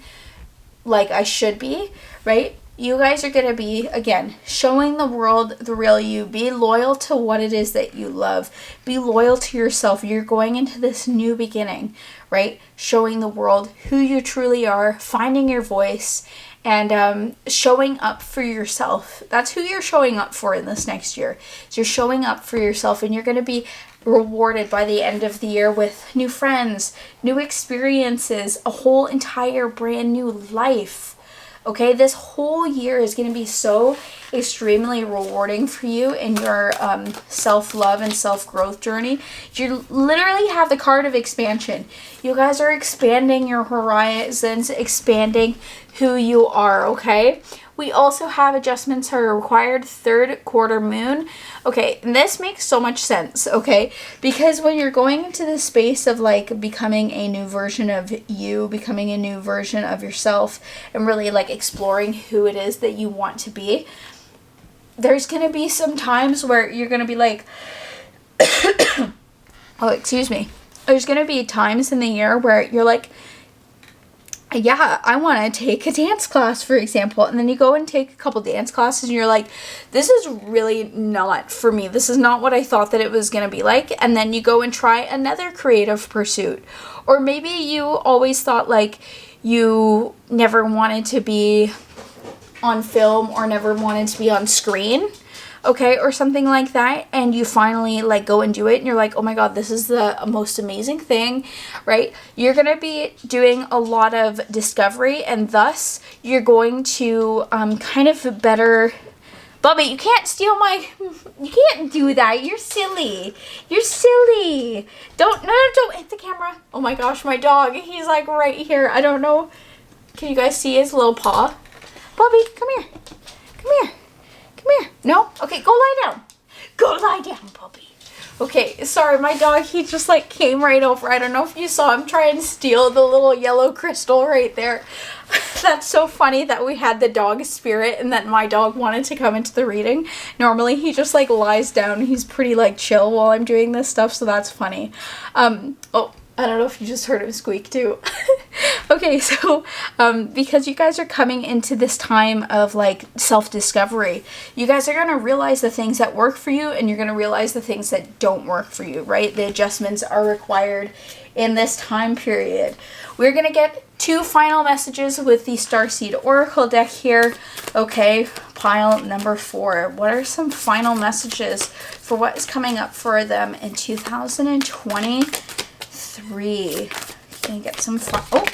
like I should be, right? You guys are going to be, again, showing the world the real you. Be loyal to what it is that you love. Be loyal to yourself. You're going into this new beginning, right? Showing the world who you truly are, finding your voice, and showing up for yourself. That's who you're showing up for in this next year. So you're showing up for yourself, and you're going to be rewarded by the end of the year with new friends, new experiences, a whole entire brand new life. Okay, this whole year is going to be so extremely rewarding for you in your self-love and self-growth journey. You literally have the card of expansion. You guys are expanding your horizons, expanding who you are, okay? We also have adjustments are required, 3rd quarter moon. Okay, and this makes so much sense, okay? Because when you're going into the space of like becoming a new version of you, becoming a new version of yourself, and really like exploring who it is that you want to be, there's going to be some times where you're going to be like, oh, excuse me. There's going to be times in the year where you're like, yeah, I want to take a dance class, for example. And then you go and take a couple dance classes and you're like, this is really not for me. This is not what I thought that it was going to be like. And then you go and try another creative pursuit. Or maybe you always thought like you never wanted to be on film or never wanted to be on screen. Okay, or something like that, and you finally like go and do it and you're like, oh my god, this is the most amazing thing, right? You're going to be doing a lot of discovery, and thus you're going to kind of better... Bobby, you can't steal my... You can't do that. You're silly. You're silly. Don't hit the camera. Oh my gosh, my dog, he's like right here. I don't know. Can you guys see his little paw? Bobby, come here. Come here. Come here. No? Okay, go lie down. Go lie down, puppy. Okay, sorry, my dog, he just like came right over. I don't know if you saw him try and steal the little yellow crystal right there. That's so funny that we had the dog spirit and that my dog wanted to come into the reading. Normally he just like lies down. He's pretty like chill while I'm doing this stuff, so that's funny. Oh, I don't know if you just heard him squeak too. Okay, so because you guys are coming into this time of like self-discovery, you guys are going to realize the things that work for you, and you're going to realize the things that don't work for you, right? The adjustments are required in this time period. We're going to get 2 final messages with the Starseed Oracle deck here. Okay, pile number 4. What are some final messages for what is coming up for them in 2023? Can you get some fun?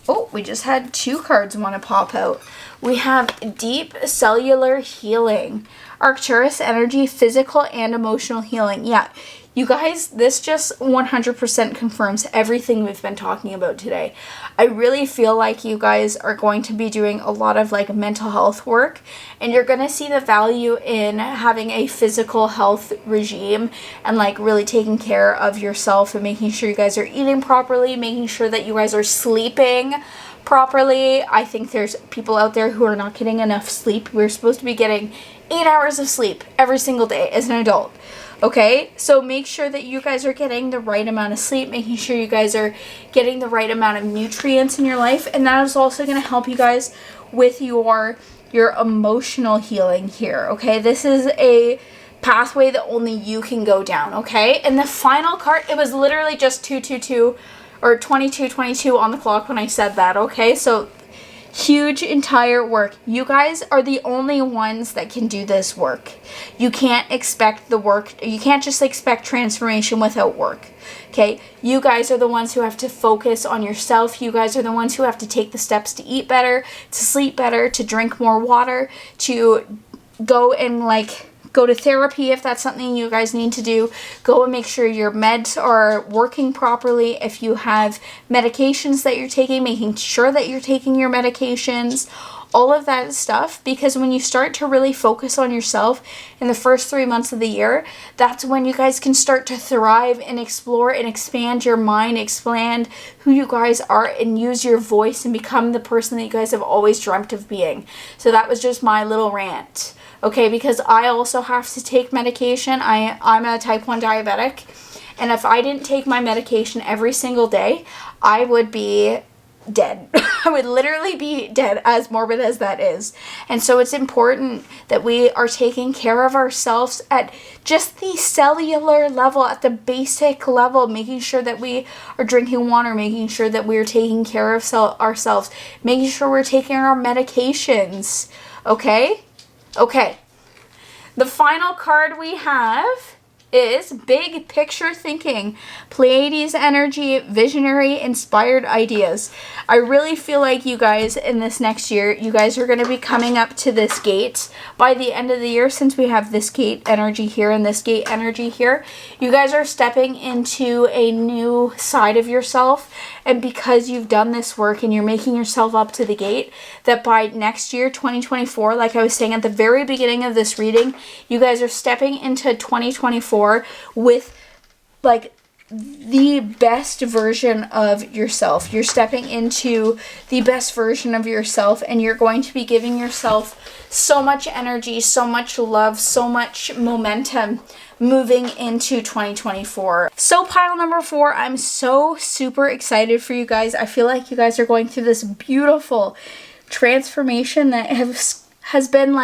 Oh, we just had 2 cards want to pop out. We have Deep Cellular Healing, Arcturus Energy, Physical and Emotional Healing. Yeah, you guys, this just 100% confirms everything we've been talking about today. I really feel like you guys are going to be doing a lot of like mental health work, and you're going to see the value in having a physical health regime and like really taking care of yourself and making sure you guys are eating properly, making sure that you guys are sleeping properly. I think there's people out there who are not getting enough sleep. We're supposed to be getting 8 hours of sleep every single day as an adult. Okay, so make sure that you guys are getting the right amount of sleep, making sure you guys are getting the right amount of nutrients in your life, and that is also going to help you guys with your emotional healing here, okay? This is a pathway that only you can go down, okay? And the final card, it was literally just 222 or 2222 on the clock when I said that, okay? So huge entire work. You guys are the only ones that can do this work. You can't expect the work, you can't just expect transformation without work. Okay, you guys are the ones who have to focus on yourself. You guys are the ones who have to take the steps to eat better, to sleep better, to drink more water, to go and go to therapy if that's something you guys need to do. Go and make sure your meds are working properly. If you have medications that you're taking, making sure that you're taking your medications, all of that stuff, because when you start to really focus on yourself in the first 3 months of the year, that's when you guys can start to thrive and explore and expand your mind, expand who you guys are, and use your voice and become the person that you guys have always dreamt of being. So that was just my little rant. Okay, because I also have to take medication. I'm a type 1 diabetic, and if I didn't take my medication every single day, I would be dead. I would literally be dead, as morbid as that is. And so it's important that we are taking care of ourselves at just the cellular level, at the basic level, making sure that we are drinking water, making sure that we're taking care of ourselves, making sure we're taking our medications. Okay? Okay. The final card we have is Big Picture Thinking, Pleiades energy, visionary, inspired ideas. I really feel like you guys in this next year, you guys are going to be coming up to this gate by the end of the year, since we have this gate energy here and this gate energy here. You guys are stepping into a new side of yourself, and because you've done this work and you're making yourself up to the gate, that by next year, 2024, like I was saying at the very beginning of this reading, you guys are stepping into 2024 with the best version of yourself. You're stepping into the best version of yourself, and you're going to be giving yourself so much energy, so much love, so much momentum moving into 2024. So pile number 4, I'm so super excited for you guys. I feel like you guys are going through this beautiful transformation that has been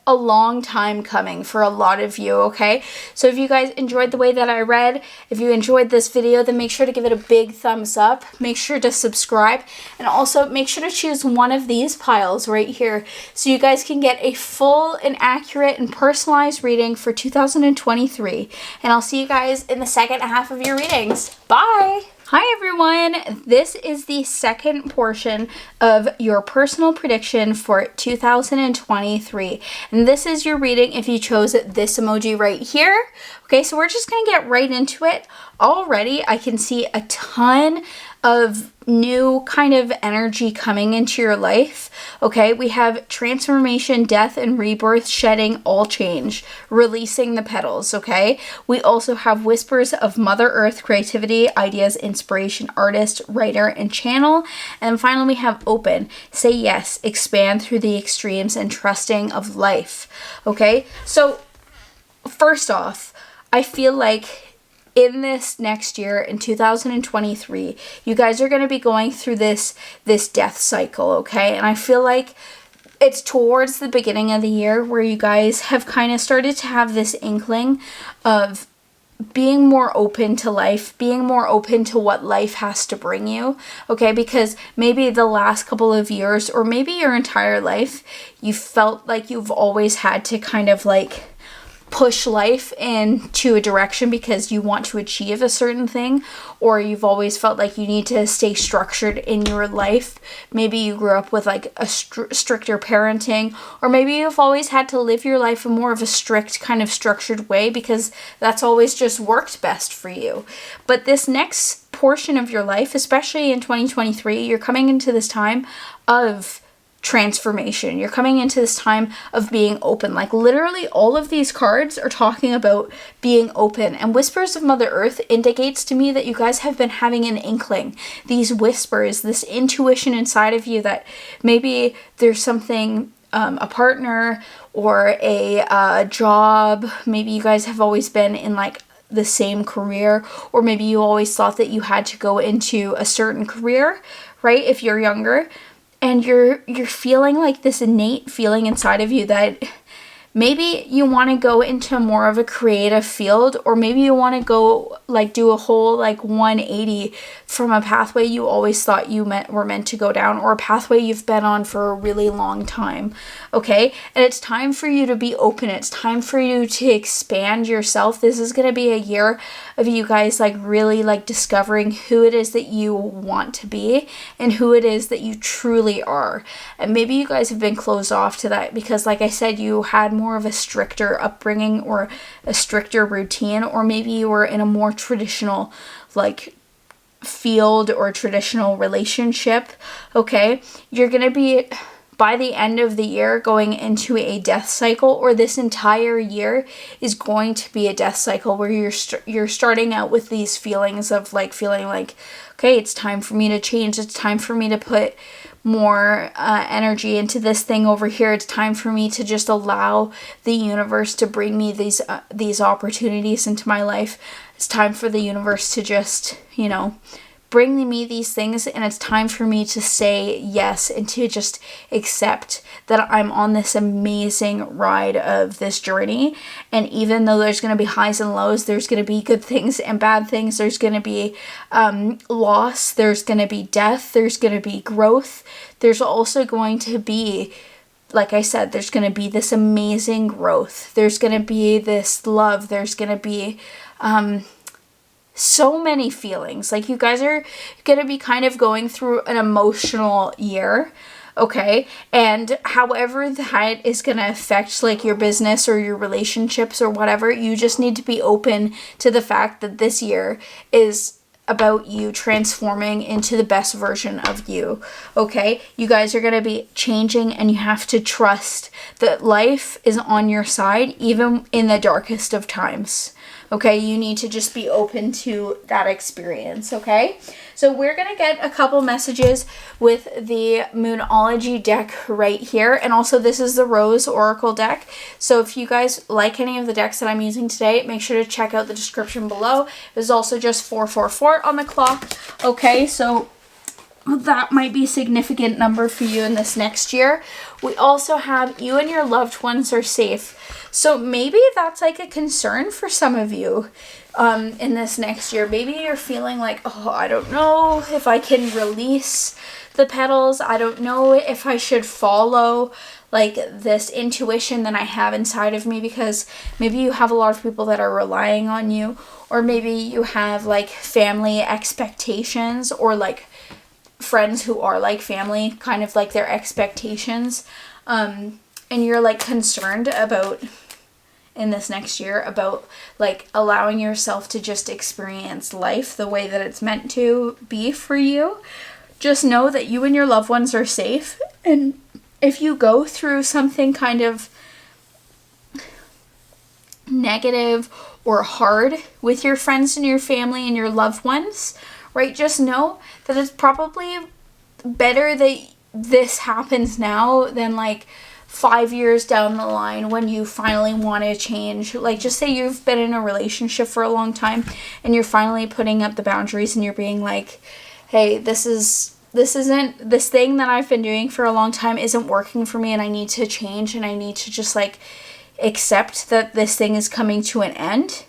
a long time coming for a lot of you, okay? So if you guys enjoyed the way that I read, if you enjoyed this video, then make sure to give it a big thumbs up. Make sure to subscribe, and also make sure to choose one of these piles right here so you guys can get a full and accurate and personalized reading for 2023. And I'll see you guys in the second half of your readings. Bye! Hi everyone, this is the second portion of your personal prediction for 2023, and this is your reading if you chose this emoji right here. Okay, so we're just gonna get right into it. Already I can see a ton of new kind of energy coming into your life. Okay, we have transformation, death, and rebirth, shedding, all change, releasing the petals. Okay, we also have whispers of Mother Earth, creativity, ideas, inspiration, artist, writer, and channel. And finally we have open, say yes, expand through the extremes, and trusting of life. Okay, so first off, I feel like in this next year, in 2023, you guys are going to be going through this death cycle, okay? And I feel like it's towards the beginning of the year where you guys have kind of started to have this inkling of being more open to life, being more open to what life has to bring you, okay? Because maybe the last couple of years, or maybe your entire life, you felt like you've always had to kind of push life into a direction because you want to achieve a certain thing, or you've always felt like you need to stay structured in your life. Maybe you grew up with a stricter parenting, or maybe you've always had to live your life in more of a strict kind of structured way because that's always just worked best for you. But this next portion of your life, especially in 2023, you're coming into this time of transformation. You're coming into this time of being open. Literally all of these cards are talking about being open, and whispers of Mother Earth indicates to me that you guys have been having an inkling, these whispers, this intuition inside of you that maybe there's something, a partner or a job. Maybe you guys have always been in the same career, or maybe you always thought that you had to go into a certain career, right? If you're younger, and you're feeling this innate feeling inside of you that maybe you want to go into more of a creative field, or maybe you want to go like do a whole like 180 from a pathway you always thought you were meant to go down, or a pathway you've been on for a really long time. Okay, and it's time for you to be open. It's time for you to expand yourself. This is going to be a year of you guys like really like discovering who it is that you want to be and who it is that you truly are. And maybe you guys have been closed off to that because, like I said, you had more of a stricter upbringing or a stricter routine, or maybe you were in a more traditional like field or traditional relationship. Okay, you're going to be, by the end of the year, going into a death cycle, or this entire year is going to be a death cycle where you're starting out with these feelings of like feeling like, okay, it's time for me to change. It's time for me to put more energy into this thing over here. It's time for me to just allow the universe to bring me these opportunities into my life. It's time for the universe to just, bring me these things, and it's time for me to say yes and to just accept that I'm on this amazing ride of this journey. And even though there's going to be highs and lows, there's going to be good things and bad things. There's going to be loss. There's going to be death. There's going to be growth. There's also going to be, like I said, there's going to be this amazing growth. There's going to be this love. There's going to be so many feelings. Like, you guys are going to be kind of going through an emotional year, okay? And however that is going to affect like your business or your relationships or whatever, you just need to be open to the fact that this year is about you transforming into the best version of you, okay? You guys are going to be changing, and you have to trust that life is on your side even in the darkest of times. Okay, you need to just be open to that experience, okay? So we're going to get a couple messages with the Moonology deck right here. And also, this is the Rose Oracle deck. So if you guys like any of the decks that I'm using today, make sure to check out the description below. There's also just 444 on the clock, okay? So that might be a significant number for you in this next year. We also have you and your loved ones are safe. So maybe that's like a concern for some of you in this next year. Maybe you're feeling like, oh, I don't know if I can release the petals. I don't know if I should follow like this intuition that I have inside of me, because maybe you have a lot of people that are relying on you, or maybe you have like family expectations, or like friends who are like family, kind of like their expectations, and you're like concerned about in this next year about like allowing yourself to just experience life the way that it's meant to be for you. Just know that you and your loved ones are safe, and if you go through something kind of negative or hard with your friends and your family and your loved ones, right, just know that it's probably better that this happens now than like 5 years down the line when you finally want to change. Like, just say you've been in a relationship for a long time and you're finally putting up the boundaries and you're being like, hey, this thing that I've been doing for a long time isn't working for me, and I need to change, and I need to just like accept that this thing is coming to an end,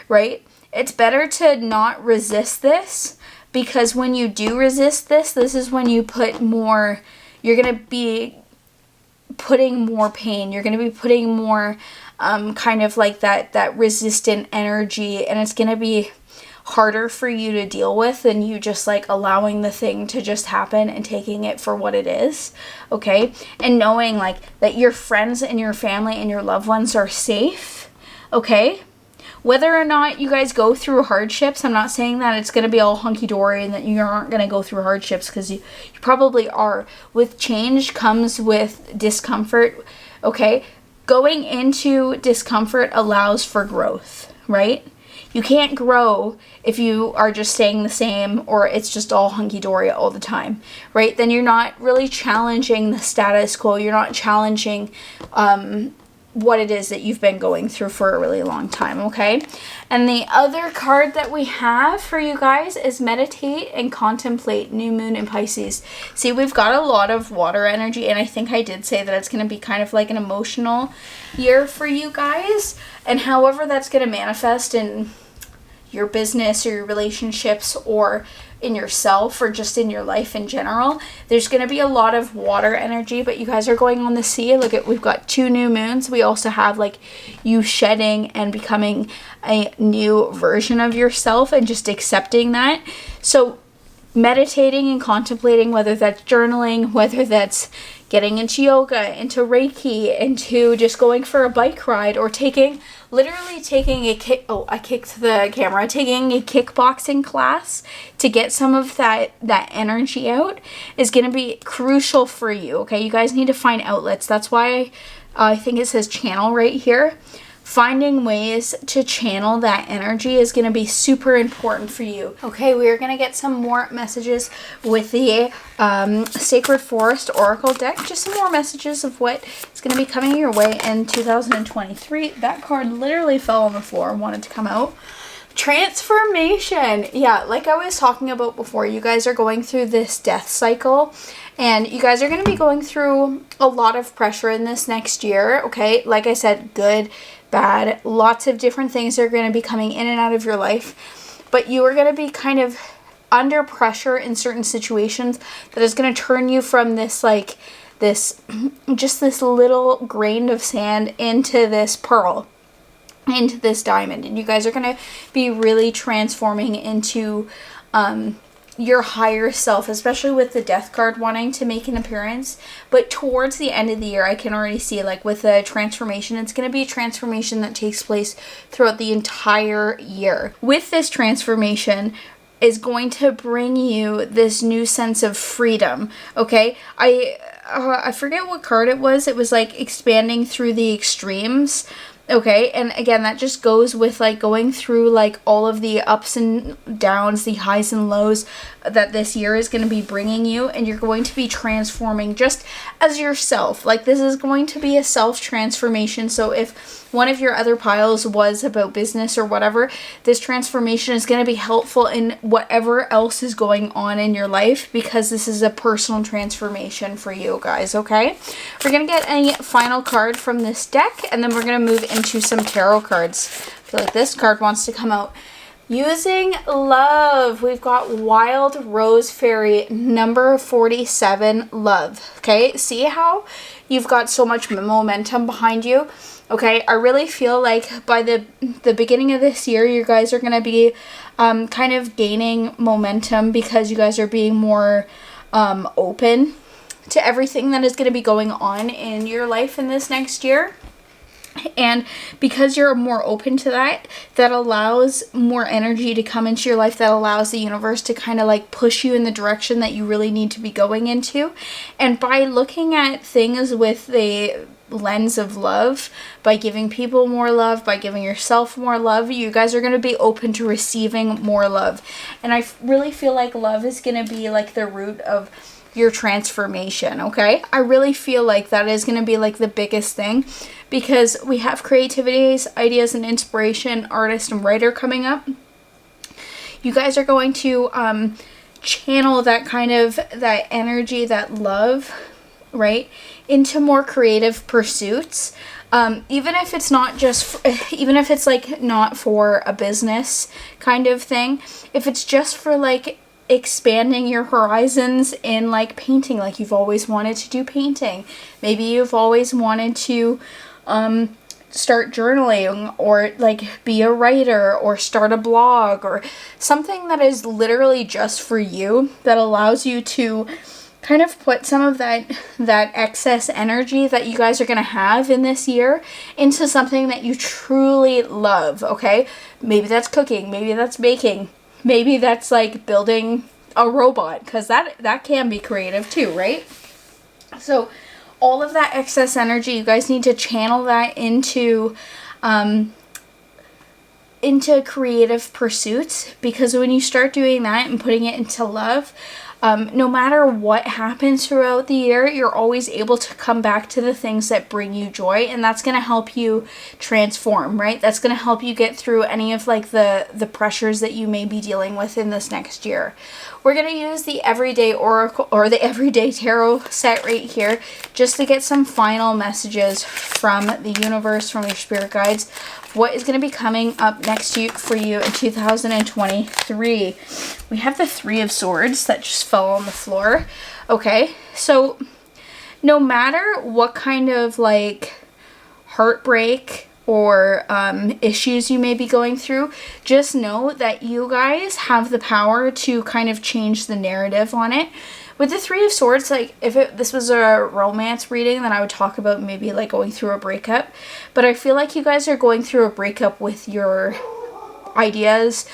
right? It's better to not resist this, because when you do resist this is when you put more, you're going to be putting more pain. You're going to be putting more kind of like that resistant energy, and it's going to be harder for you to deal with than you just like allowing the thing to just happen and taking it for what it is, okay? And knowing like that your friends and your family and your loved ones are safe, okay? Whether or not you guys go through hardships, I'm not saying that it's going to be all hunky-dory and that you aren't going to go through hardships, because you probably are. With change comes with discomfort, okay? Going into discomfort allows for growth, right? You can't grow if you are just staying the same, or it's just all hunky-dory all the time, right? Then you're not really challenging the status quo. You're not challenging what it is that you've been going through for a really long time, okay? And the other card that we have for you guys is meditate and contemplate, new moon in Pisces. See, we've got a lot of water energy, and I think I did say that it's going to be kind of like an emotional year for you guys. And however that's going to manifest in your business or your relationships or in yourself or just in your life in general, there's going to be a lot of water energy. But you guys are going on the sea. Look at, we've got 2 new moons. We also have like you shedding and becoming a new version of yourself and just accepting that. So meditating and contemplating, whether that's journaling, whether that's getting into yoga, into Reiki, into just going for a bike ride, or literally taking a kickboxing class to get some of that energy out is going to be crucial for you, okay? You guys need to find outlets. That's why I think it says channel right here. Finding ways to channel that energy is going to be super important for you. Okay, we are going to get some more messages with the Sacred Forest Oracle deck. Just some more messages of what is going to be coming your way in 2023. That card literally fell on the floor and wanted to come out. Transformation. Yeah, like I was talking about before, you guys are going through this death cycle, and you guys are going to be going through a lot of pressure in this next year, okay? Like I said, good, bad, lots of different things are going to be coming in and out of your life, but you are going to be kind of under pressure in certain situations that is going to turn you from this like this just this little grain of sand into this pearl, into this diamond, and you guys are going to be really transforming into your higher self, especially with the death card wanting to make an appearance. But towards the end of the year, I can already see, like with the transformation, it's going to be a transformation that takes place throughout the entire year. With this transformation is going to bring you this new sense of freedom, okay? I forget what card it was. It was like expanding through the extremes. Okay, and again, that just goes with like going through like all of the ups and downs, the highs and lows that this year is going to be bringing you, and you're going to be transforming just as yourself. Like this is going to be a self-transformation. So if one of your other piles was about business or whatever, this transformation is going to be helpful in whatever else is going on in your life, because this is a personal transformation for you guys, okay? We're going to get a final card from this deck, and then we're going to move into some tarot cards. I feel like this card wants to come out. Using love. We've got Wild Rose Fairy number 47, love. Okay, see how you've got so much momentum behind you? Okay, I really feel like by the beginning of this year, you guys are going to be kind of gaining momentum because you guys are being more open to everything that is going to be going on in your life in this next year. And because you're more open to that, that allows more energy to come into your life, that allows the universe to kind of like push you in the direction that you really need to be going into. And by looking at things with the lens of love, by giving people more love, by giving yourself more love, you guys are going to be open to receiving more love. And I really feel like love is going to be like the root of your transformation, okay? I really feel like that is going to be like the biggest thing, because we have creativities, ideas, and inspiration, artist and writer coming up. You guys are going to channel that kind of, that energy, that love, right, into more creative pursuits. Even if it's not just, even if it's like not for a business kind of thing, if it's just for like expanding your horizons in like painting, like you've always wanted to do painting. Maybe you've always wanted to start journaling, or like be a writer, or start a blog, or something that is literally just for you, that allows you to kind of put some of that excess energy that you guys are going to have in this year into something that you truly love, okay? Maybe that's cooking, maybe that's baking, maybe that's like building a robot, because that can be creative too, right? So all of that excess energy, you guys need to channel that into creative pursuits, because when you start doing that and putting it into love, no matter what happens throughout the year, you're always able to come back to the things that bring you joy, and that's going to help you transform, right? That's going to help you get through any of like the pressures that you may be dealing with in this next year. We're going to use the Everyday Oracle or the Everyday Tarot set right here just to get some final messages from the universe, from your spirit guides, what is going to be coming up next for you in 2023. We have the Three of Swords that just fell on the floor. Okay, so no matter what kind of like heartbreak or issues you may be going through, just know that you guys have the power to kind of change the narrative on it. With the Three of Swords, like if this was a romance reading, then I would talk about maybe like going through a breakup. But I feel like you guys are going through a breakup with your ideas,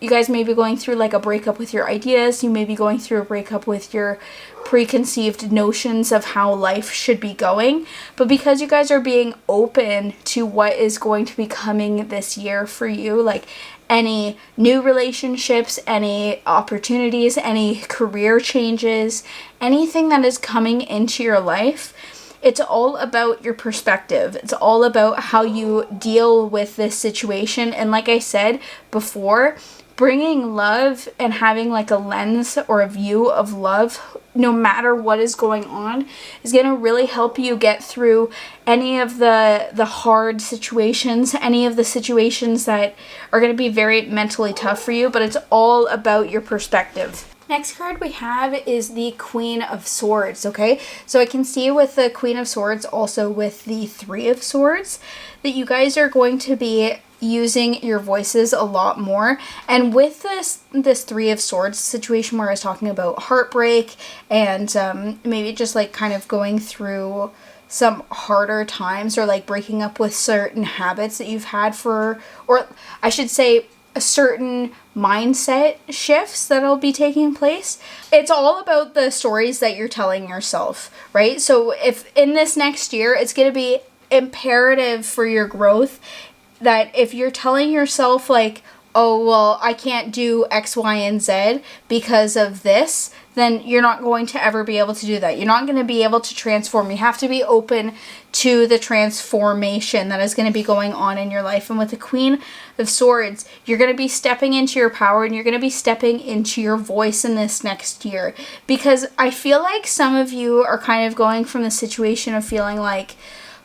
you guys may be going through like a breakup with your ideas. You may be going through a breakup with your preconceived notions of how life should be going. But because you guys are being open to what is going to be coming this year for you, like any new relationships, any opportunities, any career changes, anything that is coming into your life, it's all about your perspective. It's all about how you deal with this situation. And like I said before, bringing love and having like a lens or a view of love, no matter what is going on, is going to really help you get through any of the hard situations, any of the situations that are going to be very mentally tough for you, but it's all about your perspective. Next card we have is the Queen of Swords, okay? So I can see with the Queen of Swords, also with the Three of Swords, that you guys are going to be using your voices a lot more. And with this Three of Swords situation where I was talking about heartbreak and maybe just like kind of going through some harder times or like breaking up with certain habits that you've had or I should say a certain mindset shifts that'll be taking place. It's all about the stories that you're telling yourself, right? So if in this next year, it's going to be imperative for your growth that if you're telling yourself like, oh, well, I can't do X, Y, and Z because of this, then you're not going to ever be able to do that. You're not going to be able to transform. You have to be open to the transformation that is going to be going on in your life. And with the Queen of Swords, you're going to be stepping into your power and you're going to be stepping into your voice in this next year. Because I feel like some of you are kind of going from the situation of feeling like,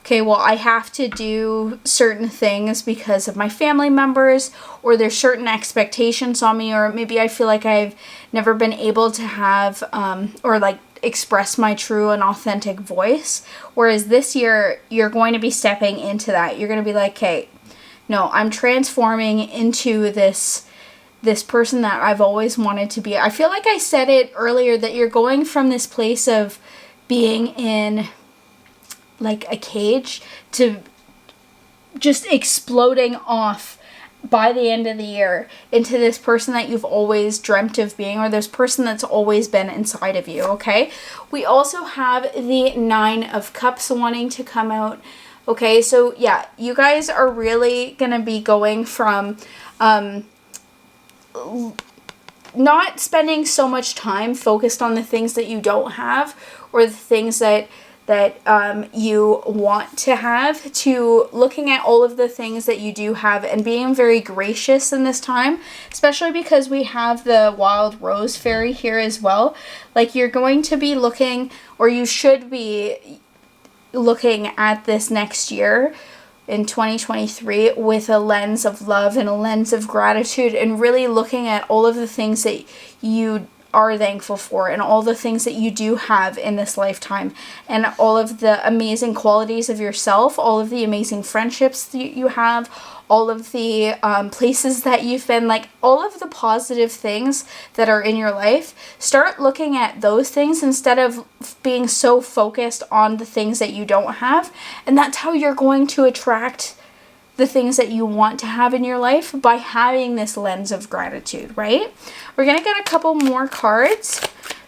okay, well, I have to do certain things because of my family members, or there's certain expectations on me, or maybe I feel like I've never been able to have or like express my true and authentic voice. Whereas this year, you're going to be stepping into that. You're going to be like, okay, no, I'm transforming into this person that I've always wanted to be. I feel like I said it earlier that you're going from this place of being in like a cage to just exploding off by the end of the year into this person that you've always dreamt of being, or this person that's always been inside of you, okay? We also have the Nine of Cups wanting to come out, okay? So yeah, you guys are really gonna be going from not spending so much time focused on the things that you don't have or the things that you want to have, to looking at all of the things that you do have and being very gracious in this time, especially because we have the Wild Rose Fairy here as well. Like, you're going to be looking, or you should be looking at this next year in 2023 with a lens of love and a lens of gratitude, and really looking at all of the things that you are thankful for and all the things that you do have in this lifetime, and all of the amazing qualities of yourself, all of the amazing friendships that you have, all of the places that you've been, like all of the positive things that are in your life. Start looking at those things instead of being so focused on the things that you don't have, and that's how you're going to attract the things that you want to have in your life, by having this lens of gratitude, right? We're going to get a couple more cards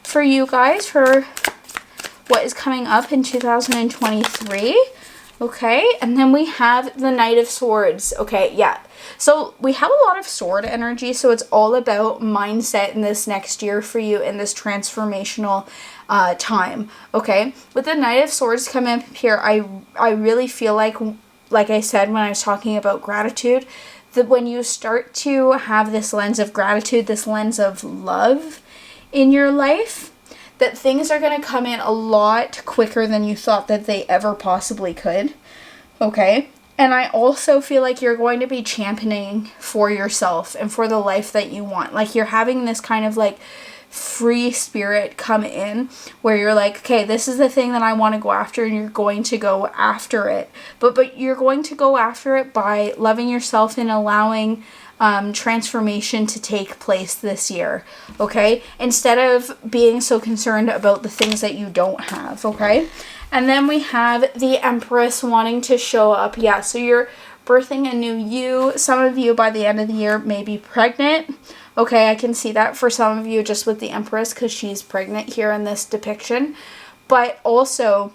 for you guys for what is coming up in 2023. Okay, and then we have the Knight of Swords. Okay, yeah. So we have a lot of sword energy, so it's all about mindset in this next year for you in this transformational time. Okay, with the Knight of Swords coming up here, I really feel like I said when I was talking about gratitude, that when you start to have this lens of gratitude, this lens of love in your life, that things are going to come in a lot quicker than you thought that they ever possibly could. Okay? And I also feel like you're going to be championing for yourself and for the life that you want. Like you're having this kind of like free spirit come in where you're like, okay, this is the thing that I want to go after, and you're going to go after it. But you're going to go after it by loving yourself and allowing transformation to take place this year, okay? Instead of being so concerned about the things that you don't have, okay? And then we have the Empress wanting to show up. Yeah, so you're birthing a new you. Some of you by the end of the year may be pregnant. Okay, I can see that for some of you just with the Empress because she's pregnant here in this depiction. But also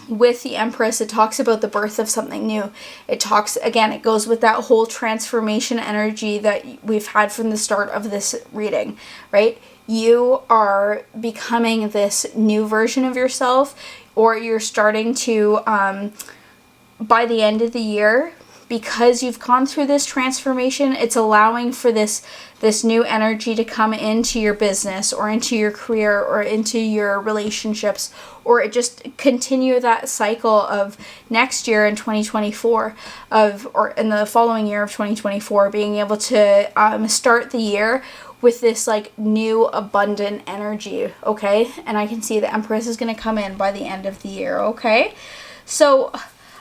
with the Empress, it talks about the birth of something new. It talks, again, it goes with that whole transformation energy that we've had from the start of this reading, right? You are becoming this new version of yourself, or you're starting to, by the end of the year, because you've gone through this transformation, it's allowing for this new energy to come into your business or into your career or into your relationships, or it just continue that cycle of next year in 2024 or in the following year of 2024 being able to start the year with this like new abundant energy, okay? And I can see the Empress is going to come in by the end of the year, okay? So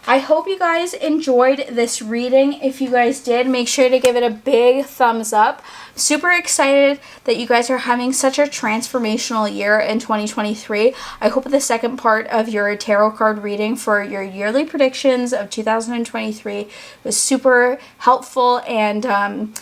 I hope you guys enjoyed this reading. If you guys did, make sure to give it a big thumbs up. Super excited that you guys are having such a transformational year in 2023. I hope the second part of your tarot card reading for your yearly predictions of 2023 was super helpful and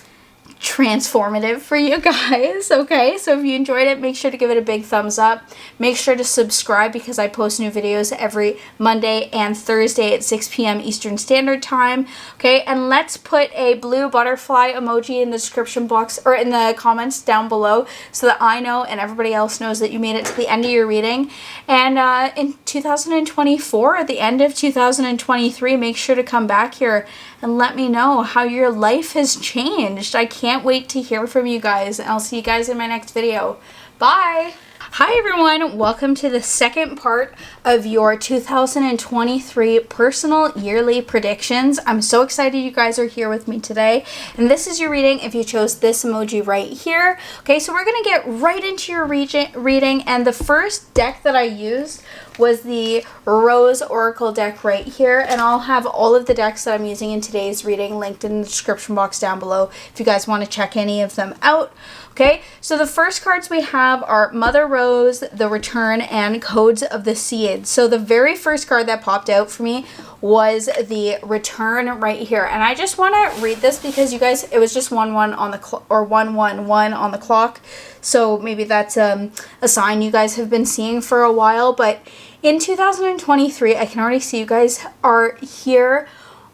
transformative for you guys, okay? So if you enjoyed it, make sure to give it a big thumbs up. Make sure to subscribe because I post new videos every Monday and Thursday at 6 p.m. Eastern Standard Time, okay? And let's put a blue butterfly emoji in the description box or in the comments down below so that I know and everybody else knows that you made it to the end of your reading. And in 2024, at the end of 2023, make sure to come back here and let me know how your life has changed. I can't wait to hear from you guys, and I'll see you guys in my next video. Bye! Hi everyone, welcome to the second part of your 2023 personal yearly predictions. I'm so excited you guys are here with me today, and this is your reading if you chose this emoji right here. Okay, so we're gonna get right into your reading, and the first deck that I used was the Rose Oracle deck right here, and I'll have all of the decks that I'm using in today's reading linked in the description box down below if you guys want to check any of them out. Okay, so the first cards we have are Mother Rose, The Return, and Codes of the Seed. So the very first card that popped out for me was the Return right here, and I just want to read this because you guys, it was just 1-1 on the clock, or 1-1-1 on the clock, so maybe that's a sign you guys have been seeing for a while. But in 2023, I can already see you guys are here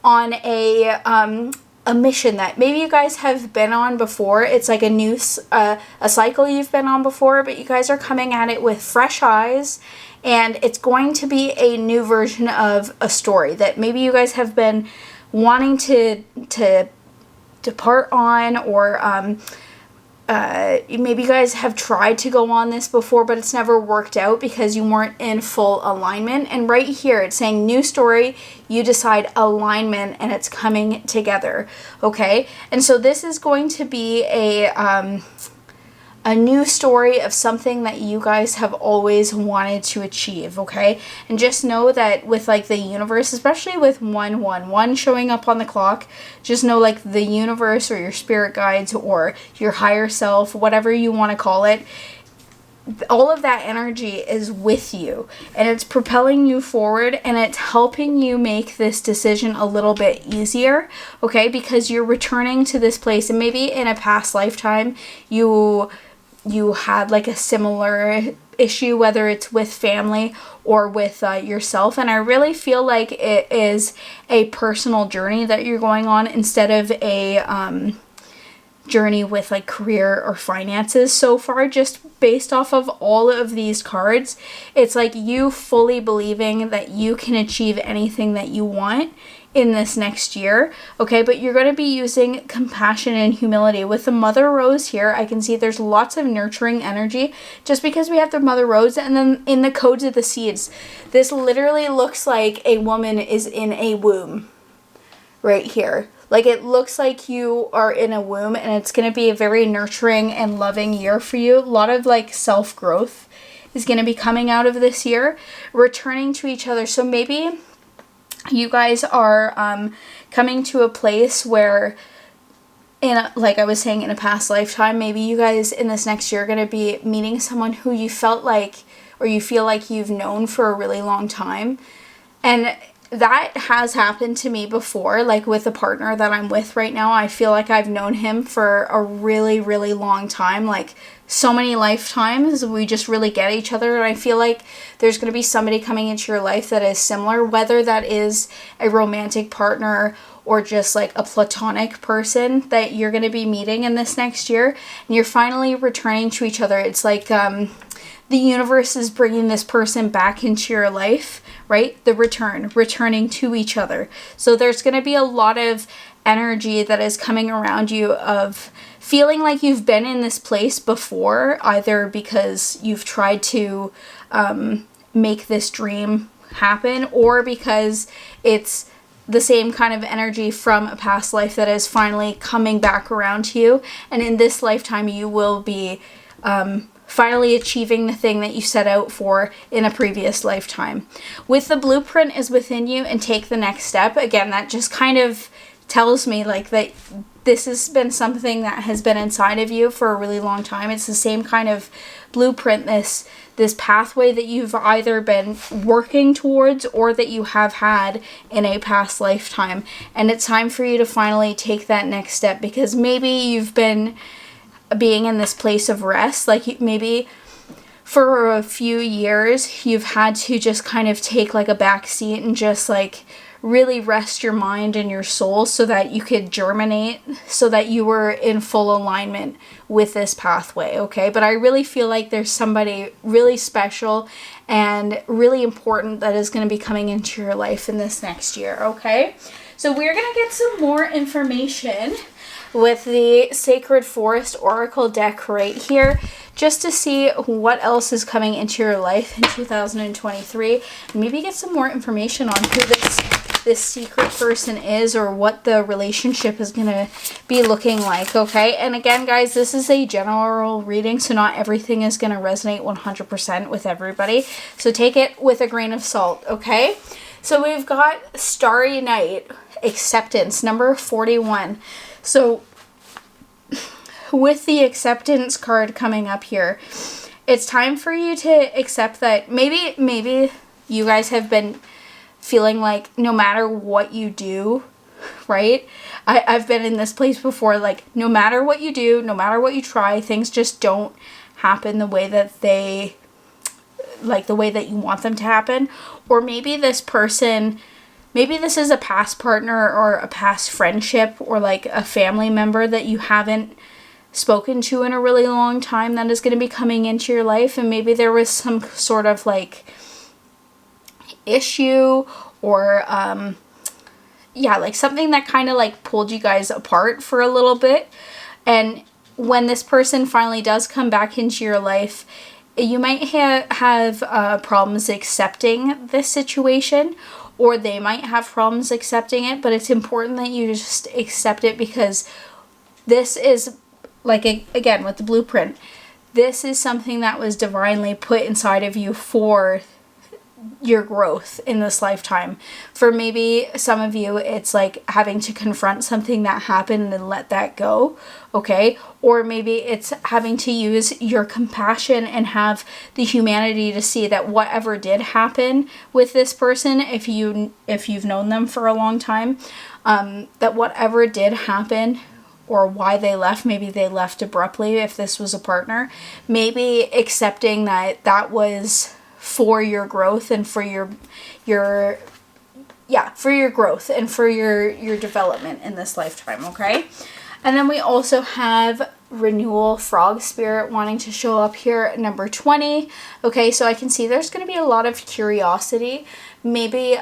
on a mission that maybe you guys have been on before. It's like a new a cycle you've been on before, but you guys are coming at it with fresh eyes, and it's going to be a new version of a story that maybe you guys have been wanting to depart on, or maybe you guys have tried to go on this before, but it's never worked out because you weren't in full alignment. And right here, it's saying new story, you decide alignment, and it's coming together, okay? And so this is going to be a new story of something that you guys have always wanted to achieve, okay? And just know that with like the universe, especially with 1-1-1 showing up on the clock, just know like the universe or your spirit guides or your higher self, whatever you want to call it, all of that energy is with you, and it's propelling you forward, and it's helping you make this decision a little bit easier, okay? Because you're returning to this place, and maybe in a past lifetime you you had like a similar issue, whether it's with family or with yourself. And I really feel like it is a personal journey that you're going on instead of a journey with like career or finances so far. Just based off of all of these cards, it's like you fully believing that you can achieve anything that you want in this next year, okay? But you're going to be using compassion and humility. With the Mother Rose here, I can see there's lots of nurturing energy just because we have the Mother Rose. And then in the codes of the seeds, this literally looks like a woman is in a womb right here. Like, it looks like you are in a womb, and it's going to be a very nurturing and loving year for you. A lot of like self-growth is going to be coming out of this year, returning to each other. So maybe you guys are coming to a place where, like I was saying, in a past lifetime, maybe you guys in this next year are going to be meeting someone who you felt like, or you feel like you've known for a really long time. And that has happened to me before, like with the partner that I'm with right now. I feel like I've known him for a really, really long time, like so many lifetimes. We just really get each other, and I feel like there's going to be somebody coming into your life that is similar, whether that is a romantic partner or just like a platonic person that you're going to be meeting in this next year, and you're finally returning to each other. It's like the universe is bringing this person back into your life, right? The returning to each other. So there's going to be a lot of energy that is coming around you of feeling like you've been in this place before, either because you've tried to make this dream happen, or because it's the same kind of energy from a past life that is finally coming back around to you. And in this lifetime, you will be finally achieving the thing that you set out for in a previous lifetime. With the blueprint is within you and take the next step. Again, that just kind of tells me like that this has been something that has been inside of you for a really long time. It's the same kind of blueprint, this pathway that you've either been working towards or that you have had in a past lifetime. And it's time for you to finally take that next step, because maybe you've been being in this place of rest, like maybe for a few years you've had to just kind of take like a back seat and just like really rest your mind and your soul so that you could germinate, so that you were in full alignment with this pathway, okay? But I really feel like there's somebody really special and really important that is going to be coming into your life in this next year, okay? So we're going to get some more information with the Sacred Forest Oracle deck right here, just to see what else is coming into your life in 2023. And maybe get some more information on who this secret person is, or what the relationship is going to be looking like, okay? And again, guys, this is a general reading, so not everything is going to resonate 100% with everybody. So take it with a grain of salt, okay? So we've got Starry Night, Acceptance, number 41. So with the acceptance card coming up here, it's time for you to accept that maybe you guys have been feeling like no matter what you do, right? I've been in this place before, like no matter what you do, no matter what you try, things just don't happen the way that the way that you want them to happen. Or maybe this person, maybe this is a past partner or a past friendship or like a family member that you haven't spoken to in a really long time that is going to be coming into your life. And maybe there was some sort of like issue or like something that kind of like pulled you guys apart for a little bit. And when this person finally does come back into your life, you might have problems accepting this situation, or they might have problems accepting it, but it's important that you just accept it, because this is, like, again, with the blueprint, this is something that was divinely put inside of you for your growth in this lifetime. For maybe some of you, it's like having to confront something that happened and let that go, okay? Or maybe it's having to use your compassion and have the humanity to see that whatever did happen with this person, if you've known them for a long time, that whatever did happen or why they left. Maybe they left abruptly if this was a partner. Maybe accepting that that was for your growth and for your for your growth and for your development in this lifetime, okay? And then we also have renewal, frog spirit wanting to show up here at number 20. Okay, so I can see there's going to be a lot of curiosity. Maybe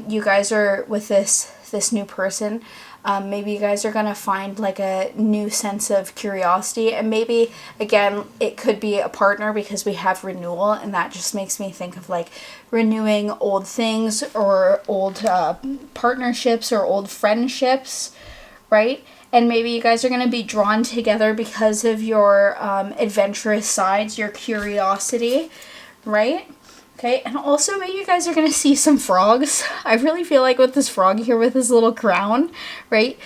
you guys are with this new person. Maybe you guys are going to find like a new sense of curiosity. And maybe, again, it could be a partner because we have renewal. And that just makes me think of like renewing old things or old partnerships or old friendships, right? And maybe you guys are going to be drawn together because of your adventurous sides, your curiosity, right? Okay, and also maybe you guys are going to see some frogs. I really feel like with this frog here with his little crown, right?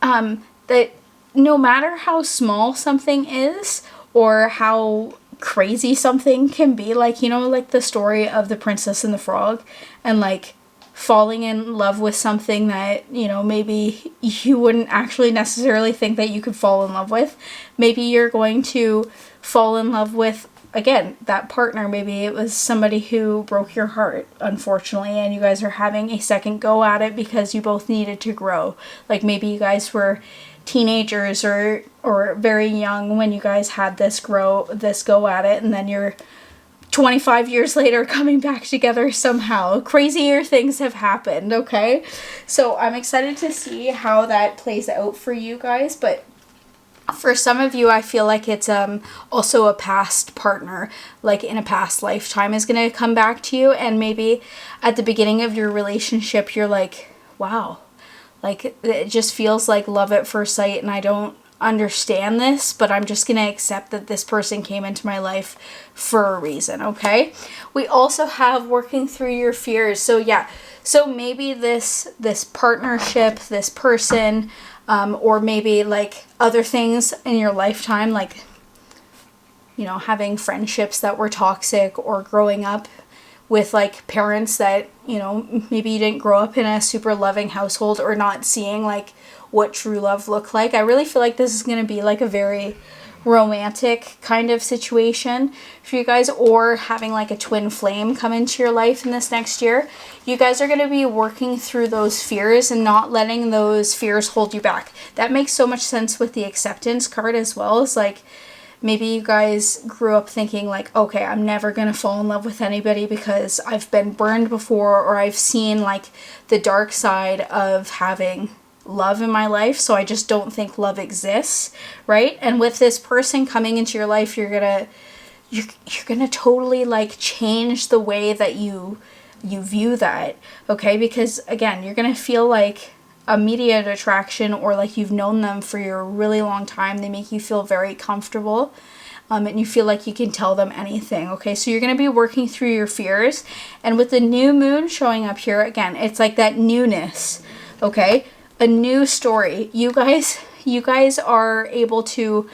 That no matter how small something is or how crazy something can be, like, you know, like the story of the princess and the frog, and like falling in love with something that, you know, maybe you wouldn't actually necessarily think that you could fall in love with. Maybe you're going to fall in love with, again, that partner. Maybe it was somebody who broke your heart, unfortunately, and you guys are having a second go at it because you both needed to grow. Like maybe you guys were teenagers or very young when you guys had this go at it, and then you're 25 years later coming back together somehow. Crazier things have happened, okay? So I'm excited to see how that plays out for you guys, but for some of you, I feel like it's also a past partner, like in a past lifetime, is going to come back to you. And maybe at the beginning of your relationship, you're like, wow, like it just feels like love at first sight, and I don't understand this, but I'm just going to accept that this person came into my life for a reason, okay? We also have working through your fears. So yeah, so maybe this partnership, this person, or maybe like other things in your lifetime, like, you know, having friendships that were toxic, or growing up with like parents that, you know, maybe you didn't grow up in a super loving household, or not seeing like what true love looked like. I really feel like this is going to be like a very romantic kind of situation for you guys, or having like a twin flame come into your life in this next year. You guys are going to be working through those fears and not letting those fears hold you back. That makes so much sense with the acceptance card as well. It's like maybe you guys grew up thinking like, okay, I'm never going to fall in love with anybody because I've been burned before, or I've seen like the dark side of having love in my life, so I just don't think love exists, right? And with this person coming into your life, you're gonna totally like change the way that you view that, okay? Because again, you're gonna feel like immediate attraction, or like you've known them for a really long time. They make you feel very comfortable, and you feel like you can tell them anything, okay? So you're going to be working through your fears. And with the new moon showing up here, again, it's like that newness, okay? A new story. You guys are able to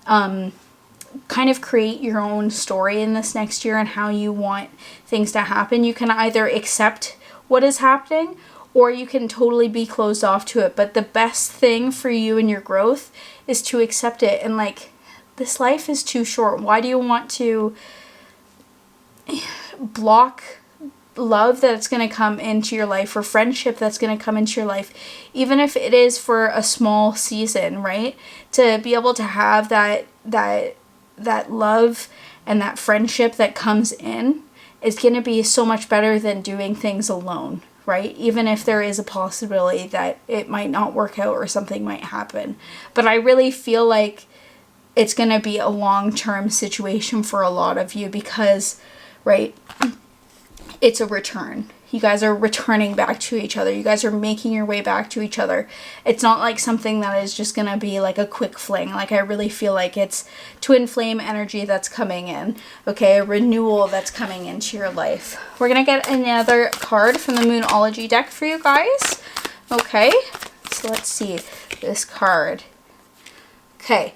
kind of create your own story in this next year and how you want things to happen. You can either accept what is happening, or you can totally be closed off to it. But the best thing for you and your growth is to accept it. And like, this life is too short. Why do you want to block love that's going to come into your life, or friendship that's going to come into your life, even if it is for a small season, right? To be able to have that love and that friendship that comes in is going to be so much better than doing things alone, right? Even if there is a possibility that it might not work out or something might happen. But I really feel like it's going to be a long-term situation for a lot of you because, right, it's a return. You guys are returning back to each other. You guys are making your way back to each other. It's not like something that is just going to be like a quick fling. Like, I really feel like it's twin flame energy that's coming in. Okay, a renewal that's coming into your life. We're going to get another card from the Moonology deck for you guys. Okay, so let's see this card. Okay.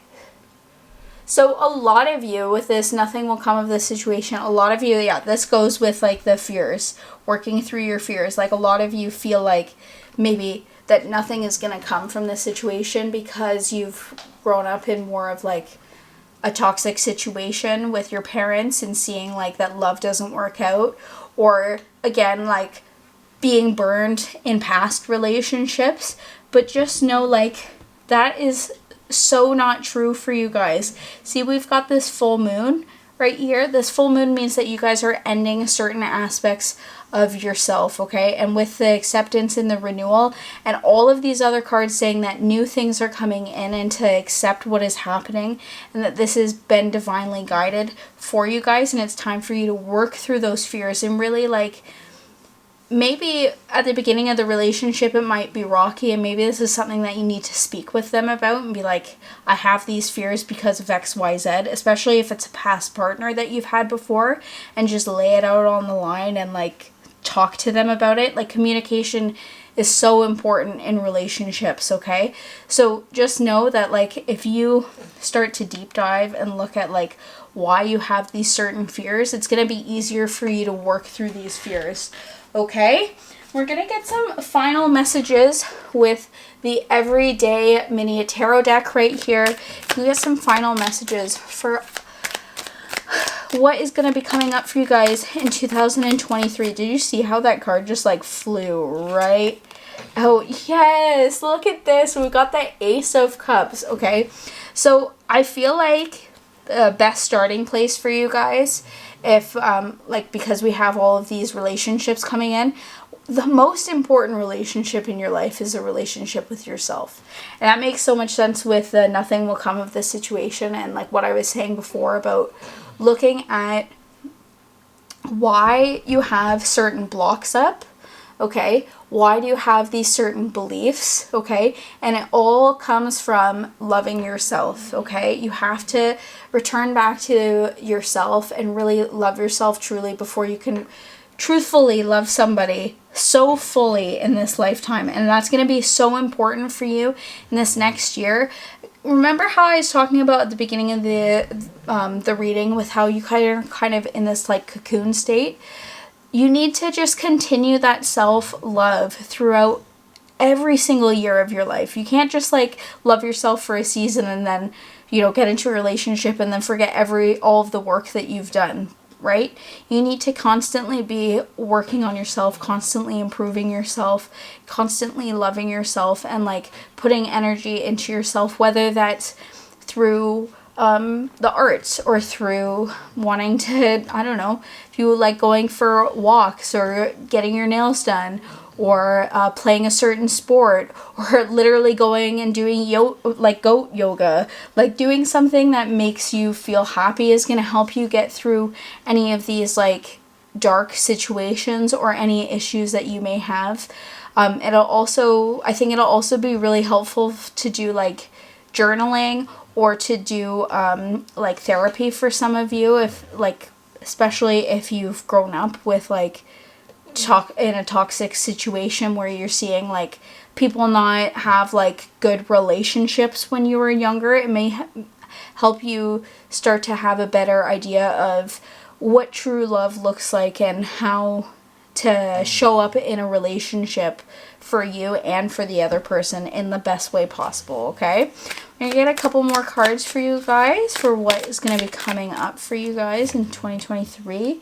So a lot of you with this, nothing will come of this situation. A lot of you, yeah, this goes with like the fears, working through your fears. Like, a lot of you feel like maybe that nothing is going to come from this situation because you've grown up in more of like a toxic situation with your parents and seeing like that love doesn't work out, or again like being burned in past relationships. But just know like that is so not true for you guys. See, we've got this full moon right here. This full moon means that you guys are ending certain aspects of yourself, okay? And with the acceptance and the renewal and all of these other cards saying that new things are coming in and to accept what is happening, and that this has been divinely guided for you guys, and it's time for you to work through those fears. And really like, maybe at the beginning of the relationship it might be rocky, and maybe this is something that you need to speak with them about and be like, I have these fears because of XYZ, especially if it's a past partner that you've had before, and just lay it out on the line and like talk to them about it. Like, communication is so important in relationships, okay? So just know that like if you start to deep dive and look at like why you have these certain fears, it's going to be easier for you to work through these fears. Okay, we're going to get some final messages with the Everyday Mini Tarot deck right here. You get some final messages for what is going to be coming up for you guys in 2023. Did you see how that card just like flew right? Oh, yes, look at this. We got the Ace of Cups, okay? So I feel like the best starting place for you guys, if like, because we have all of these relationships coming in, the most important relationship in your life is a relationship with yourself. And that makes so much sense with the nothing will come of this situation, and like what I was saying before about looking at why you have certain blocks up, okay? Why do you have these certain beliefs, okay? And it all comes from loving yourself, okay? You have to return back to yourself and really love yourself truly before you can truthfully love somebody so fully in this lifetime. And that's going to be so important for you in this next year. Remember how I was talking about at the beginning of the reading with how you kind of in this like cocoon state? You need to just continue that self-love throughout every single year of your life. You can't just like love yourself for a season and then, you know, get into a relationship and then forget all of the work that you've done, right? You need to constantly be working on yourself, constantly improving yourself, constantly loving yourself, and like putting energy into yourself, whether that's through the arts or through wanting to, I don't know, if you like going for walks or getting your nails done, or playing a certain sport, or literally going and doing like goat yoga. Like doing something that makes you feel happy is going to help you get through any of these like dark situations or any issues that you may have. I think it'll also be really helpful to do like journaling, or to do like therapy for some of you, if like, especially if you've grown up with like in a toxic situation where you're seeing like people not have like good relationships when you were younger. It may help you start to have a better idea of what true love looks like and how to show up in a relationship for you and for the other person in the best way possible, okay? I'm going to get a couple more cards for you guys for what is going to be coming up for you guys in 2023.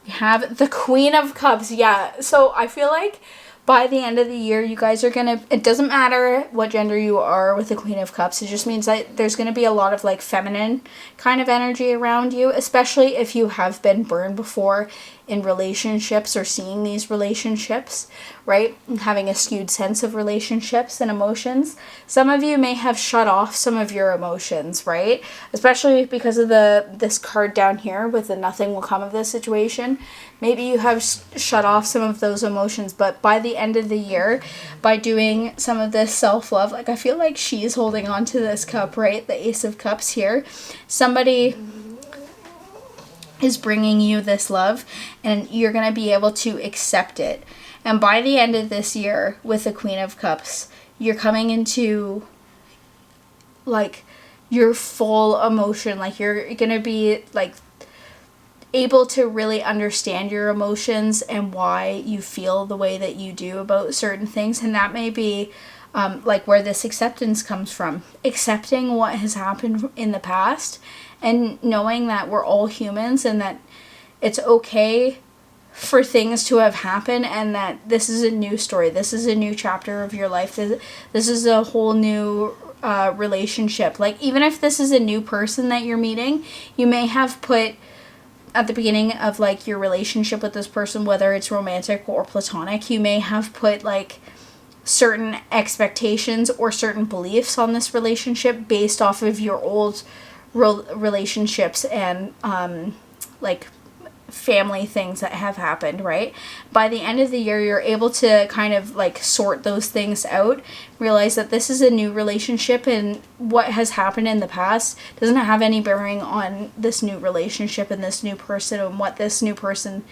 We have the Queen of Cups. Yeah, so I feel like by the end of the year, you guys are going to, it doesn't matter what gender you are with the Queen of Cups. It just means that there's going to be a lot of like feminine kind of energy around you, especially if you have been burned before in relationships or seeing these relationships, right? And having a skewed sense of relationships and emotions. Some of you may have shut off some of your emotions, right? Especially because of this card down here with the nothing will come of this situation. Maybe you have shut off some of those emotions, but by the end of the year, by doing some of this self-love, like I feel like she's holding on to this cup, right? The Ace of Cups here. Somebody is bringing you this love, and you're going to be able to accept it. And by the end of this year with the Queen of Cups, you're coming into like your full emotion. Like you're going to be like able to really understand your emotions and why you feel the way that you do about certain things. And that may be like where this acceptance comes from. Accepting what has happened in the past and knowing that we're all humans and that it's okay for things to have happened and that this is a new story. This is a new chapter of your life. This is a whole new relationship. Like, even if this is a new person that you're meeting, you may have put at the beginning of like your relationship with this person, whether it's romantic or platonic, you may have put like certain expectations or certain beliefs on this relationship based off of your old relationships and like family things that have happened, right? By the end of the year, you're able to kind of like sort those things out, realize that this is a new relationship and what has happened in the past doesn't have any bearing on this new relationship and this new person and what this new person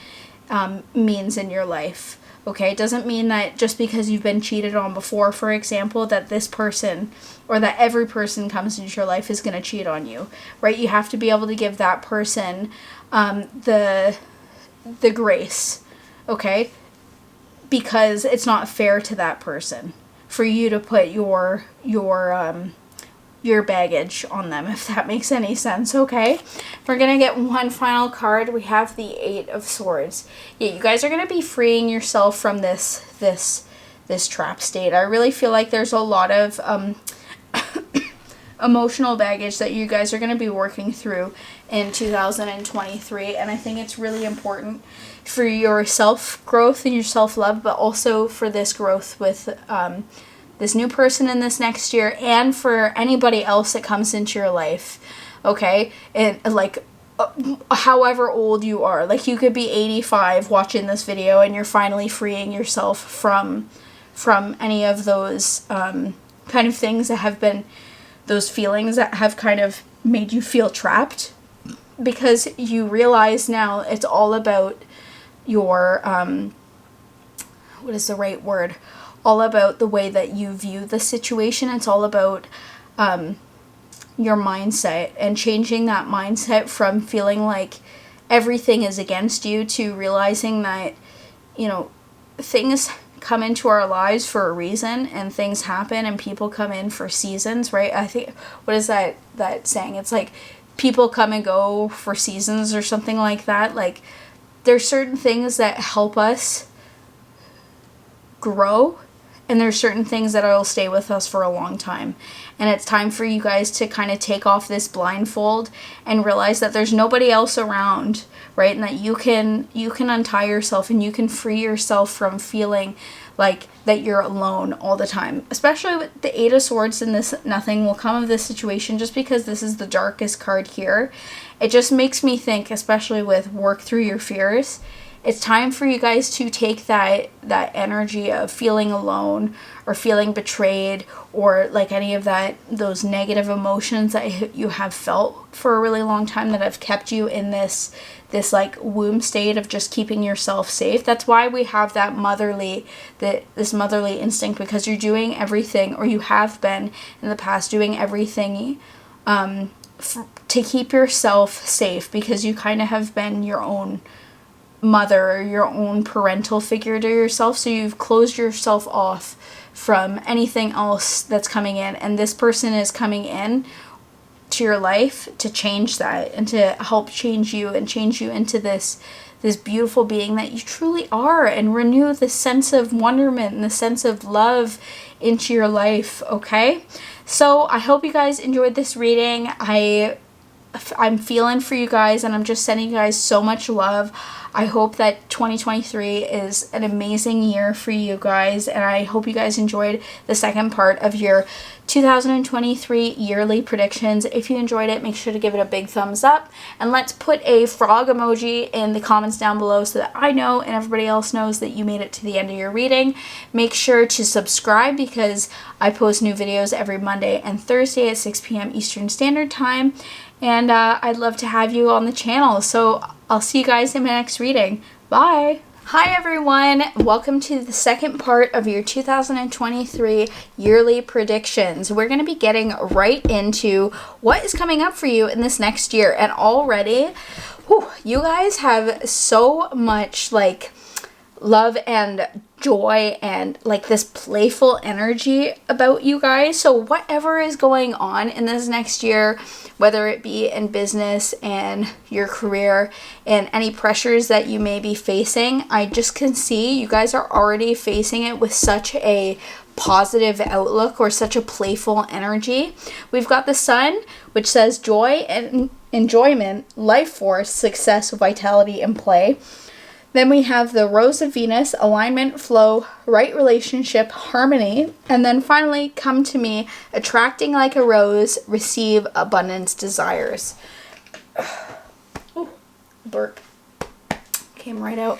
means in your life. Okay, it doesn't mean that just because you've been cheated on before, for example, that this person or that every person comes into your life is going to cheat on you, right? You have to be able to give that person the grace, okay? Because it's not fair to that person for you to put your baggage on them, if that makes any sense, okay? We're going to get one final card. We have the Eight of Swords. Yeah, you guys are going to be freeing yourself from this trap state. I really feel like there's a lot of emotional baggage that you guys are going to be working through in 2023, and I think it's really important for your self-growth and your self-love, but also for this growth with this new person in this next year, and for anybody else that comes into your life, okay? And like however old you are, like you could be 85 watching this video and you're finally freeing yourself from any of those kind of things that have been, those feelings that have kind of made you feel trapped, because you realize now it's all about your what is the right word? All about the way that you view the situation. It's all about your mindset and changing that mindset from feeling like everything is against you to realizing that, you know, things come into our lives for a reason and things happen and people come in for seasons, right? I think, what is that saying? It's like people come and go for seasons or something like that. Like, there's certain things that help us grow, and there's certain things that will stay with us for a long time. And it's time for you guys to kind of take off this blindfold and realize that there's nobody else around, right? And that you can untie yourself and you can free yourself from feeling like that you're alone all the time. Especially with the Eight of Swords in this, nothing will come of this situation, just because this is the darkest card here. It just makes me think, especially with work through your fears, it's time for you guys to take that energy of feeling alone or feeling betrayed or like any of those negative emotions that you have felt for a really long time that have kept you in this like womb state of just keeping yourself safe. That's why we have this motherly instinct, because you're doing everything, or you have been in the past doing everything to keep yourself safe, because you kind of have been your own mother or your own parental figure to yourself, so you've closed yourself off from anything else that's coming in, and this person is coming in to your life to change that and to help change you and change you into this beautiful being that you truly are, and renew the sense of wonderment and the sense of love into your life, okay? So I hope you guys enjoyed this reading. I'm feeling for you guys, and I'm just sending you guys so much love. I hope that 2023 is an amazing year for you guys, and I hope you guys enjoyed the second part of your 2023 yearly predictions. If you enjoyed it, make sure to give it a big thumbs up, and let's put a frog emoji in the comments down below so that I know and everybody else knows that you made it to the end of your reading. Make sure to subscribe, because I post new videos every Monday and Thursday at 6 p.m. Eastern Standard Time, and I'd love to have you on the channel. So I'll see you guys in my next reading. Bye! Hi everyone! Welcome to the second part of your 2023 yearly predictions. We're going to be getting right into what is coming up for you in this next year. And already Whew, you guys have so much like love and joy and like this playful energy about you guys. So whatever is going on in this next year, whether it be in business and your career and any pressures that you may be facing, I just can see you guys are already facing it with such a positive outlook or such a playful energy. We've got the sun, which says joy and enjoyment, life force, success, vitality, and play. Then we have the Rose of Venus, alignment, flow, right relationship, harmony. And then finally, come to me, attracting like a rose, receive abundance desires. Ooh, burp. Came right out.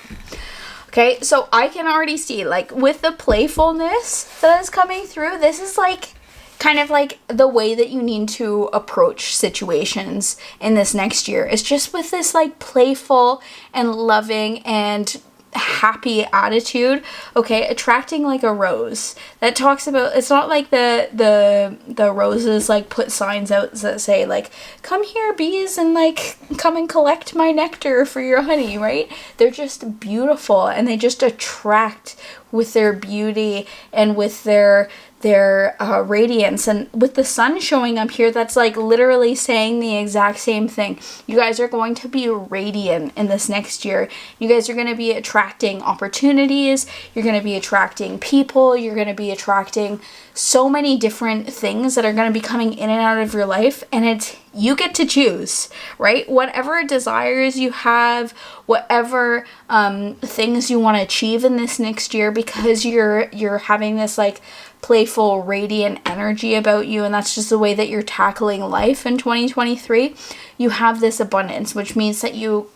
Okay, so I can already see, like, with the playfulness that is coming through, this is like kind of like the way that you need to approach situations in this next year. It's just with this like playful and loving and happy attitude. Okay, attracting like a rose. That talks about, it's not like the roses like put signs out that say like, come here bees and like come and collect my nectar for your honey, right? They're just beautiful and they just attract with their beauty and with their radiance. And with the sun showing up here, that's like literally saying the exact same thing. You guys are going to be radiant in this next year. You guys are going to be attracting opportunities. You're going to be attracting people. You're going to be attracting so many different things that are going to be coming in and out of your life, and it's you get to choose, right? Whatever desires you have, whatever things you want to achieve in this next year, because you're having this like playful, radiant energy about you, and that's just the way that you're tackling life in 2023. You have this abundance, which means that you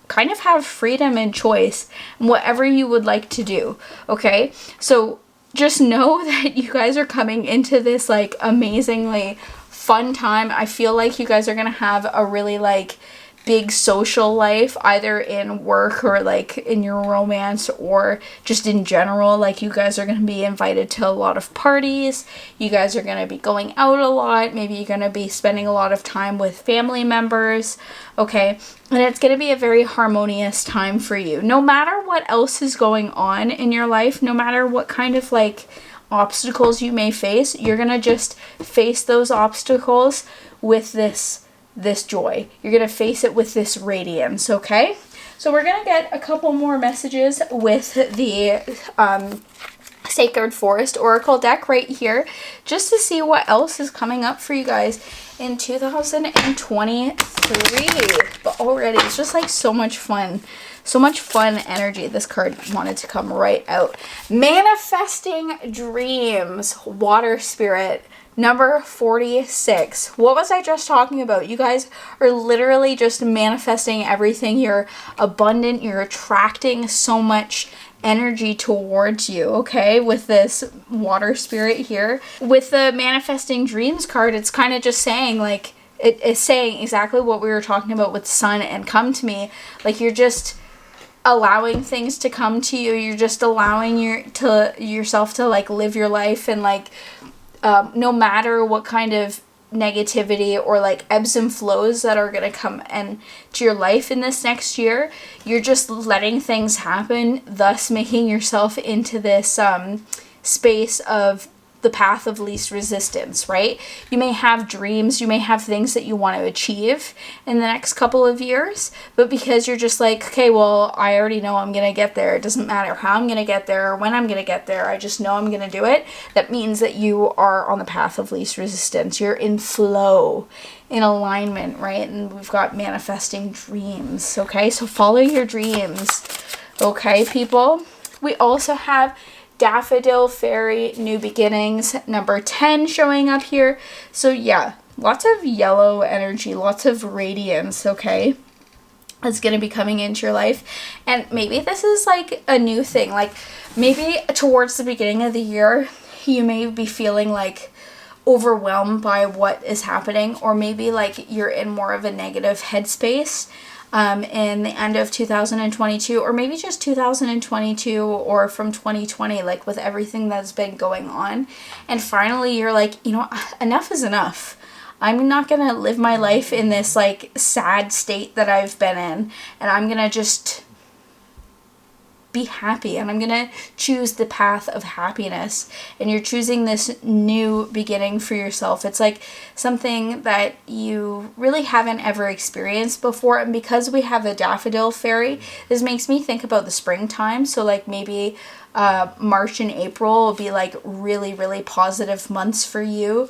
kind of have freedom and choice in whatever you would like to do. Okay, so just know that you guys are coming into this like amazingly fun time. I feel like you guys are gonna have a really like big social life, either in work or like in your romance or just in general. Like you guys are going to be invited to a lot of parties. You guys are going to be going out a lot. Maybe you're going to be spending a lot of time with family members. Okay. And it's going to be a very harmonious time for you. No matter what else is going on in your life, no matter what kind of like obstacles you may face, you're going to just face those obstacles with this joy. You're going to face it with this radiance, okay? So we're going to get a couple more messages with the Sacred Forest Oracle deck right here, just to see what else is coming up for you guys in 2023. But already, it's just like so much fun. So much fun energy. This card wanted to come right out. Manifesting dreams, water spirit. Number 46. What was I just talking about? You guys are literally just manifesting everything. You're abundant. You're attracting so much energy towards you, okay? With this water spirit here. With the manifesting dreams card, it's kind of just saying like, it is saying exactly what we were talking about with sun and come to me. Like you're just allowing things to come to you. You're just allowing yourself to like live your life and like no matter what kind of negativity or like ebbs and flows that are going to come into your life in this next year, you're just letting things happen, thus making yourself into this space of the path of least resistance, right? You may have dreams, you may have things that you want to achieve in the next couple of years, but because you're just like, okay, well, I already know I'm going to get there. It doesn't matter how I'm going to get there or when I'm going to get there. I just know I'm going to do it. That means that you are on the path of least resistance. You're in flow, in alignment, right? And we've got manifesting dreams, okay? So follow your dreams, okay, people? We also have Daffodil Fairy New Beginnings, number 10 showing up here. So yeah, lots of yellow energy, lots of radiance, okay? That's going to be coming into your life. And maybe this is like a new thing. Like maybe towards the beginning of the year, you may be feeling like overwhelmed by what is happening, or maybe like you're in more of a negative headspace in the end of 2022, or maybe just 2022 or from 2020, like with everything that's been going on. And finally you're like, you know, enough is enough. I'm not going to live my life in this like sad state that I've been in, and I'm going to just be happy, and I'm gonna choose the path of happiness. And you're choosing this new beginning for yourself. It's like something that you really haven't ever experienced before, and because we have a daffodil fairy, this makes me think about the springtime. So like maybe March and April will be like really, really positive months for you,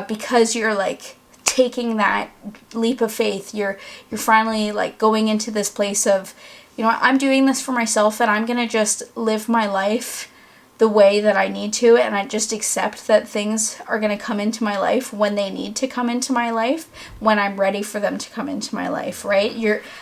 because you're like taking that leap of faith. You're finally like going into this place of, you know, I'm doing this for myself, and I'm going to just live my life the way that I need to, and I just accept that things are going to come into my life when they need to come into my life, when I'm ready for them to come into my life, right?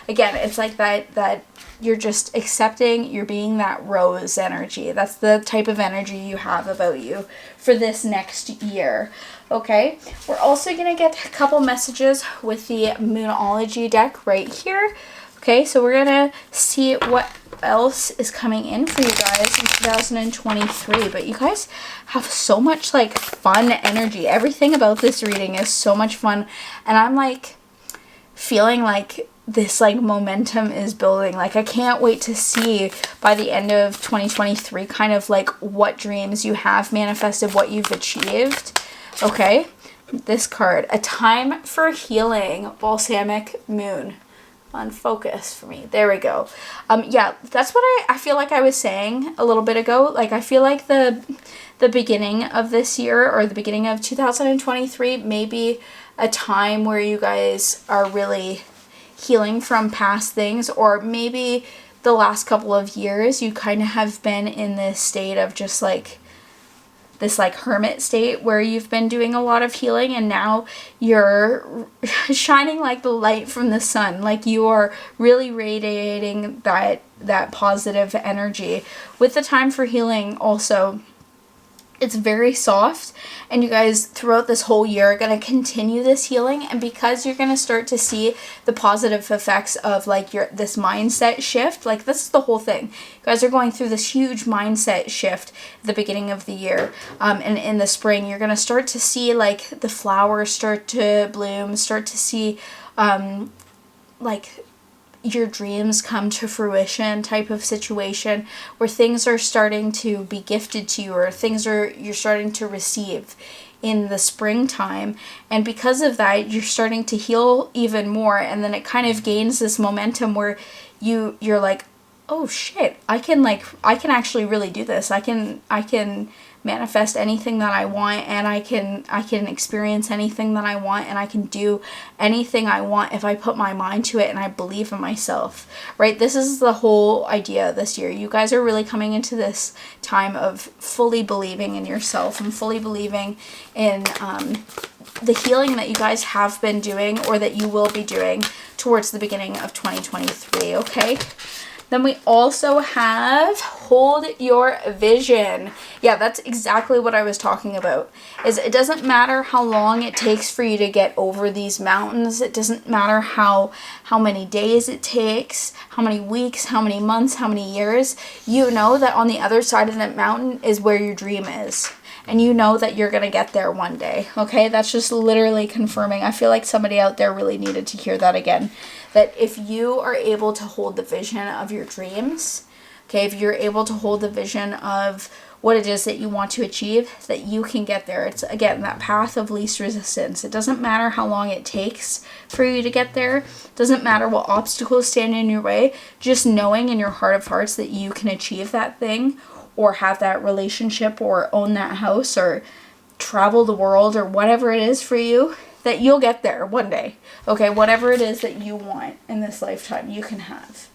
Again, it's like that you're just accepting, you're being that rose energy. That's the type of energy you have about you for this next year. Okay, we're also going to get a couple messages with the Moonology deck right here. Okay, so we're going to see what else is coming in for you guys in 2023. But you guys have so much like fun energy. Everything about this reading is so much fun. And I'm like feeling like this like momentum is building. Like I can't wait to see by the end of 2023 kind of like what dreams you have manifested, what you've achieved. Okay, this card, A Time for Healing, Balsamic Moon. On focus for me. There we go. Yeah, that's what I feel like I was saying a little bit ago. Like I feel like the beginning of this year, or the beginning of 2023, may be a time where you guys are really healing from past things, or maybe the last couple of years you kind of have been in this state of just like this like hermit state where you've been doing a lot of healing, and now you're shining like the light from the sun. Like you are really radiating that positive energy. With the Time for Healing also, it's very soft, and you guys throughout this whole year are going to continue this healing, and because you're going to start to see the positive effects of like this mindset shift. Like this is the whole thing. You guys are going through this huge mindset shift at the beginning of the year, and in the spring you're going to start to see like the flowers start to bloom, start to see like your dreams come to fruition type of situation, where things are starting to be gifted to you, or you're starting to receive in the springtime. And because of that, you're starting to heal even more, and then it kind of gains this momentum where you're like, oh shit, I can actually really do this. I can manifest anything that I want, and I can experience anything that I want, and I can do anything I want if I put my mind to it and I believe in myself, right? This is the whole idea this year. You guys are really coming into this time of fully believing in yourself and fully believing in the healing that you guys have been doing, or that you will be doing towards the beginning of 2023, okay? Then we also have Hold Your Vision. Yeah, that's exactly what I was talking about. Is it doesn't matter how long it takes for you to get over these mountains. It doesn't matter how many days it takes, how many weeks, how many months, how many years. You know that on the other side of that mountain is where your dream is. And you know that you're going to get there one day, okay? That's just literally confirming. I feel like somebody out there really needed to hear that again. That if you are able to hold the vision of your dreams, okay, if you're able to hold the vision of what it is that you want to achieve, that you can get there. It's, again, that path of least resistance. It doesn't matter how long it takes for you to get there. It doesn't matter what obstacles stand in your way. Just knowing in your heart of hearts that you can achieve that thing, or have that relationship, or own that house, or travel the world, or whatever it is for you, that you'll get there one day. Okay, whatever it is that you want in this lifetime, you can have.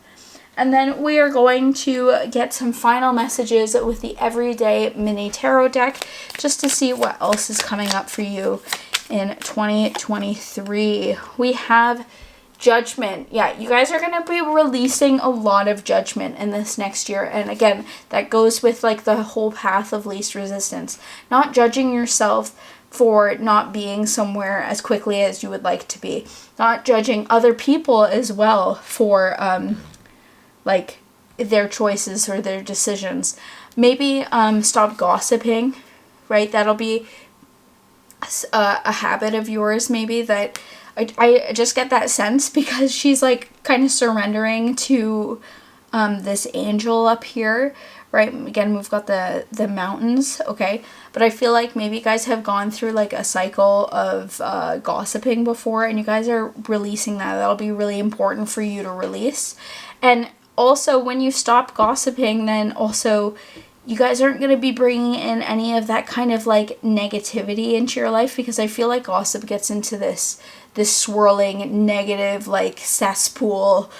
And then we are going to get some final messages with the Everyday Mini Tarot deck, just to see what else is coming up for you in 2023. We have Judgment. Yeah, you guys are going to be releasing a lot of judgment in this next year. And again, that goes with like the whole path of least resistance. Not judging yourself for not being somewhere as quickly as you would like to be. Not judging other people as well for like their choices or their decisions. Maybe stop gossiping, right? That'll be a habit of yours maybe that I just get that sense because she's like kind of surrendering to this angel up here, right? Again, we've got the mountains, okay? But I feel like maybe you guys have gone through like a cycle of gossiping before, and you guys are releasing that. That'll be really important for you to release. And also, when you stop gossiping, then also you guys aren't going to be bringing in any of that kind of like negativity into your life, because I feel like gossip gets into this swirling negative like cesspool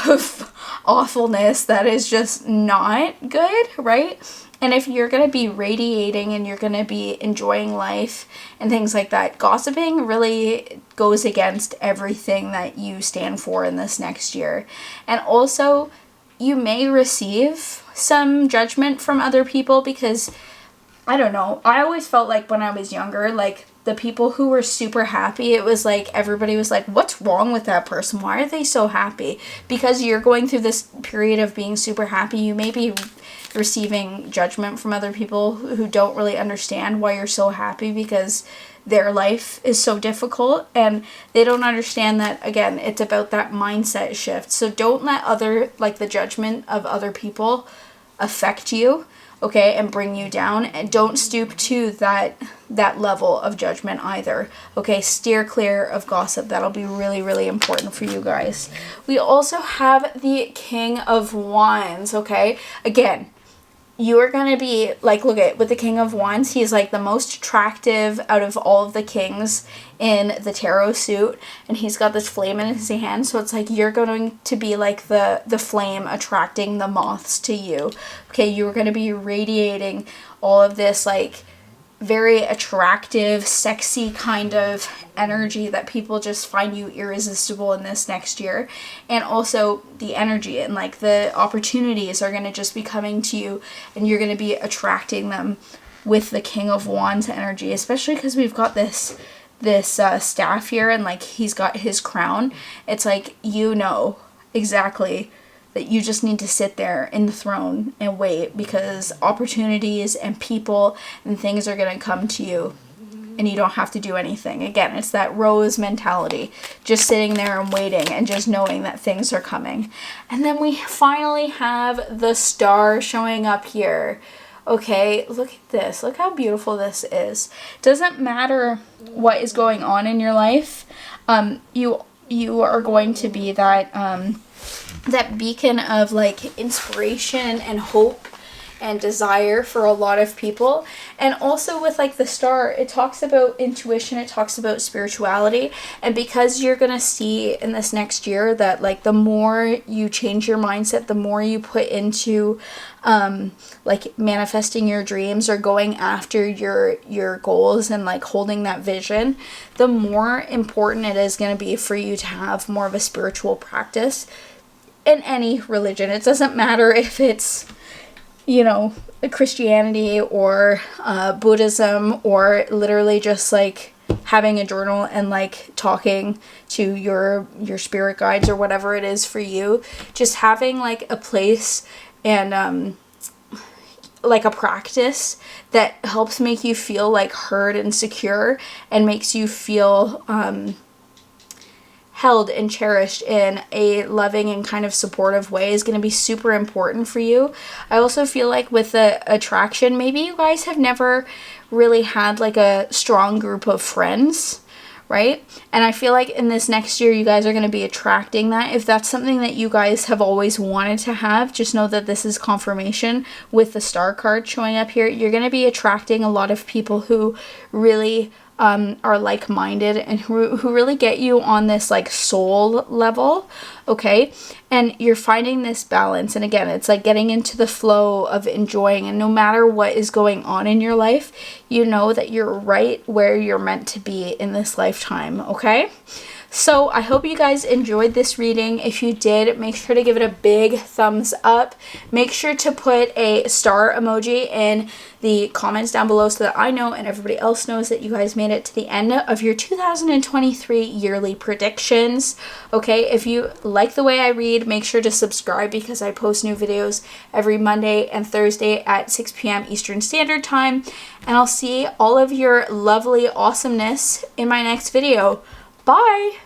of awfulness that is just not good, right? And if you're going to be radiating and you're going to be enjoying life and things like that, gossiping really goes against everything that you stand for in this next year. And also, you may receive some judgment from other people because, I don't know, I always felt like when I was younger, like the people who were super happy, it was like everybody was like, what's wrong with that person? Why are they so happy? Because you're going through this period of being super happy, you may be receiving judgment from other people who don't really understand why you're so happy, because their life is so difficult and they don't understand that, again, it's about that mindset shift. So don't let the judgment of other people affect you, okay, and bring you down, and don't stoop to that level of judgment either, okay? Steer clear of gossip. That'll be really, really important for you guys. We also have the King of Wands, okay? Again, you are going to be, like, look at, with the King of Wands, he's, like, the most attractive out of all of the kings in the tarot suit, and he's got this flame in his hand, so it's like you're going to be, like, the flame attracting the moths to you, okay? You're going to be radiating all of this, like, very attractive, sexy kind of energy that people just find you irresistible in this next year. And also the energy and like the opportunities are going to just be coming to you, and you're going to be attracting them with the King of Wands energy, especially because we've got this staff here, and like he's got his crown. It's like, you know exactly that you just need to sit there in the throne and wait, because opportunities and people and things are going to come to you and you don't have to do anything. Again, it's that rose mentality, just sitting there and waiting and just knowing that things are coming. And then we finally have the Star showing up here. Okay, look at this. Look how beautiful this is. Doesn't matter what is going on in your life. You are going to be that beacon of like inspiration and hope and desire for a lot of people. And also with like the Star, it talks about intuition, it talks about spirituality, and because you're gonna see in this next year that like the more you change your mindset, the more you put into like manifesting your dreams or going after your goals and like holding that vision, the more important it is going to be for you to have more of a spiritual practice in any religion. It doesn't matter if it's, you know, Christianity or Buddhism, or literally just like having a journal and like talking to your spirit guides or whatever it is for you. Just having like a place and like a practice that helps make you feel like heard and secure and makes you feel held and cherished in a loving and kind of supportive way is going to be super important for you. I also feel like with the attraction, maybe you guys have never really had like a strong group of friends, right? And I feel like in this next year, you guys are going to be attracting that. If that's something that you guys have always wanted to have, just know that this is confirmation with the Star card showing up here. You're going to be attracting a lot of people who really are like-minded and who really get you on this like soul level, okay? And you're finding this balance, and again, it's like getting into the flow of enjoying, and no matter what is going on in your life, you know that you're right where you're meant to be in this lifetime, okay? So I hope you guys enjoyed this reading. If you did, make sure to give it a big thumbs up. Make sure to put a star emoji in the comments down below so that I know and everybody else knows that you guys made it to the end of your 2023 yearly predictions. Okay, if you like the way I read, make sure to subscribe because I post new videos every Monday and Thursday at 6 p.m. Eastern Standard Time. And I'll see all of your lovely awesomeness in my next video. Bye!